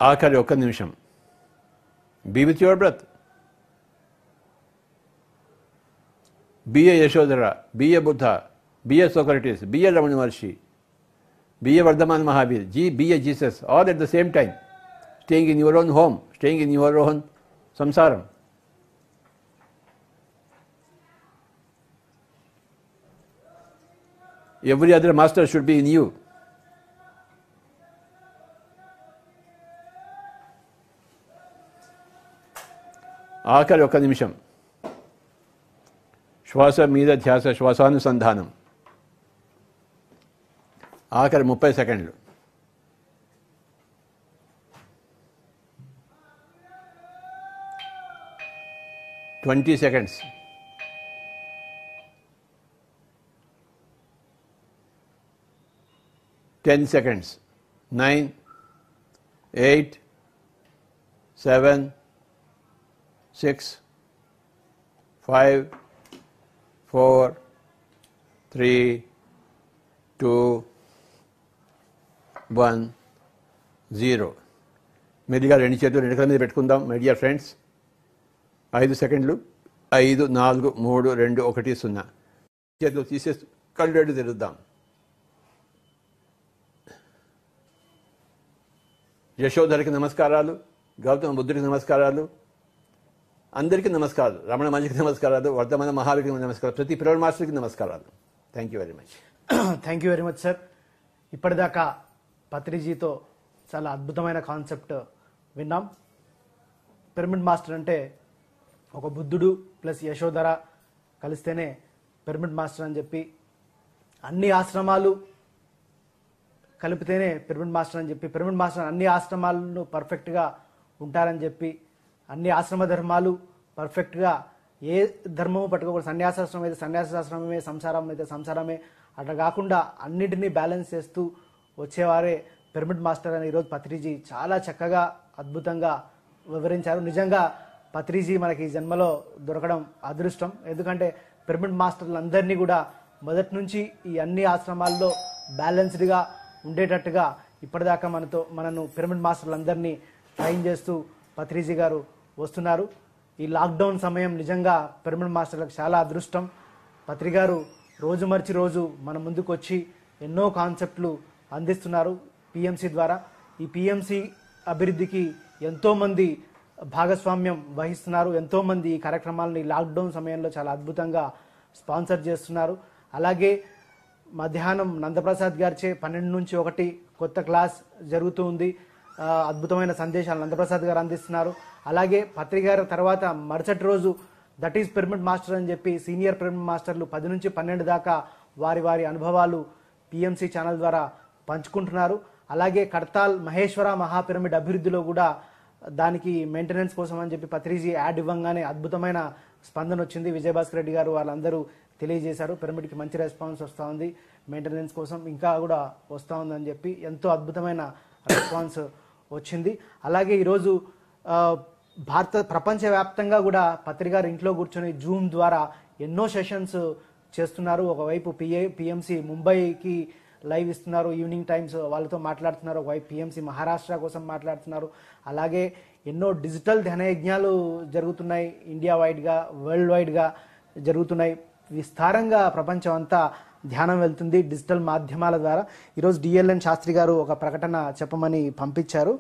ఆఖరి 1 నిమిషం. Be with your breath. Be a Yashodhara, be a Buddha, be a Socrates, be a Ramana Maharshi, be a Vardhaman Mahavir, be a Jesus, all at the same time. Staying in your own home, staying in your own samsaram. Every other master should be in you. ఆఖరి 1 నిమిషం. శ్వాస మీద ధ్యాస, శ్వాసానుసంధానం. ఆఖరి 30 సెకండ్లు. 20 seconds. 10 seconds. 9, 8, 7, 6, 5, 4, 3, 2 1 0. మెల్లిగా రెండు చేతులు రెండు కళ్ళ మీద పెట్టుకుందాం మై డియర్ ఫ్రెండ్స్. 5 సెకండ్లు. 5 4 3 2 1 0. చేతులు తీసేసి కళ్ళు రెండు తెరుద్దాం. యశోధరకి నమస్కారాలు, గౌతమ బుద్ధుడికి నమస్కారాలు, అందరికీ నమస్కారాలు, రమణ మహర్షికి నమస్కారాలు, వర్ధమాన మహావీరికి నమస్కారాలు, ప్రతి పిల్లల మాస్టర్కి నమస్కారాలు. Thank you very much. Thank you very much sir. ఇప్పటిదాకా పత్రిజీతో చాలా అద్భుతమైన కాన్సెప్ట్ విన్నాం. పిరమిడ్ మాస్టర్ అంటే ఒక బుద్ధుడు ప్లస్ యశోధర కలిస్తేనే పిరమిడ్ మాస్టర్ అని చెప్పి, అన్ని ఆశ్రమాలు కలిపితేనే పిరమిడ్ మాస్టర్ అని చెప్పి, పిరమిడ్ మాస్టర్ అన్ని ఆశ్రమాలను పర్ఫెక్ట్గా ఉంటారని చెప్పి, అన్ని ఆశ్రమ ధర్మాలు పర్ఫెక్ట్గా ఏ ధర్మము పట్టుకోకూడదు, సన్యాసాశ్రమం అయితే సన్యాసాశ్రమమే, సంసారం అయితే సంసారమే, అట్లా కాకుండా అన్నిటినీ బ్యాలెన్స్ చేస్తూ వచ్చేవారే పిరమిడ్ మాస్టర్ అని ఈరోజు పత్రిజీ చాలా చక్కగా అద్భుతంగా వివరించారు. నిజంగా పత్రిజీ మనకి ఈ జన్మలో దొరకడం అదృష్టం. ఎందుకంటే పిరమిడ్ మాస్టర్లందరినీ కూడా మొదటి నుంచి ఈ అన్ని ఆశ్రమాల్లో బ్యాలెన్స్డ్గా ఉండేటట్టుగా ఇప్పటిదాకా మనను పిరమిడ్ మాస్టర్లందరినీ ట్రైన్ చేస్తూ పత్రిజీ గారు వస్తున్నారు. ఈ లాక్డౌన్ సమయం నిజంగా పిరమిడ్ మాస్టర్లకు చాలా అదృష్టం. పత్రి గారు రోజు మర్చి రోజు మన ముందుకు వచ్చి ఎన్నో కాన్సెప్ట్లు అందిస్తున్నారు పిఎంసి ద్వారా. ఈ పిఎంసి అభివృద్ధికి ఎంతోమంది భాగస్వామ్యం వహిస్తున్నారు. ఎంతోమంది ఈ కార్యక్రమాలను ఈ లాక్డౌన్ సమయంలో చాలా అద్భుతంగా స్పాన్సర్ చేస్తున్నారు. అలాగే మధ్యాహ్నం నందప్రసాద్ గారిచే 12 నుంచి 1 కొత్త క్లాస్ జరుగుతూ ఉంది. అద్భుతమైన సందేశాలు నందప్రసాద్ గారు అందిస్తున్నారు. అలాగే పత్రి గారి తర్వాత మరుసటి రోజు దట్ ఈస్ పిరమిడ్ మాస్టర్ అని చెప్పి సీనియర్ పిరమిడ్ మాస్టర్లు 10 నుంచి 12 దాకా వారి అనుభవాలు పిఎంసి ఛానల్ ద్వారా పంచుకుంటున్నారు. అలాగే కడతాల్ మహేశ్వర మహాపిరమిడ్ అభివృద్ధిలో కూడా దానికి మెయింటెనెన్స్ కోసం అని చెప్పి పత్రిజీ యాడ్ ఇవ్వంగానే అద్భుతమైన స్పందన వచ్చింది. విజయభాస్కర్ రెడ్డి గారు వాళ్ళందరూ తెలియజేశారు. పిరమిడ్కి మంచి రెస్పాన్స్ వస్తూ ఉంది, మెయింటెనెన్స్ కోసం ఇంకా కూడా వస్తూ ఉందని చెప్పి ఎంతో అద్భుతమైన రెస్పాన్స్ వచ్చింది. అలాగే ఈరోజు ప్రపంచవ్యాప్తంగా కూడా పత్రి గారు ఇంట్లో కూర్చొని జూమ్ ద్వారా ఎన్నో సెషన్స్ చేస్తున్నారు. ఒకవైపు పిఎంసి ముంబైకి లైవ్ ఇస్తున్నారు, ఈవినింగ్ టైమ్స్ వాళ్ళతో మాట్లాడుతున్నారు. ఒకవైపు పిఎంసి మహారాష్ట్ర కోసం మాట్లాడుతున్నారు. అలాగే ఎన్నో డిజిటల్ ధ్యానయజ్ఞాలు జరుగుతున్నాయి, ఇండియా వైడ్గా వరల్డ్ వైడ్గా జరుగుతున్నాయి. విస్తారంగా ప్రపంచం అంతా ధ్యానం వెళ్తుంది డిజిటల్ మాధ్యమాల ద్వారా. ఈరోజు డిఎల్ఎన్ శాస్త్రి గారు ఒక ప్రకటన చెప్పమని పంపించారు.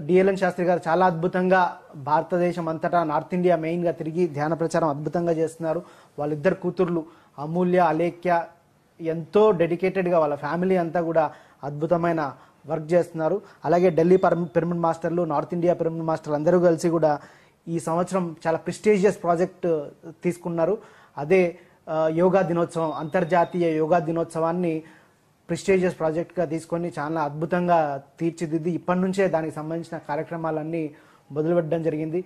డిఎల్ఎన్ శాస్త్రి గారు చాలా అద్భుతంగా భారతదేశం అంతటా నార్త్ ఇండియా మెయిన్గా తిరిగి ధ్యాన ప్రచారం అద్భుతంగా చేస్తున్నారు. వాళ్ళిద్దరు కూతుర్లు అమూల్య, అలేఖ్య ఎంతో డెడికేటెడ్గా వాళ్ళ ఫ్యామిలీ అంతా కూడా అద్భుతమైన వర్క్ చేస్తున్నారు. అలాగే ఢిల్లీ పిరమిడ్ మాస్టర్లు, నార్త్ ఇండియా పిరమిడ్ మాస్టర్లు అందరూ కలిసి కూడా ఈ సంవత్సరం చాలా ప్రెస్టీజియస్ ప్రాజెక్ట్ తీసుకున్నారు. అదే యోగా దినోత్సవం, అంతర్జాతీయ యోగా దినోత్సవాన్ని ప్రెస్టీజియస్ ప్రాజెక్ట్గా తీసుకొని చాలా అద్భుతంగా తీర్చిదిద్ది ఇప్పటి నుంచే దానికి సంబంధించిన కార్యక్రమాలన్నీ మొదలుపెట్టడం జరిగింది.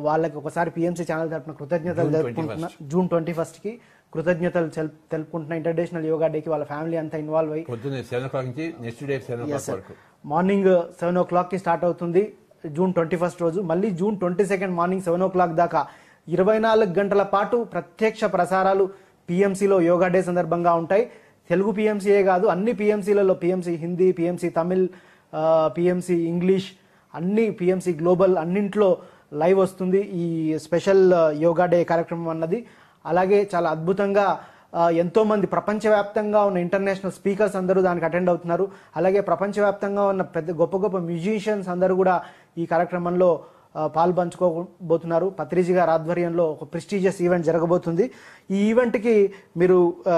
వాళ్ళకి ఒకసారి పిఎంసి ఛానల్ తరపున కృతజ్ఞతలు తెలుపుకుంటున్నా. జూన్ 21కి కృతజ్ఞతలు తెలుపుకుంటున్నా. ఇంటర్నేషనల్ యోగా డేకి వాళ్ళ ఫ్యామిలీ అంతా ఇన్వాల్వ్ అయ్యి మార్నింగ్ 7 o'clockకి స్టార్ట్ అవుతుంది జూన్ 21 రోజు. మళ్ళీ జూన్ 22 మార్నింగ్ 7 o'clock దాకా 24 గంటల పాటు ప్రత్యక్ష ప్రసారాలు పిఎంసిలో యోగా డే సందర్భంగా ఉంటాయి. తెలుగు పిఎంసీయే కాదు, అన్ని పిఎంసీలలో, PMC Hindi, PMC Tamil, PMC English, అన్ని పిఎంసి గ్లోబల్ అన్నింట్లో లైవ్ వస్తుంది ఈ స్పెషల్ యోగా డే కార్యక్రమం అన్నది. అలాగే చాలా అద్భుతంగా ఎంతోమంది ప్రపంచవ్యాప్తంగా ఉన్న ఇంటర్నేషనల్ స్పీకర్స్ అందరూ దానికి అటెండ్ అవుతున్నారు. అలాగే ప్రపంచవ్యాప్తంగా ఉన్న గొప్ప గొప్ప మ్యూజిషియన్స్ అందరూ కూడా ఈ కార్యక్రమంలో పాల్పంచుకోబోతున్నారు. పత్రిజీ గారి ఆధ్వర్యంలో ఒక ప్రెస్టీజియస్ ఈవెంట్ జరగబోతుంది. ఈ ఈవెంట్కి మీరు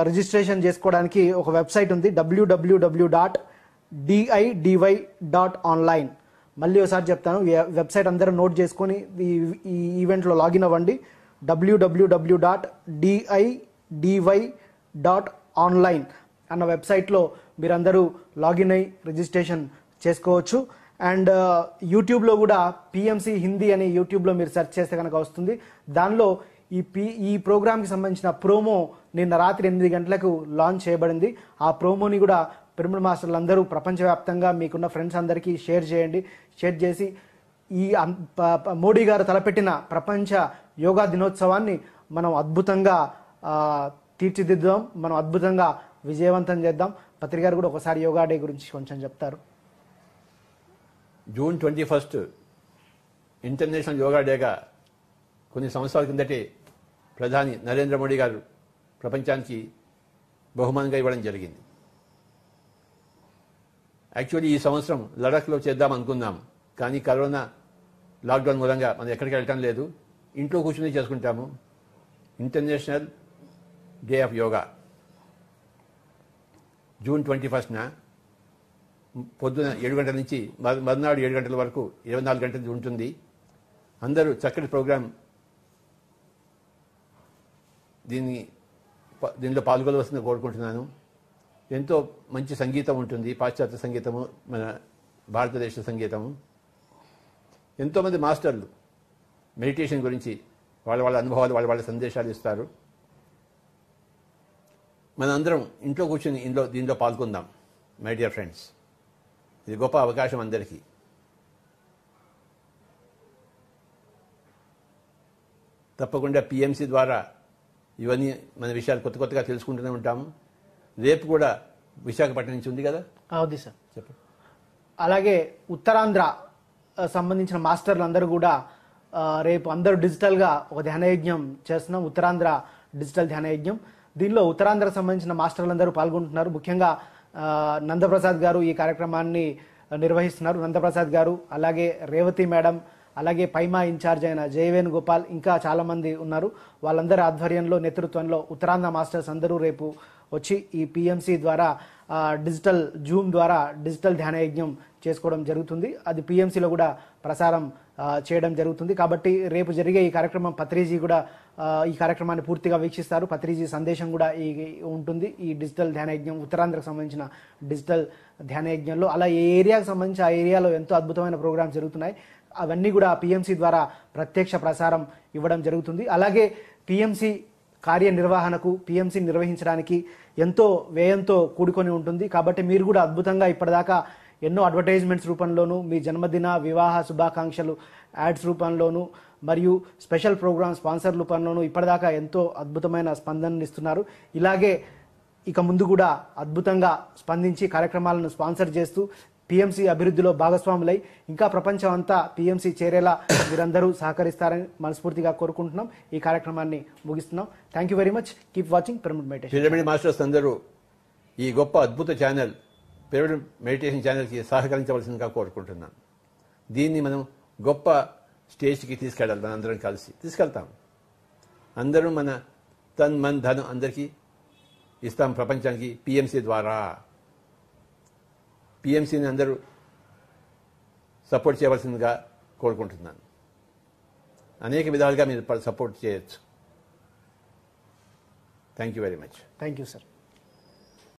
రిజిస్ట్రేషన్ చేసుకోవడానికి ఒక వెబ్సైట్ ఉంది, www.didy.online. మళ్ళీ ఒకసారి చెప్తాను, వెబ్సైట్ అందరూ నోట్ చేసుకొని ఈ ఈవెంట్లో లాగిన్ అవ్వండి. www.didy.online అన్న వెబ్సైట్లో మీరందరూ లాగిన్ అయ్యి రిజిస్ట్రేషన్ చేసుకోవచ్చు. అండ్ యూట్యూబ్లో కూడా పిఎంసి హిందీ అని యూట్యూబ్లో మీరు సెర్చ్ చేస్తే కనుక వస్తుంది. దానిలో ఈ ప్రోగ్రామ్కి సంబంధించిన ప్రోమో నిన్న రాత్రి 8 గంటలకు లాంచ్ చేయబడింది. ఆ ప్రోమోని కూడా పిరమిడ్ మాస్టర్లు అందరూ ప్రపంచవ్యాప్తంగా మీకున్న ఫ్రెండ్స్ అందరికీ షేర్ చేయండి. షేర్ చేసి ఈ మోడీ గారు తలపెట్టిన ప్రపంచ యోగా దినోత్సవాన్ని మనం అద్భుతంగా తీర్చిదిద్దాం, మనం అద్భుతంగా విజయవంతం చేద్దాం. పత్రి గారు కూడా ఒకసారి యోగా డే గురించి కొంచెం చెప్తారు. జూన్ 21 ఇంటర్నేషనల్ యోగా డేగా కొన్ని సంవత్సరాల కిందటే ప్రధాని నరేంద్ర మోడీ గారు ప్రపంచానికి బహుమానంగా ఇవ్వడం జరిగింది. యాక్చువల్లీ ఈ సంవత్సరం లడాఖ్లో చేద్దాం అనుకున్నాం, కానీ కరోనా లాక్డౌన్ మూలంగా మనం ఎక్కడికి వెళ్ళటం లేదు, ఇంట్లో కూర్చుని చేసుకుంటాము. International day of yoga June 21న పొద్దున 7 గంటల నుంచి మర్నాడు 7 గంటల వరకు 24 గంటలు ఉంటుంది. అందరూ చక్కటి ప్రోగ్రాం దీనిలో పాల్గొనవలసింది కోరుకుంటున్నాను. ఎంతో మంచి సంగీతం ఉంటుంది, పాశ్చాత్య సంగీతము, మన భారతదేశ సంగీతము. ఎంతోమంది మాస్టర్లు మెడిటేషన్ గురించి వాళ్ళ అనుభవాలు, వాళ్ళ సందేశాలు ఇస్తారు. మన అందరం ఇంట్లో కూర్చొని దీనిలో పాల్గొందాం. మై డియర్ ఫ్రెండ్స్, ఇది గొప్ప అవకాశం అందరికీ. తప్పకుండా పిఎంసి ద్వారా ఇవన్నీ మన విషయాలు కొత్తగా తెలుసుకుంటూనే ఉంటాము. రేపు కూడా విశాఖపట్నం నుంచి ఉంది కదా? అవుది సార్. చెప్పండి. అలాగే ఉత్తరాంధ్ర సంబంధించిన మాస్టర్లు అందరూ కూడా రేపు అందరూ డిజిటల్గా ఒక ధ్యానయజ్ఞం చేస్తున్నాం, ఉత్తరాంధ్ర డిజిటల్ ధ్యానయజ్ఞం. దీనిలో ఉత్తరాంధ్రకు సంబంధించిన మాస్టర్లందరూ పాల్గొంటున్నారు. ముఖ్యంగా నందప్రసాద్ గారు ఈ కార్యక్రమాన్ని నిర్వహిస్తున్నారు. నందప్రసాద్ గారు, అలాగే రేవతి మేడం, అలాగే పైమా ఇన్ఛార్జ్ అయిన జయవేణు గోపాల్, ఇంకా చాలామంది ఉన్నారు. వాళ్ళందరి ఆధ్వర్యంలో, నేతృత్వంలో ఉత్తరాంధ్ర మాస్టర్స్ అందరూ రేపు వచ్చి ఈ పిఎంసి ద్వారా డిజిటల్ జూమ్ ద్వారా డిజిటల్ ధ్యానయజ్ఞం చేసుకోవడం జరుగుతుంది. అది పిఎంసిలో కూడా ప్రసారం చేయడం జరుగుతుంది. కాబట్టి రేపు జరిగే ఈ కార్యక్రమం పత్రిజీ కూడా ఈ కార్యక్రమాన్ని పూర్తిగా వీక్షిస్తారు. పత్రిజీ సందేశం కూడా ఉంటుంది ఈ డిజిటల్ ధ్యానయజ్ఞం, ఉత్తరాంధ్రకు సంబంధించిన డిజిటల్ ధ్యానయజ్ఞంలో. అలా ఏ ఏరియాకు సంబంధించి ఆ ఏరియాలో ఎంతో అద్భుతమైన ప్రోగ్రామ్స్ జరుగుతున్నాయి. అవన్నీ కూడా పిఎంసి ద్వారా ప్రత్యక్ష ప్రసారం ఇవ్వడం జరుగుతుంది. అలాగే పిఎంసి కార్యనిర్వహణకు, పిఎంసి నిర్వహించడానికి ఎంతో వ్యయంతో కూడుకొని ఉంటుంది. కాబట్టి మీరు కూడా అద్భుతంగా ఇప్పటిదాకా ఎన్నో అడ్వర్టైజ్మెంట్స్ రూపంలోనూ, మీ జన్మదిన, వివాహ శుభాకాంక్షలు యాడ్స్ రూపంలోనూ, మరియు స్పెషల్ ప్రోగ్రామ్ స్పాన్సర్ రూపంలోనూ ఇప్పటిదాకా ఎంతో అద్భుతమైన స్పందననిస్తున్నారు. ఇలాగే ఇక ముందు కూడా అద్భుతంగా స్పందించి కార్యక్రమాలను స్పాన్సర్ చేస్తూ పిఎంసి అభివృద్ధిలో భాగస్వాములై ఇంకా ప్రపంచం అంతా పిఎంసి చేరేలా మీరందరూ సహకరిస్తారని మనస్ఫూర్తిగా కోరుకుంటున్నాం. ఈ కార్యక్రమాన్ని ముగిస్తున్నాం. Thank you very much. Keep watching pyramid meditation. Pyramid masters అందరూ ఈ గొప్ప అద్భుత ఛానల్ పిరమిడ్ మెడిటేషన్ ఛానల్కి సహకరించవలసిందిగా కోరుకుంటున్నాను. దీన్ని మనం గొప్ప స్టేజ్కి తీసుకెళ్ళాలి. మనం అందరం కలిసి తీసుకెళ్తాం. అందరూ మన తన్ మన్ ధన్ అందరికీ ఇస్తాం ప్రపంచానికి పిఎంసి ద్వారా. పిఎంసిని అందరూ సపోర్ట్ చేయవలసిందిగా కోరుకుంటున్నాను. అనేక విధాలుగా మీరు సపోర్ట్ చేయొచ్చు. Thank you very much. Thank you sir.